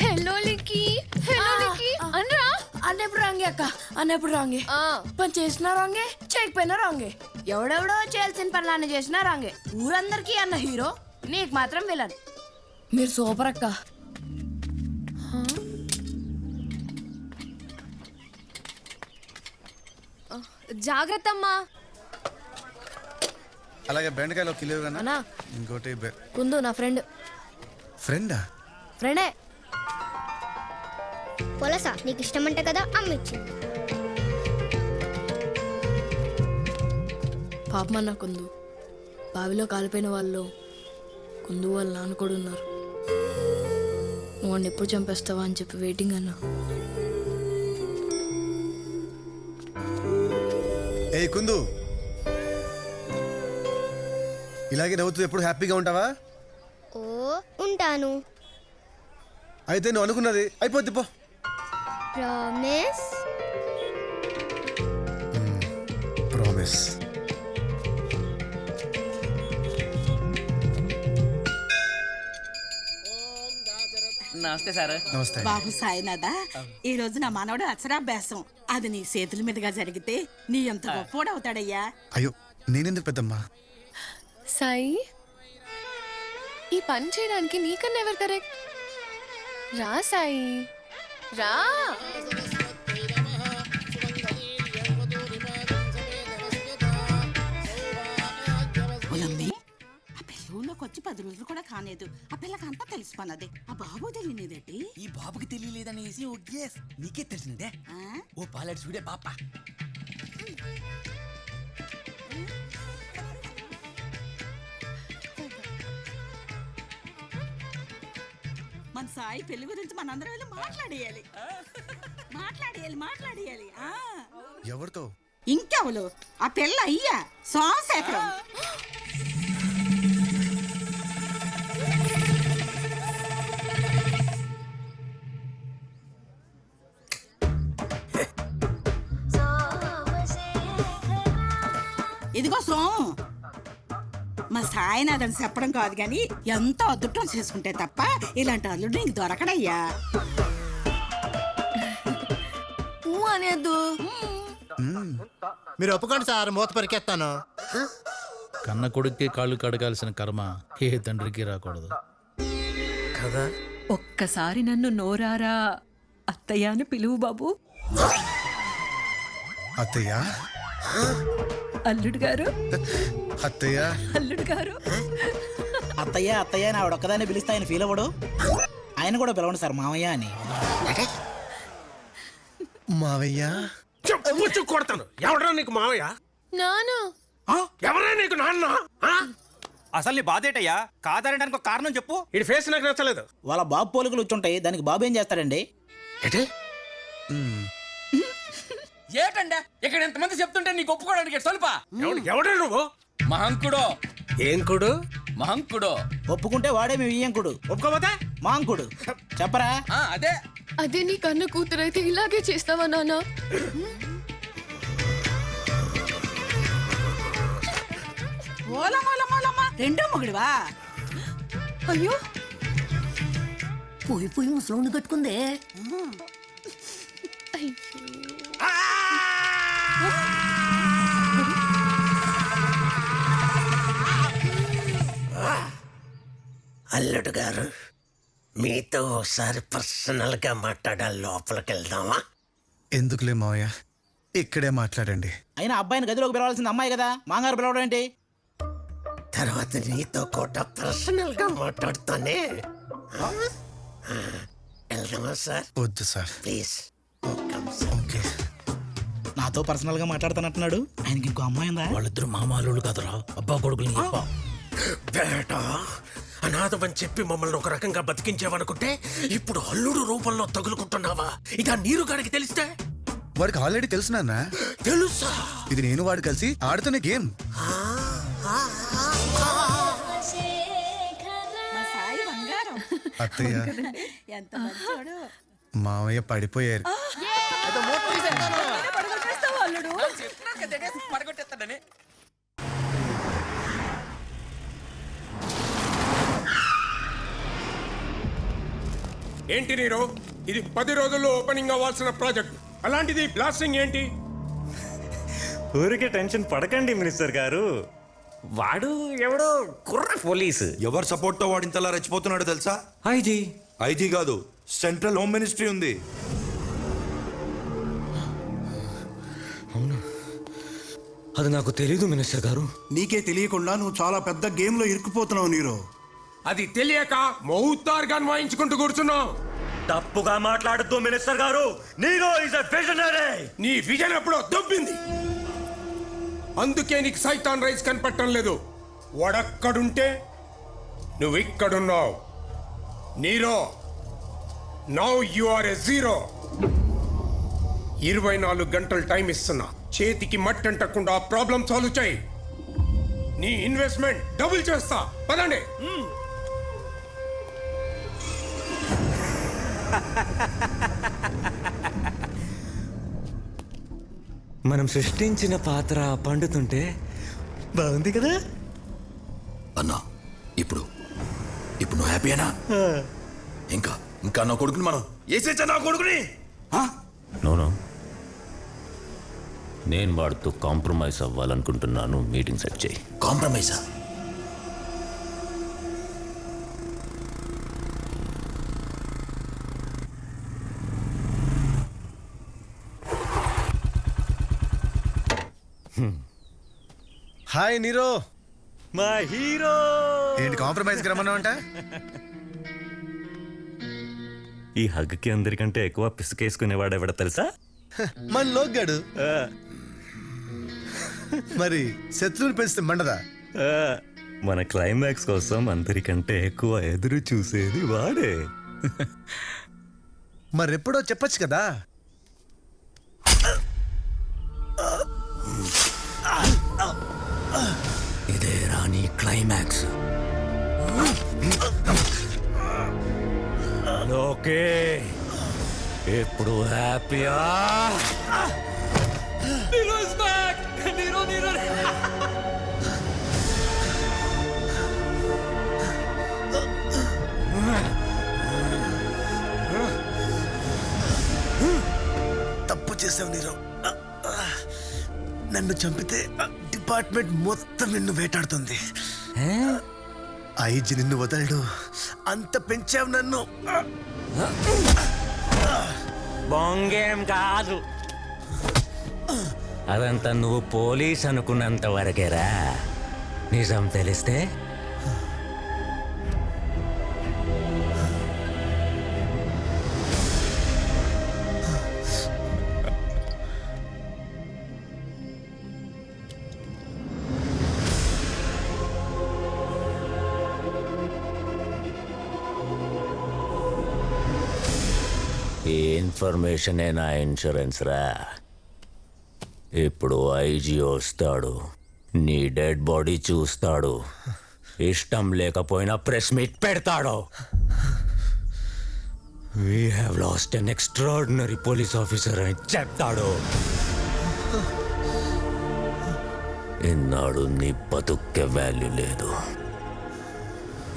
హలో లికి హలో లికి అనరా. అన్నెప్పుడు రాంగే అక్క, అన్నెప్పుడు రాంగే. పని చేసినా రాంగే, చేయకపోయినా రాంగే. ఎవడెవడో చేయాల్సిన పనులన్నీ చేసినా రాంగే. ఊరందరికీ అన్న హీరో, నీకు మాత్రం విలన్. మీరు సూపర్ అక్క. జాగ్రత్త అమ్మా. అలాగే బెండకాయలు కిలో అన్నా ఇంకోటి కుందు నా ఫ్రెండ్. ఫ్రెండా? ఫ్రెండే. పొలసా నీకు ఇష్టమంటే కదా అమ్మిచ్చింది. పాపమన్నా కుందు, బావిలో కాలిపోయిన వాళ్ళు కుందు వాళ్ళ నాన్న కూడా ఉన్నారు. నువ్వు వాడిని ఎప్పుడు చంపేస్తావా అని చెప్పి వెయిటింగ్ అన్నా. ఏ కుందు, ఇలాగే నవ్వుతూ ఎప్పుడు హ్యాపీగా ఉంటావా? ఓ ఉంటాను. అయితే నువ్వు అనుకున్నది అయిపోద్ది పో. ప్రామిస్. ప్రామిస్. నమస్తే సార్. నమస్తే బాబు సాయినాథా, ఈ రోజు నా మనవడు అక్షరాభ్యాసం. అది నీ చేతుల మీదుగా జరిగితే నీ ఎంత గొప్పోడు అవుతాడయ్యా. అయ్యో నేనెందుకు పెద్దమ్మా. సాయి, ఈ పని చేయడానికి నీకన్నా ఎవరు కరెక్ట్? రా సాయి రా. ఆ పిల్లలోకి వచ్చి 10 రోజులు కూడా కాలేదు. ఆ పిల్లకి అంతా తెలిసిపోన్నది. ఆ బాబు తెలియలేదటి. ఈ బాబుకి తెలియలేదనేసి నీకే తెలిసిందే. ఓ పాలెట్ చూడే పాప. మన సాయి పెళ్లి గురించి మనందరం వెళ్ళి మాట్లాడేయాలి. మాట్లాడేయాలి. ఎవరితో? ఇంకెవరు? ఆ పిల్ల అయ్యా సోమశేఖరం. ఇదిగో సోము, మా సాయినాథని చెప్పడం కాదు కానీ ఎంతో అదృష్టం చేసుకుంటే తప్ప ఇలాంటి అల్లుడు నీకు దొరకడయ్యా. అనేది మీరు ఒప్పుకోండి సార్, మూత పరికెత్తాను. కన్న కొడుక్కి కాళ్ళు కడగాల్సిన కర్మ ఏ తండ్రికి రాకూడదు కదా. ఒక్కసారి నన్ను నోరారా అత్తయ్య అని పిలువు బాబు. అత్తయ్య. అల్లుడు గారు. అత్తయ్య. అల్లుడు గారు. అత్తయ్య అత్తయ్య అని ఆవిడొక్కదాన్ని పిలిస్తే ఆయన ఫీల్ అవ్వడు. ఆయన కూడా పిలవండి సార్ మావయ్య అని. మావయ్య. చెప్పొచ్చు కొడతాను. ఎవడరా నీకు మావయ్య? నానా ఎవరా నీకు నాన్న? అసలు నీ బాధ ఏంటయ్యా? కాదనడానికి ఒక కారణం చెప్పు. ఇడి ఫేస్ నాకు నచ్చలేదు. వాళ్ళ బాబు పోలికలు వచ్చుంటాయి, దానికి బాబు ఏం చేస్తాడండి? ఏటండా ఇక్కడ ఎంతమంది చెప్తుంటే నీకు ఒప్పుకోవడానికి స్వల్ప ఎవడా నువ్వు? మహంకుడో. ఏం కుడు? మహంకుడో. ఒప్పుకుంటే వాడే మీ వియ్యంకుడు, ఒప్పుకోపోతే మాంకుడు. చెప్పరా? అదే అదే నీ కన్న కూతురైతే ఇలాగే చేస్తావా నాన్న? రెండో మొగుడివా? అయ్యో పోయి పోయి ముసలోని కట్టుకుందే. అల్లుడు గారు, మీతో ఒకసారి పర్సనల్ గా మాట్లాడాలి. లోపలికి వెళ్దామా? ఎందుకులే మావయ్య, ఇక్కడే మాట్లాడండి. అయినా అబ్బాయిని గదిలోకి పిలవాల్సింది అమ్మాయి కదా, మాంగారు పిలవడం ఏంటి? తర్వాత నీతో కూడా పర్సనల్ గా మాట్లాడుతానే. వెళ్దామా సార్? వద్దు సార్, ప్లీజ్. ఓకే. నాతో పర్సనల్ గా మాట్లాడుతానంటున్నాడు. ఆయనకి ఇంకో అమ్మాయి ఉందా? వాళ్ళిద్దరు మామాలు కదరా, అబ్బా కొడుకులు. బేటా, అనాథమని చెప్పి మమ్మల్ని ఒక రకంగా బతికించావనుకుంటే ఇప్పుడు అల్లుడు రూపంలో తగులుకుంటున్నావా? ఇక నీరు గారికి తెలిస్తే? వాడికి ఆల్రెడీ తెలుసు నాన్న. తెలుసా? ఇది నేను వాడు కలిసి ఆడుతున్న గేమ్. అత్తయ్య, మావయ్య పడిపోయారు. ఏంటి నీరు, ఇది 10 రోజుల్లో ఓపెనింగ్ అవ్వాల్సిన ప్రాజెక్ట్, అలాంటిది బ్లాస్టింగ్ ఏంటి? ఊరికే టెన్షన్ పడకండి మినిస్టర్ గారు. వాడు ఎవడో కుర్ర పోలీసు. ఎవరు సపోర్ట్ తో వాడు ఇంతలా రెచ్చిపోతున్నాడో తెలుసా? ఐజీ. ఐజీ కాదు, సెంట్రల్ హోమ్ మినిస్ట్రీ ఉంది. అవునా? అది నాకు తెలీదు మినిస్టర్ గారు. నీకే తెలియకుండా నువ్వు చాలా పెద్ద గేమ్ లో ఇరుక్కుపోతున్నావు నీరు. అది తెలియక మౌతార్గా వాయించుకుంటూ కూర్చున్నావు. తప్పుగా మాట్లాడద్దు మినిస్టర్ గారు. Nero is a visionary. నీ విజన్ ఎప్పుడో దొబ్బింది, అందుకే నీకు సైతాన్ రైస్ కనపడటం లేదు. వాడక్కడుంటే నువ్వు ఇక్కడున్నావు. Nero, now you are a zero. 24 గంటలు టైం ఇస్తున్నా, చేతికి మట్టి అంటకుండా ప్రాబ్లం సాల్వ్ చేయి. నీ ఇన్వెస్ట్మెంట్ డబుల్ చేస్తా. పదండి. మనం సృష్టించిన పాత్ర పండుతుంటే బాగుంది కదా అన్నా. ఇప్పుడు నువ్వు హ్యాపీయేనా? ఇంకా నా కొడుకుని మనం ఏసేచ్చా? నా కొడుకుని నోనో, నేను వాడితో కాంప్రమైజ్ అవ్వాలనుకుంటున్నాను. మీటింగ్ సెట్ చేయి. కాంప్రమైజా? హాయ్ నీరో, మా హీరో. ఏంటి కాంప్రమైజ్ రమ్మన్నావంట? ఈ హగ్కి అందరికంటే ఎక్కువ పిసుకేసుకునేవాడెవడ తెలుసా? మన లోగ్గాడు. మరి శత్రువుని పెంచితే మండదా? మన క్లైమాక్స్ కోసం అందరికంటే ఎక్కువ ఎదురు చూసేది వాడే. మరెప్పుడో చెప్పొచ్చు కదా. ఇదే రాని క్లైమాక్స్. ఓకే, ఇప్పుడు హ్యాపీయా? తప్పు చేసావు నీరో. నన్ను చంపితే డిపార్ట్మెంట్ మొత్తం నిన్ను వేటాడుతుంది. ఐజీ నిన్ను వదలడు, అంత పెంచావు నన్ను. బొంగేం కాదు, అదంతా నువ్వు పోలీస్ అనుకున్నంత వరకేరా. నిజం తెలిస్తే ఈ ఇన్ఫర్మేషనే నా ఇన్సూరెన్స్ రా. ఇప్పుడు ఐజీ వస్తాడు, నీ డెడ్ బాడీ చూస్తాడు, ఇష్టం లేకపోయినా ప్రెస్ మీట్ పెడతాడు. We have lost an extraordinary police officer అని చెప్తాడు. ఇన్నాడు నీ బతుక్కే వాల్యూ లేదు,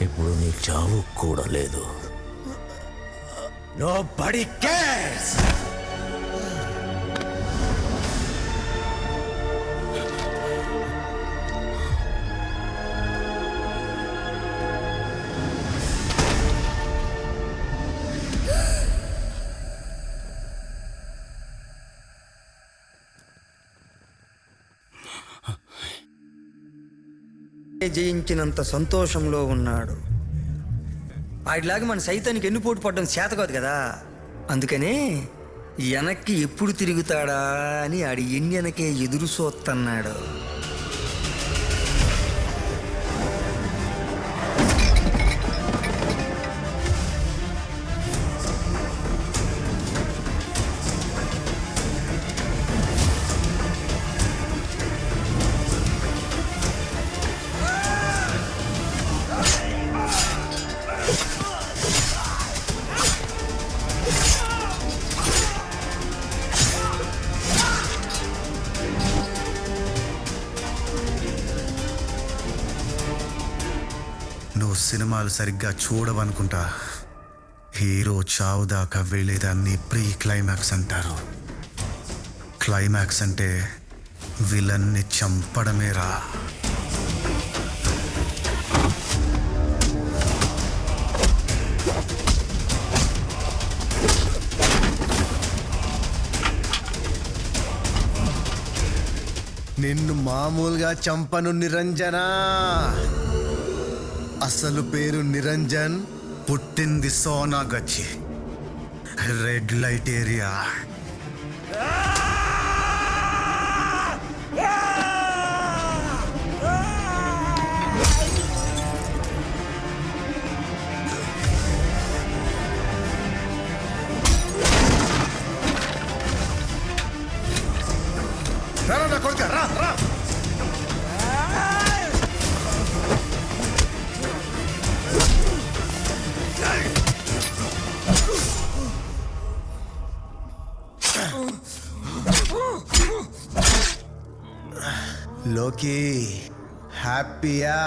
ఇప్పుడు నీ చావు కూడా లేదు. Nobody cares! జయించినంత సంతోషంలో ఉన్నాడు. ఆడిలాగా మన సైతానికి ఎన్ని పోటు పడడం చేత కాదు కదా. అందుకనే వెనక్కి ఎప్పుడు తిరుగుతాడా అని ఆడి ఎన్నెనకే ఎదురు చూస్తున్నాడు. నువ్వు సినిమాలు సరిగ్గా చూడవనుకుంటా. హీరో చావు దాకా వెళ్ళేదాన్ని ప్రీ క్లైమాక్స్ అంటారు. క్లైమాక్స్ అంటే విలన్ని చంపడమేరా. నిన్ను మామూలుగా చంపను నిరంజన. అసలు పేరు నిరంజన్, పుట్టింది సోనాగచ్చి, రెడ్ లైట్ ఏరియా. రా కొడుక రా రా. లోకి హ్యాపీయా?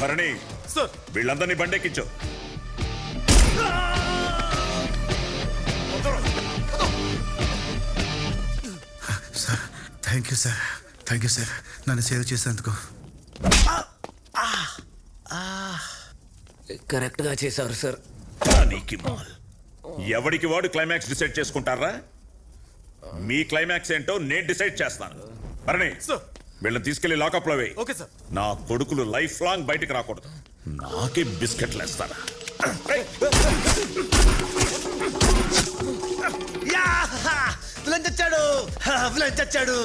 భరణి, వీళ్ళందరినీ బండెక్కించు. Sir thank you sir, thank you sir, నన్ను సేవ్ చేసేందుకు. కరెక్ట్గా చేశారు సార్. ఎవడికి వాడు క్లైమాక్స్ డిసైడ్ చేసుకుంటారా? మీ క్లైమాక్స్ ఏంటో నేను డిసైడ్ చేస్తాను. భరణి, వీళ్ళని తీసుకెళ్లి లాకప్ లో వేయి. Okay sir. నా కొడుకులు లైఫ్ లాంగ్ బయటికి రాకూడదు. నాకే బిస్కెట్లు వేస్తారా? చచ్చాడు, చచ్చాడు,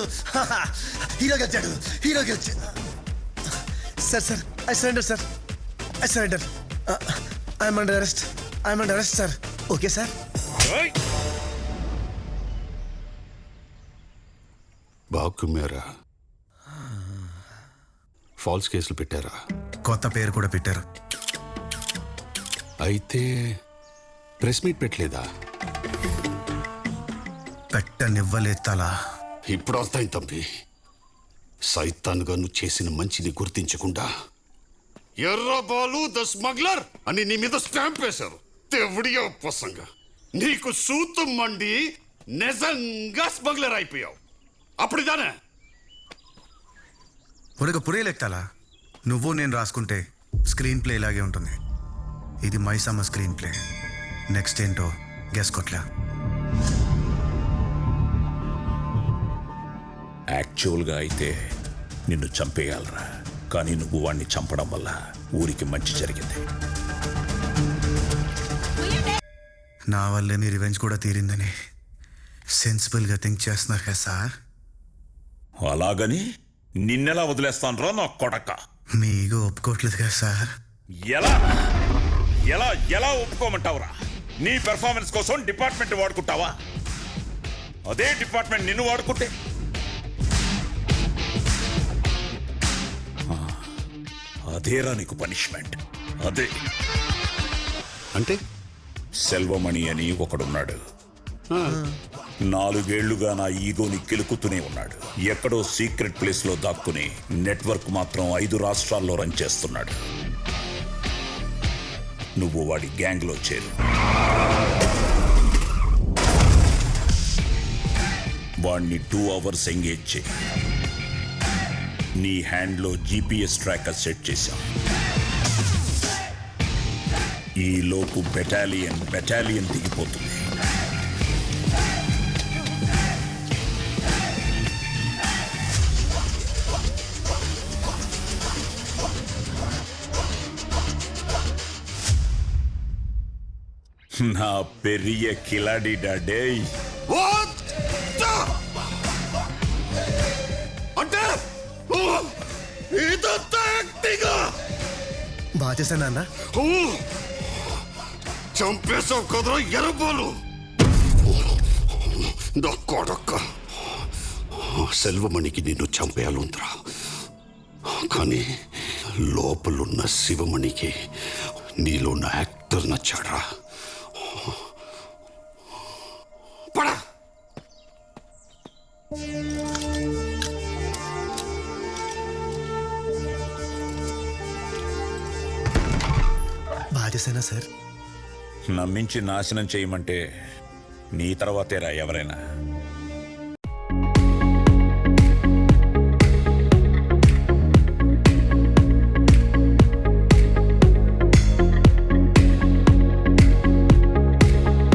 హీరో గెలిచాడు, హీరో గెలిచాడు. Sir sir I surrender sir, I surrender. I'm under arrest, I'm under arrest sir. Okay sir. బాకు మేరా ఫాల్స్ కేసులు పెట్టారా? కొత్త పేరు కూడా పెట్టారు. అయితే ప్రెస్ మీట్ పెట్టలేదా? పెట్టనివ్వలేదు తలా. ఇప్పుడు అర్థం తంపి. సైతాన్గా నువ్వు చేసిన మంచిని గుర్తించకుండా ఎర్రబాలు ద స్మగ్లర్ అని నీ మీద స్టాంప్ వేశారు. దేవుడియో పసంగా నీకు సూతం మండి నిజంగా స్మగ్లర్ అయిపోయావు అప్పుడుదానే ఒరగ పురేలెక్కాలా నువ్వు నేను రాసుకుంటే స్క్రీన్ ప్లే ఇలాగే ఉంటుంది. ఇది మైసమ్మ స్క్రీన్ ప్లే. నెక్స్ట్ ఏంటో గెస్ కొట్లా. యాక్చువల్గా అయితే నిన్ను చంపేయాలరా, కానీ నువ్వు వాణ్ణి చంపడం వల్ల ఊరికి మంచి జరిగింది. నా వల్లే మీ రివెంజ్ కూడా తీరిందని సెన్సిబుల్గా థింక్ చేస్తున్నారు కదా సార్. అలాగని నిన్నెలా వదిలేస్తాను రా నా కొడక. మీ ఈగో ఒప్పుకోవట్లేదు కదా సార్. ఎలా ఎలా ఎలా ఒప్పుకోమంటావురా? నీ పెర్ఫార్మెన్స్ కోసం డిపార్ట్మెంట్ వాడుకుంటావా? అదే డిపార్ట్మెంట్ నిన్ను వాడుకుంటే అదేరా నీకు పనిష్మెంట్. అదే అంటే సెల్వమణి అని ఒకడున్నాడు. 4 ఏళ్లుగా నా ఈగోని కెలుకుతూనే ఉన్నాడు. ఎక్కడో సీక్రెట్ ప్లేస్ లో దాక్కుని నెట్వర్క్ మాత్రం 5 రాష్ట్రాల్లో రన్ చేస్తున్నాడు. నువ్వు వాడి గ్యాంగ్ లో చేరు. వాడిని 2 అవర్స్ ఎంగేజ్ చేయి. నీ హ్యాండ్లో GPS ట్రాకర్ సెట్ చేశాం. ఈ లోపు బెటాలియన్ దిగిపోతుంది. నా పెరియ కిలాడి డాడే. అంటే బాగా చేశాను నాన్న. చంపేశావు కదరా ఎర్రబోలు. నా కొడక్క సెల్వమణికి నిన్ను చంపేయాలంతరా, కానీ లోపలున్న శివమణికి నీలో ఉన్న యాక్టర్ నచ్చాడా? పడా బాగా చేశానా సార్? నమ్మించి నాశనం చేయమంటే నీ తర్వాతేరా ఎవరైనా.